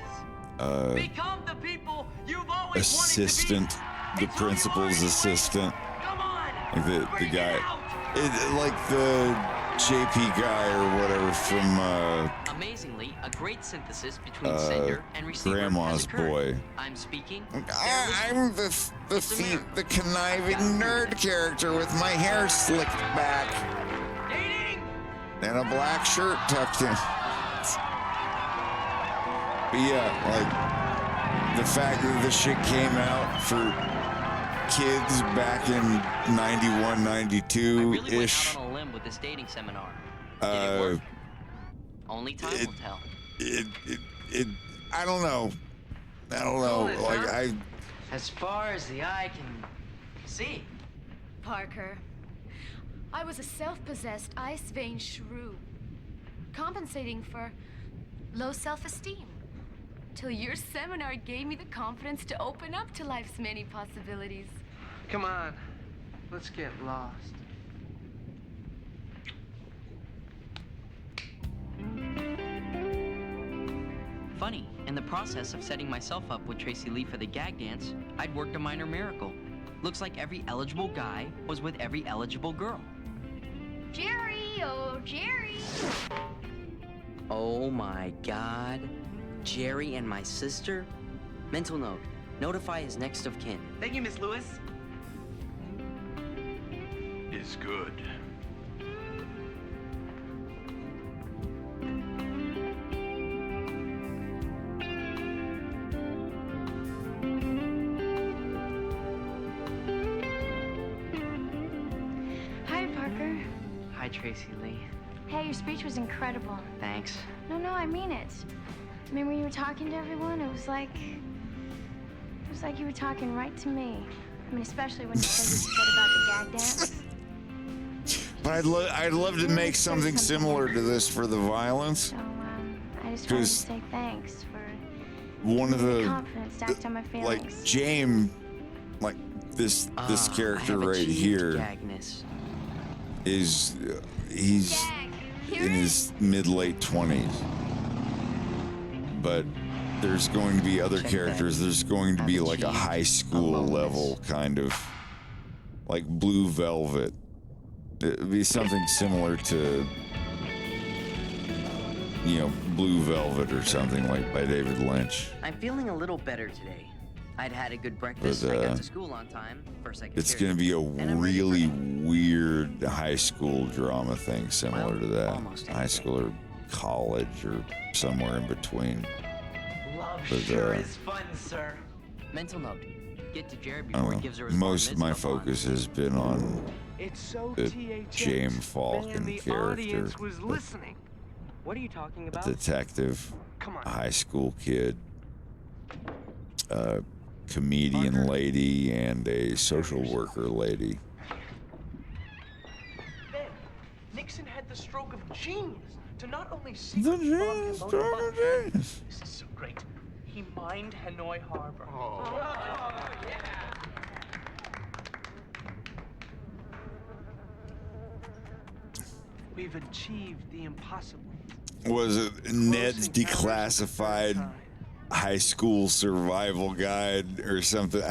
Become the people you've always Assistant, the principal's assistant. Come on. Like the guy, like the JP guy or whatever from Amazingly, a great synthesis between sender and receiver Grandma's has occurred. Boy. I'm speaking. I'm the conniving nerd character with my hair slicked back and a black shirt tucked in. But yeah, like the fact that the shit came out for kids back in 91, 92-ish. On a limb with this dating seminar. Did it work? Only time will tell. I don't know. Like As far as the eye can see. Parker, I was a self-possessed ice vein shrew, compensating for low self-esteem. Till your seminar gave me the confidence to open up to life's many possibilities. Come on, let's get lost. Funny, in the process of setting myself up with Tracy Lee for the gag dance, I'd worked a minor miracle. Looks like every eligible guy was with every eligible girl. Jerry, oh Jerry. Oh my God. Jerry and my sister? Mental note, notify his next of kin. Thank you, Miss Lewis. Is good. Hi, Parker. Hi, Tracy Lee. Hey, your speech was incredible. Thanks. No, I mean it. I mean, when you were talking to everyone, it was like you were talking right to me. I mean, especially when you said what you said about the gag dance. But I'd love to make something similar to this for the violence. So, I just wanted to say thanks for One of the confidence to act on my feelings. like James, like this character right here is he's in his mid-late 20s, but there's going to be other Check characters. that. There's going to be I've like a achieved high school aloneness. level kind of like Blue Velvet. It'd be something similar to, you know, Blue Velvet or something like by David Lynch. I'm feeling a little better today. I'd had a good breakfast. But, I got to school on time for second It's period. going to be a And I'm ready for really anything. weird high school drama thing similar Well, to that. almost High anything. school or college or somewhere in between. Love But, sure is fun, sir. Mental note. Get to Jared I before don't he know. gives her his Most of my bar mitzvah focus has been on It's so the THX. James Falcon Man, the character. audience was the listening. What are you talking about? detective, Come on. a high school kid, a comedian lady, and a social worker lady. Ben, Nixon had the stroke of genius to not only see The bomb genius, Cambodia, stroke of but- genius. This is so great. He mined Hanoi Harbor. We've achieved the impossible. Was it Ned's Declassified High School Survival Guide or something?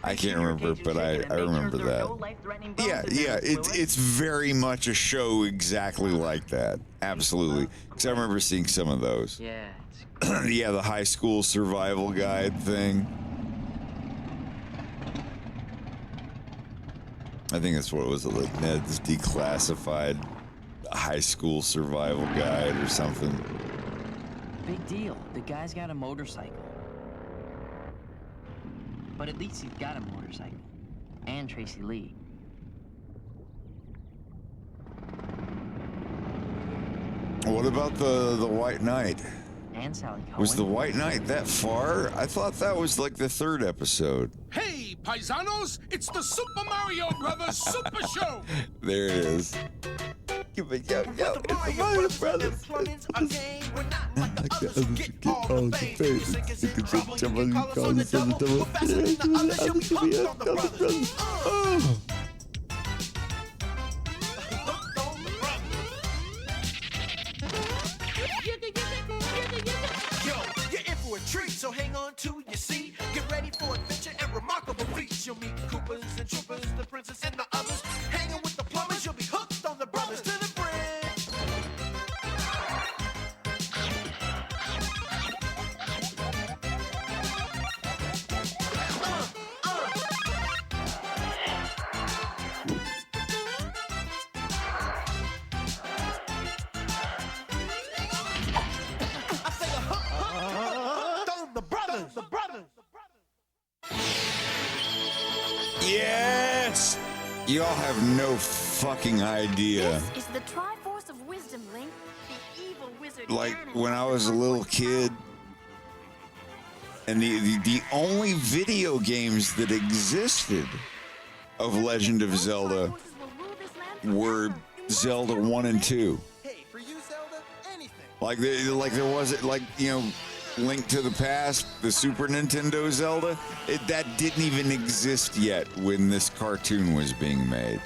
I can't remember, but I remember that. Yeah, it's very much a show exactly like that. Absolutely. Because I remember seeing some of those. Yeah. Yeah, the high school survival guide thing. I think that's what it was, like Ned's Declassified High School Survival Guide or something. Big deal. The guy's got a motorcycle. But at least he's got a motorcycle. And Tracy Lee. What about the White Knight? And Sally Cohen. Was the White Knight that far? I thought that was like the third episode. Hey, paisanos, it's the Super Mario Brothers Super Show. There it is. Give it, yo, it's the Mario Brothers. Oh. Yo, you're in for a treat, so hang on to your seat. Get ready for adventure and remarkable feats. You'll meet Koopas and Troopers, the princess and the others. Hanging with the plumbers, you'll be hooked on the brothers to the bridge. I say a hook on the brothers, the brothers. Yes! Y'all have no fucking idea. Is the Triforce of Wisdom, Link. The evil wizard Like Ganon when I was a little kid, and the only video games that existed of Legend of Zelda were Zelda 1 and 2. Hey, for you, Zelda, anything. Like there wasn't, like, you know, Link to the Past, the Super Nintendo Zelda, that didn't even exist yet when this cartoon was being made.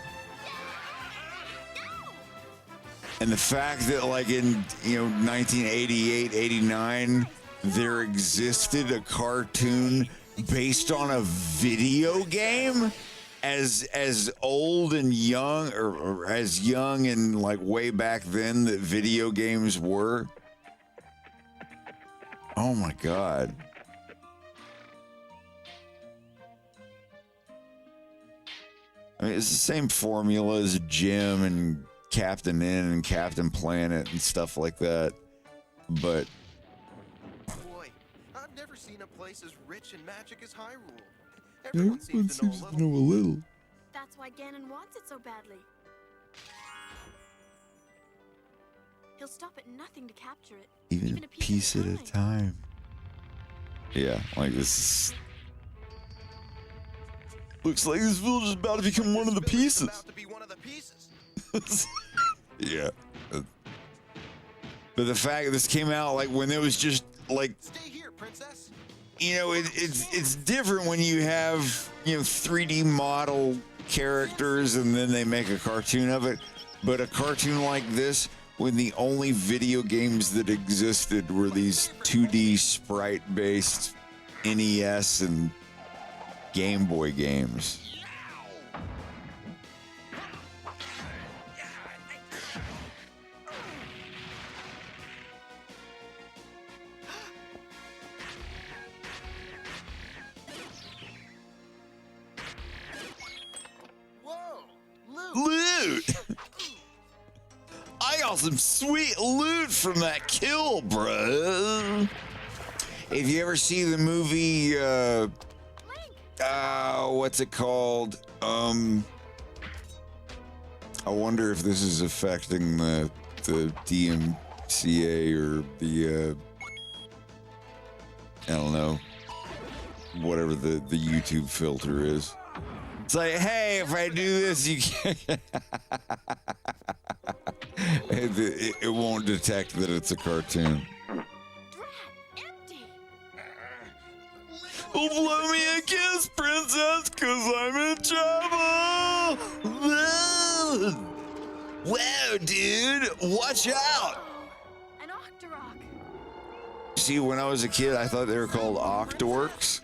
And the fact that, like, in, you know, 1988, 89, there existed a cartoon based on a video game as old and young, or as young and, like, way back then that video games were. Oh my God. I mean, it's the same formula as Jim and Captain N and Captain Planet and stuff like that. But Boy, I've never seen a place as rich in magic as Hyrule. Everyone seems to know a little. That's why Ganon wants it so badly. He'll stop at nothing to capture it. even a piece at a time. Yeah, like this is... Looks like this village is about to become one of the pieces. Yeah. But the fact that this came out like when it was just like, you know, it's different when you have, you know, 3D model characters and then they make a cartoon of it. But a cartoon like this when the only video games that existed were these 2D sprite-based NES and Game Boy games. Loot! I got some sweet loot from that kill, bruh. If you ever see the movie, what's it called? I wonder if this is affecting the DMCA or the, I don't know, whatever the YouTube filter is. It's like, hey, if I do this, you can't. It won't detect that it's a cartoon. Oh, blow me a kiss, princess, cause I'm in trouble. Whoa, dude, watch out. An Octorok. See, when I was a kid, I thought they were called Octorks.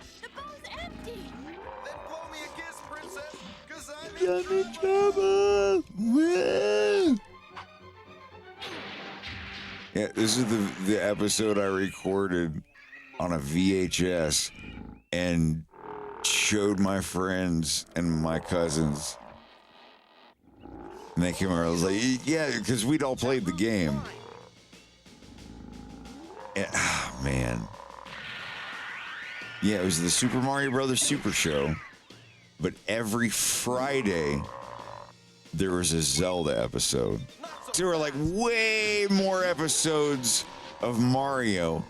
I'm in trouble. Whoa. Yeah, this is the episode I recorded on a VHS and showed my friends and my cousins. And they came over. I was like, yeah, because we'd all played the game. And, oh, man. Yeah, it was the Super Mario Brothers Super Show. But every Friday, there was a Zelda episode. There were like way more episodes of Mario,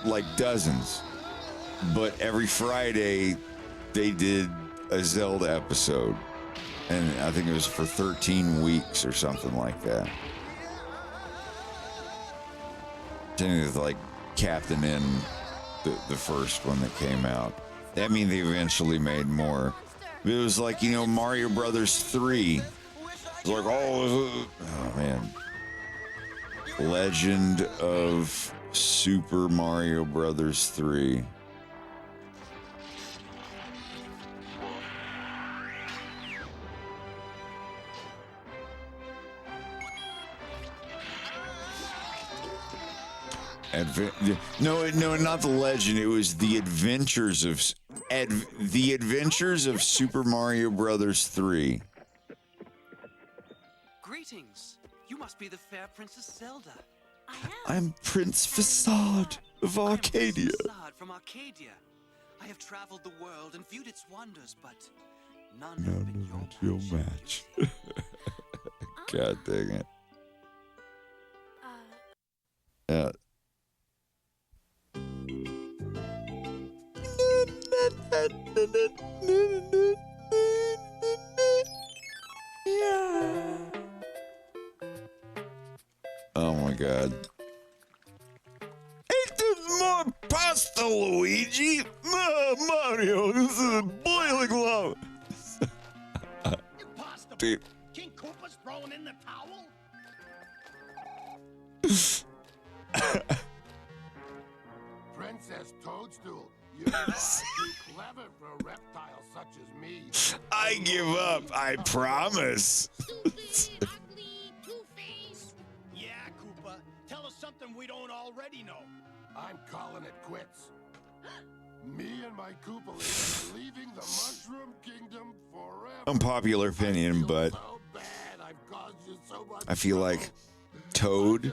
like dozens. But every Friday, they did a Zelda episode. And I think it was for 13 weeks or something like that. I think it was like Captain N, the first one that came out. I mean, they eventually made more. It was like, you know, Mario Brothers 3. It's like, oh man. Legend of Super Mario Brothers 3. No, not the legend. It was the Adventures of Super Mario Brothers 3. Greetings. You must be the fair Princess Zelda. I'm Prince Facade of Arcadia. Facade from Arcadia. I have traveled the world and viewed its wonders, but none of your match. God dang it. Oh my God. Eat more pasta, Luigi. Mario, this is boiling lava. Dude. King Koopa's throwing in the towel? Princess Toadstool, you're far too clever for a reptile such as me. I give up, I promise. Yeah, Koopa. Tell us something we don't already know. I'm calling it quits. Me and my Koopa are leaving the Mushroom Kingdom forever. Unpopular opinion, but I feel like Toad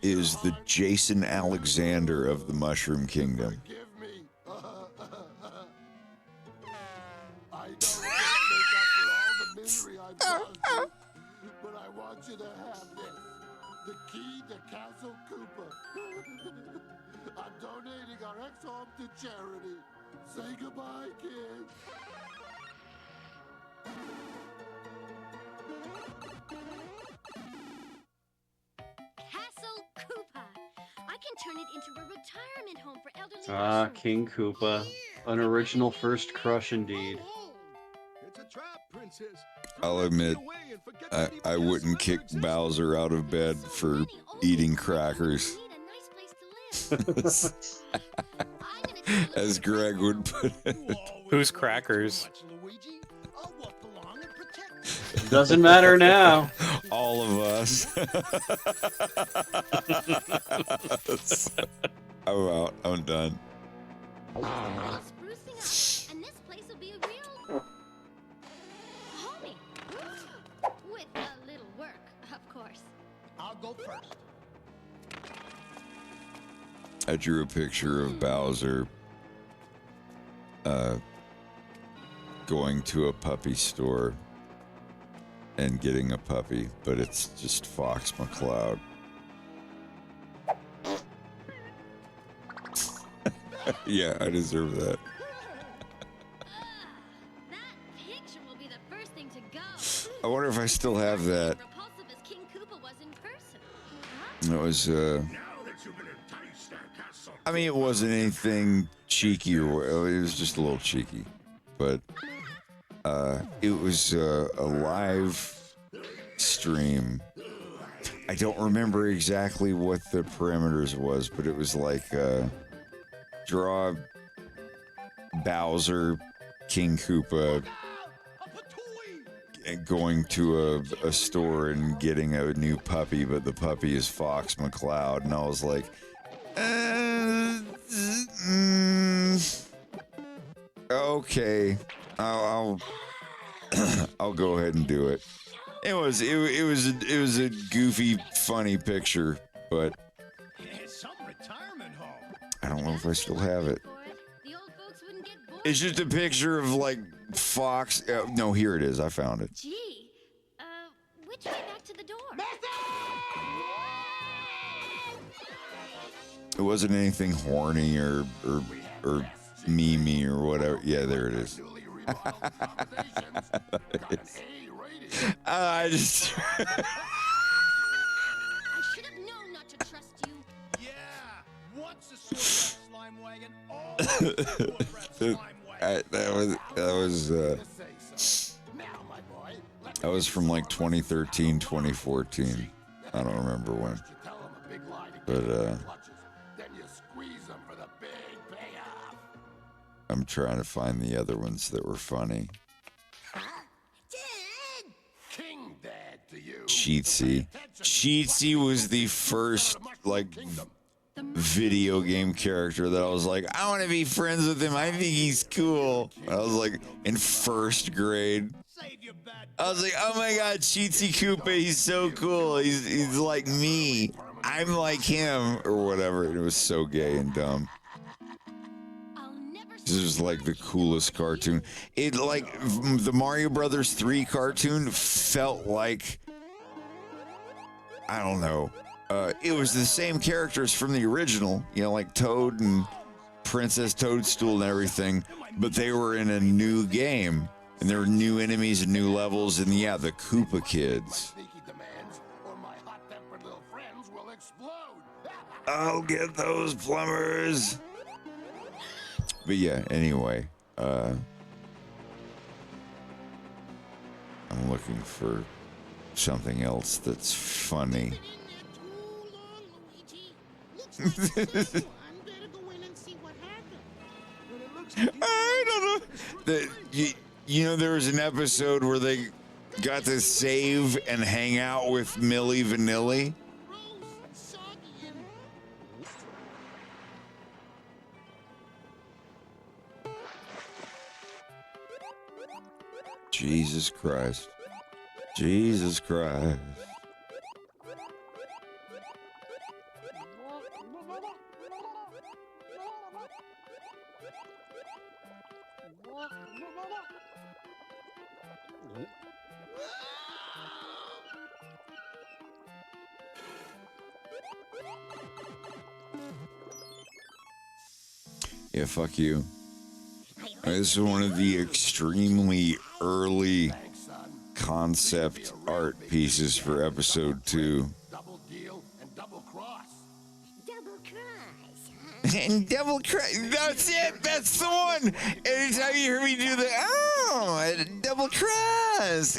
is the Jason Alexander of the Mushroom Kingdom. I don't make up for all the misery I've caused you, but I want you to have this. The key to Castle Koopa. I'm donating our ex-home to charity. Say goodbye, kids. Castle Koopa. I can turn it into a retirement home for elderly Ah, King Koopa. An original first crush indeed. It's a I'll admit, I wouldn't kick Bowser out of bed for eating crackers. As Greg would put it. Who's crackers? Doesn't matter now. All of us. I'm out. I'm done. Sprucing up, and this place will be a real homey. With a little work, of course. I'll go first. I drew a picture of Bowser going to a puppy store and getting a puppy, but it's just Fox McCloud. Yeah, I deserve that. That picture will be the first thing to go. I wonder if I still have that. Repulsive as King Koopa was in person. It was, I mean, it wasn't anything cheeky or it was just a little cheeky, but it was a live stream. I don't remember exactly what the parameters was, but it was like draw Bowser, King Koopa, going to a store and getting a new puppy, but the puppy is Fox McCloud, and I was like, okay, I'll I'll go ahead and do it. It was a goofy, funny picture, but I don't know if I still have it. It's just a picture of like Fox. No, here it is. I found it. Gee, which way back to the door? It wasn't anything horny or memey or whatever. Yeah, there it is. I just. I should have known not to trust you. Yeah, once a sword slime wagon, always that was from like 2013, 2014. I don't remember when. But I'm trying to find the other ones that were funny. Cheatsy. Cheatsy was the first like video game character that I was like, I want to be friends with him. I think he's cool. I was like in first grade. I was like, oh my god, Cheatsy Koopa, he's so cool. He's like me. I'm like him or whatever. It was so gay and dumb. This is like the coolest cartoon. It like the Mario Brothers 3 cartoon felt like, I don't know. It was the same characters from the original, you know, like Toad and Princess Toadstool and everything, but they were in a new game, and there were new enemies and new levels, and yeah, the Koopa Kids. I'll get those plumbers. But yeah, anyway, I'm looking for something else that's funny. I don't know. You know, there was an episode where they got to save and hang out with Milli Vanilli. Jesus Christ. Jesus Christ. Yeah, fuck you. This is one of the extremely early concept art pieces for episode 2. Double deal and double cross. Double cross. And double cross. That's it. That's the one. Anytime you hear me do the, oh, double cross.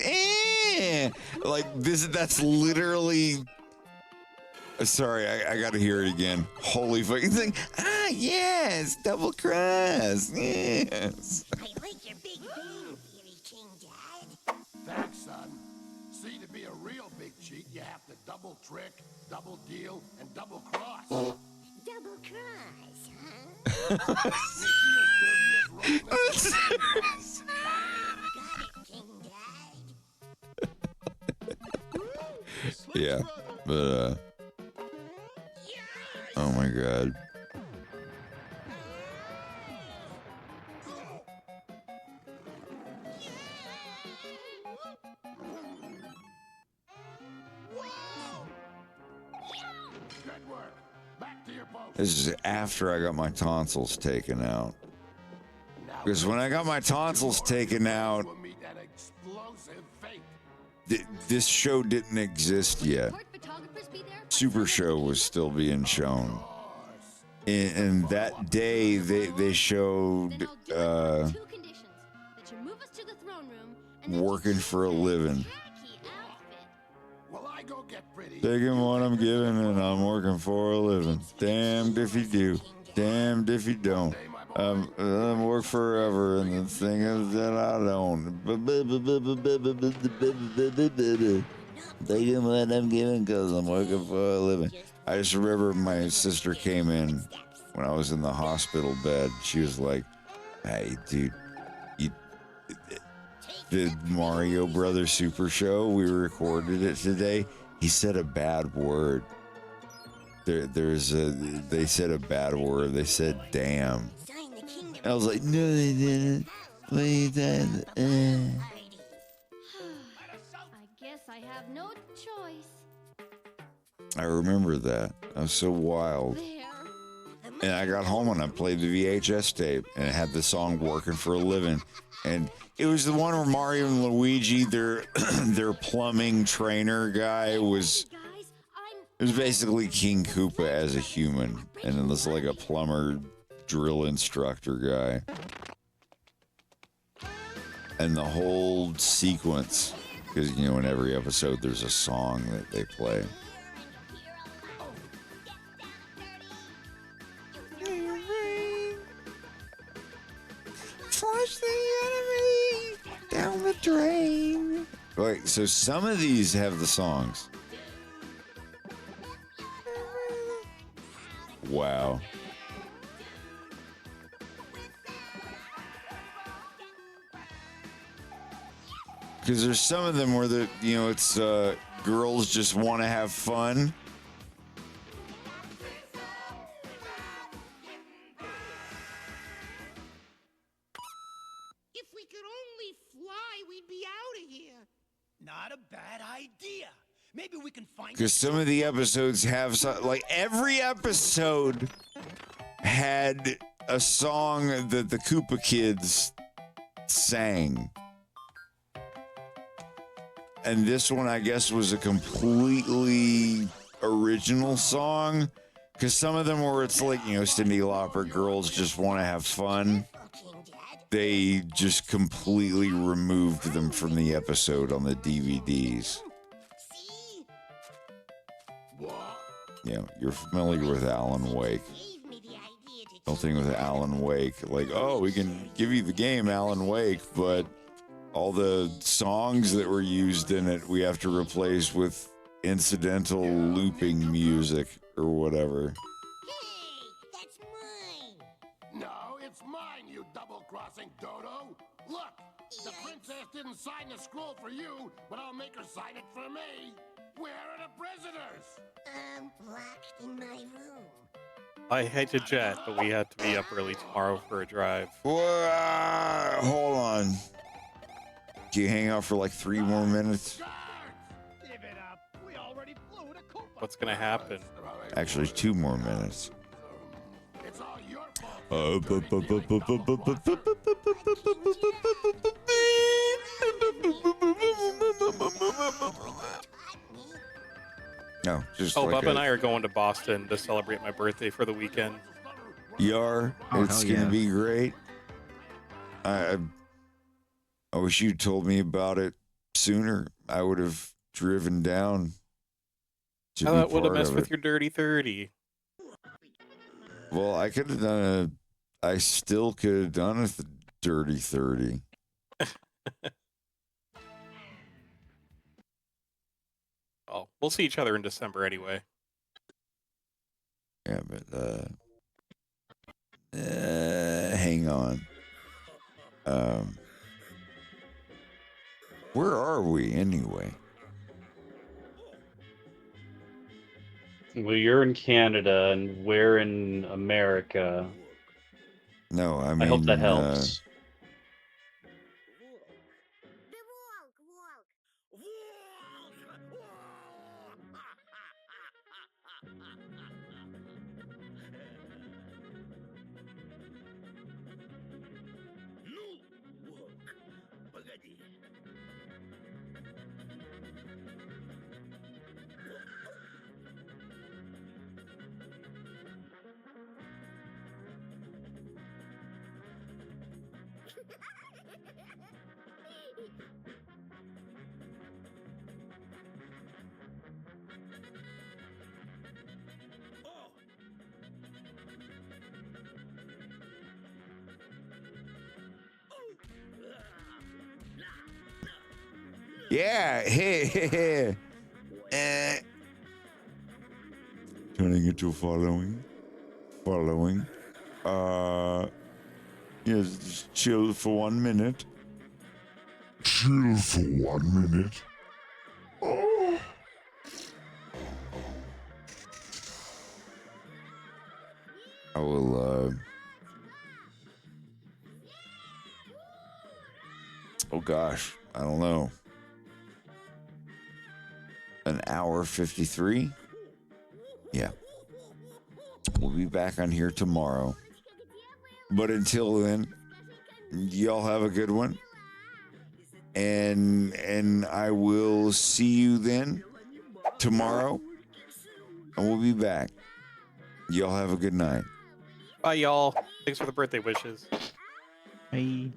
Like this. That's literally. Sorry, I got to hear it again. Holy fucking thing. Ah, yes, double cross. Yes. I like your big bang theory, King Dad. Thanks, son. See, to be a real big cheat, you have to double trick, double deal, and double cross. Double cross, huh? Sneaky as dirty as Got it, King Dad. Yeah, but oh my god. Good work. Back to your boat. This is after I got my tonsils taken out. Because when I got my tonsils taken out, this show didn't exist yet. Super Show was still being shown. And that day, they showed working for a living. Taking what I'm giving and I'm working for a living. Damned if you do, damned if you don't. I work forever and the thing is that I don't. Taking what I'm giving because I'm working for a living. I just remember my sister came in when I was in the hospital bed. She was like, hey, dude, the Mario Brothers Super Show, we recorded it today. He said a bad word. They said a bad word. They said damn. I was like, no, they didn't. What are you doing? I guess I have no choice. I remember that. I was so wild. And I got home and I played the VHS tape and it had the song Working for a Living. And it was the one where Mario and Luigi, their plumbing trainer guy was basically King Koopa as a human. And it was like a plumber drill instructor guy. And the whole sequence, because, you know, in every episode there's a song that they play. Flush the enemy down the drain. Right, so some of these have the songs. Wow. Because there's some of them where it's girls just want to have fun. If we could only fly, we'd be out of here. Not a bad idea. Maybe we can find. Because some of the episodes have like every episode had a song that the Koopa Kids sang. And this one, I guess, was a completely original song. Because some of them where it's like, you know, Cyndi Lauper, girls just want to have fun. They just completely removed them from the episode on the DVDs. Yeah, you're familiar with Alan Wake. The thing with Alan Wake, like, oh, we can give you the game, Alan Wake, but all the songs that were used in it, we have to replace with incidental looping music or whatever. That's mine. No, it's mine, you double-crossing dodo. Look, the princess didn't sign the scroll for you, but I'll make her sign it for me. Where are the prisoners? Locked in my room. I hate to jet, but we had to be up early tomorrow for a drive. Hold on. Do you hang out for like 3 more minutes? What's gonna happen? Actually, 2 more minutes. No, just oh, like Bubba and I are going to Boston to celebrate my birthday for the weekend. You are? It's gonna be great. I wish you'd told me about it sooner. I would have driven down to be That would have part messed of with it. your dirty 30. Well, I could have done I still could have done a dirty 30. Oh, we'll see each other in December anyway. Yeah, but hang on. Where are we anyway? Well, you're in Canada and we're in America. No, I mean, I hope that helps. yeah, turning into following. Yes, just chill for 1 minute. Chill for 1 minute. Oh. I will, oh gosh, I don't know. An hour 53? Yeah. We'll be back on here tomorrow. But until then, y'all have a good one. And I will see you then tomorrow. And we'll be back. Y'all have a good night. Bye, y'all. Thanks for the birthday wishes. Bye.